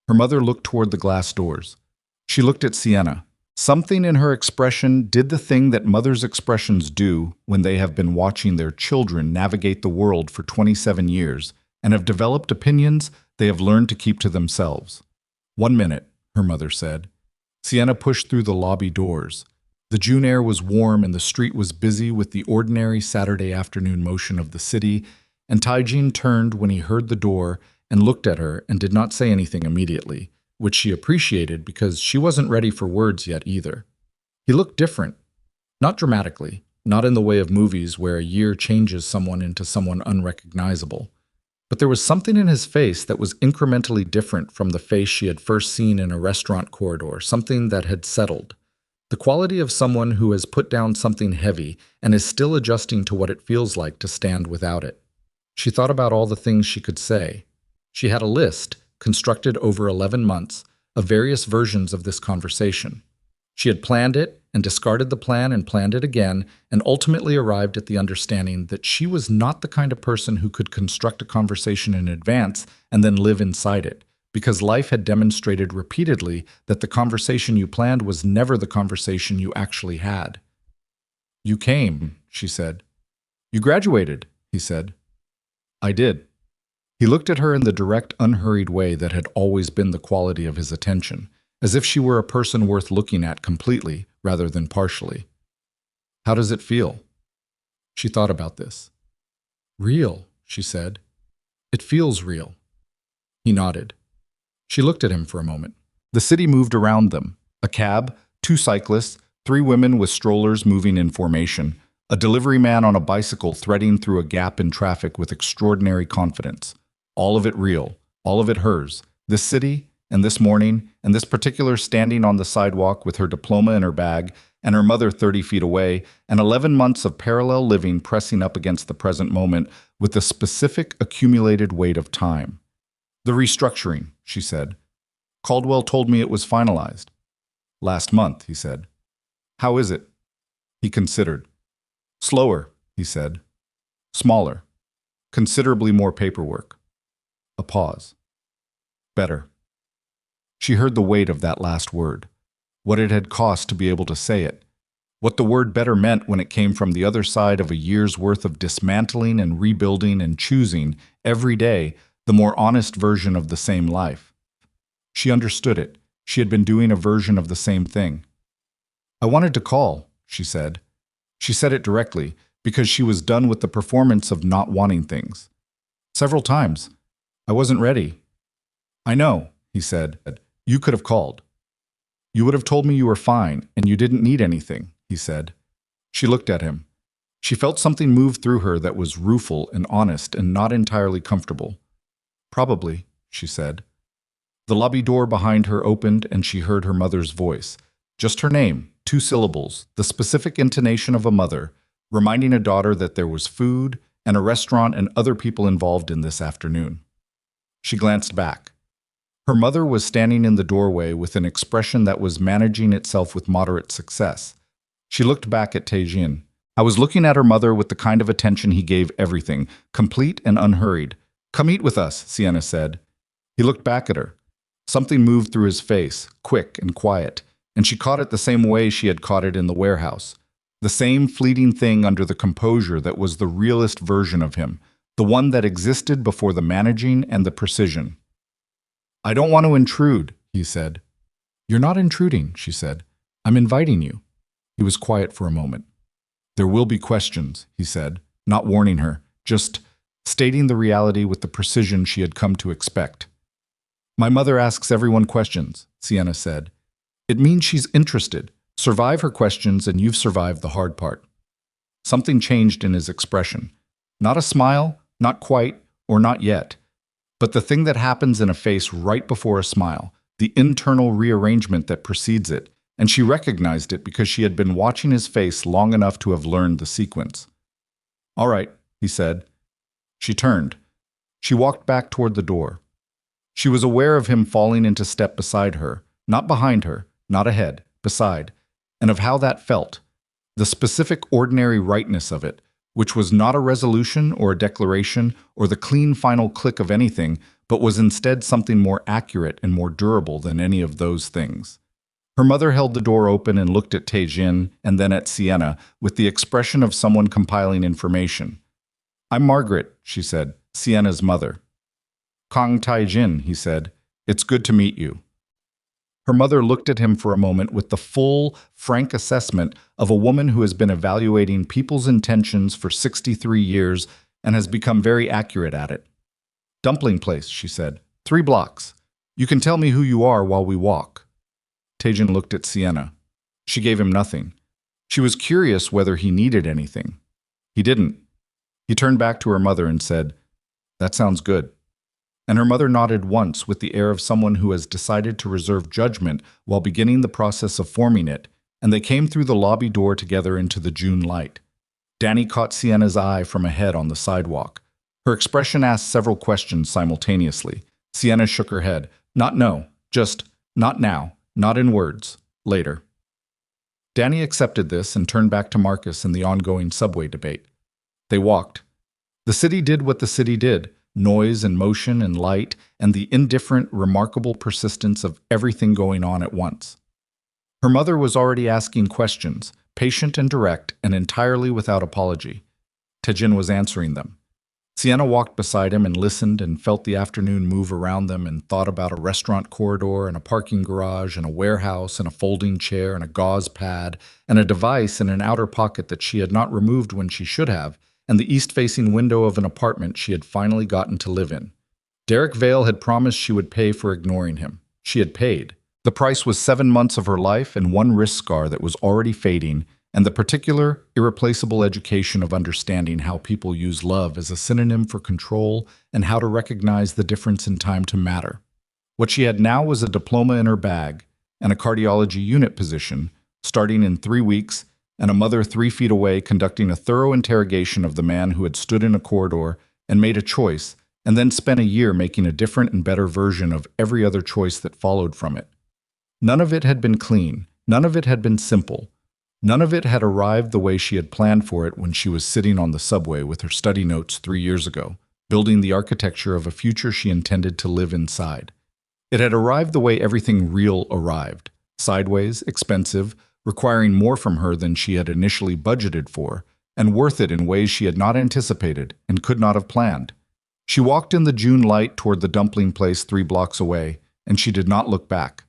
Her mother looked toward the glass doors. She looked at Sienna. Something in her expression did the thing that mothers' expressions do when they have been watching their children navigate the world for 27 years and have developed opinions they have learned to keep to themselves. "1 minute," her mother said. Sienna pushed through the lobby doors. The June air was warm and the street was busy with the ordinary Saturday afternoon motion of the city, and Taijin turned when he heard the door and looked at her and did not say anything immediately, which she appreciated because she wasn't ready for words yet either. He looked different. Not dramatically, not in the way of movies where a year changes someone into someone unrecognizable. But there was something in his face that was incrementally different from the face she had first seen in a restaurant corridor, something that had settled. The quality of someone who has put down something heavy and is still adjusting to what it feels like to stand without it. She thought about all the things she could say. She had a list, constructed over 11 months, of various versions of this conversation. She had planned it and discarded the plan and planned it again and ultimately arrived at the understanding that she was not the kind of person who could construct a conversation in advance and then live inside it, because life had demonstrated repeatedly that the conversation you planned was never the conversation you actually had. "You came," she said. "You graduated," he said. "I did." He looked at her in the direct, unhurried way that had always been the quality of his attention, as if she were a person worth looking at completely rather than partially. "How does it feel?" She thought about this. Real, she said. It feels real. He nodded. She looked at him for a moment. The city moved around them. A cab, two cyclists, three women with strollers moving in formation, a delivery man on a bicycle threading through a gap in traffic with extraordinary confidence. All of it real, all of it hers. This city, and this morning, and this particular standing on the sidewalk with her diploma in her bag, and her mother 30 feet away, and 11 months of parallel living pressing up against the present moment with the specific accumulated weight of time. The restructuring, she said. Caldwell told me it was finalized. Last month, he said. How is it? He considered. Slower, he said. Smaller. Considerably more paperwork. A pause. Better. She heard the weight of that last word, what it had cost to be able to say it, what the word better meant when it came from the other side of a year's worth of dismantling and rebuilding and choosing, every day, the more honest version of the same life. She understood it. She had been doing a version of the same thing. I wanted to call, she said. She said it directly, because she was done with the performance of not wanting things. Several times. I wasn't ready. I know, he said. You could have called. You would have told me you were fine and you didn't need anything, he said. She looked at him. She felt something move through her that was rueful and honest and not entirely comfortable. Probably, she said. The lobby door behind her opened and she heard her mother's voice. Just her name, 2 syllables, the specific intonation of a mother, reminding a daughter that there was food and a restaurant and other people involved in this afternoon. She glanced back. Her mother was standing in the doorway with an expression that was managing itself with moderate success. She looked back at Taejin. I was looking at her mother with the kind of attention he gave everything, complete and unhurried. Come eat with us, Sienna said. He looked back at her. Something moved through his face, quick and quiet, and she caught it the same way she had caught it in the warehouse. The same fleeting thing under the composure that was the realist version of him, the one that existed before the managing and the precision. I don't want to intrude, he said. You're not intruding, she said. I'm inviting you. He was quiet for a moment. There will be questions, he said, not warning her, just stating the reality with the precision she had come to expect. My mother asks everyone questions, Sienna said. It means she's interested. Survive her questions and you've survived the hard part. Something changed in his expression. Not a smile, not quite, or not yet. But the thing that happens in a face right before a smile, the internal rearrangement that precedes it, and she recognized it because she had been watching his face long enough to have learned the sequence. All right, he said. She turned. She walked back toward the door. She was aware of him falling into step beside her, not behind her, not ahead, beside, and of how that felt, the specific ordinary rightness of it, which was not a resolution or a declaration or the clean final click of anything, but was instead something more accurate and more durable than any of those things. Her mother held the door open and looked at Taejin and then at Sienna with the expression of someone compiling information. I'm Margaret, she said, Sienna's mother. Kang Taejin, he said. It's good to meet you. Her mother looked at him for a moment with the full, frank assessment of a woman who has been evaluating people's intentions for 63 years and has become very accurate at it. Dumpling place, she said. 3 blocks. You can tell me who you are while we walk. Taejin looked at Sienna. She gave him nothing. She was curious whether he needed anything. He didn't. He turned back to her mother and said, That sounds good. And her mother nodded once with the air of someone who has decided to reserve judgment while beginning the process of forming it, and they came through the lobby door together into the June light. Danny caught Sienna's eye from ahead on the sidewalk. Her expression asked several questions simultaneously. Sienna shook her head. Not no, just not now, not in words, later. Danny accepted this and turned back to Marcus and the ongoing subway debate. They walked. The city did what the city did. Noise and motion and light, and the indifferent, remarkable persistence of everything going on at once. Her mother was already asking questions, patient and direct, and entirely without apology. Taejin was answering them. Sienna walked beside him and listened and felt the afternoon move around them and thought about a restaurant corridor and a parking garage and a warehouse and a folding chair and a gauze pad and a device in an outer pocket that she had not removed when she should have, and the east-facing window of an apartment she had finally gotten to live in. Derek Vale had promised she would pay for ignoring him. She had paid. The price was 7 months of her life and one wrist scar that was already fading, and the particular, irreplaceable education of understanding how people use love as a synonym for control and how to recognize the difference in time to matter. What she had now was a diploma in her bag and a cardiology unit position, starting in 3 weeks, and a mother 3 feet away conducting a thorough interrogation of the man who had stood in a corridor and made a choice, and then spent a year making a different and better version of every other choice that followed from it. None of it had been clean. None of it had been simple. None of it had arrived the way she had planned for it when she was sitting on the subway with her study notes 3 years ago, building the architecture of a future she intended to live inside. It had arrived the way everything real arrived, sideways, expensive, requiring more from her than she had initially budgeted for, and worth it in ways she had not anticipated and could not have planned. She walked in the June light toward the dumpling place 3 blocks away, and she did not look back.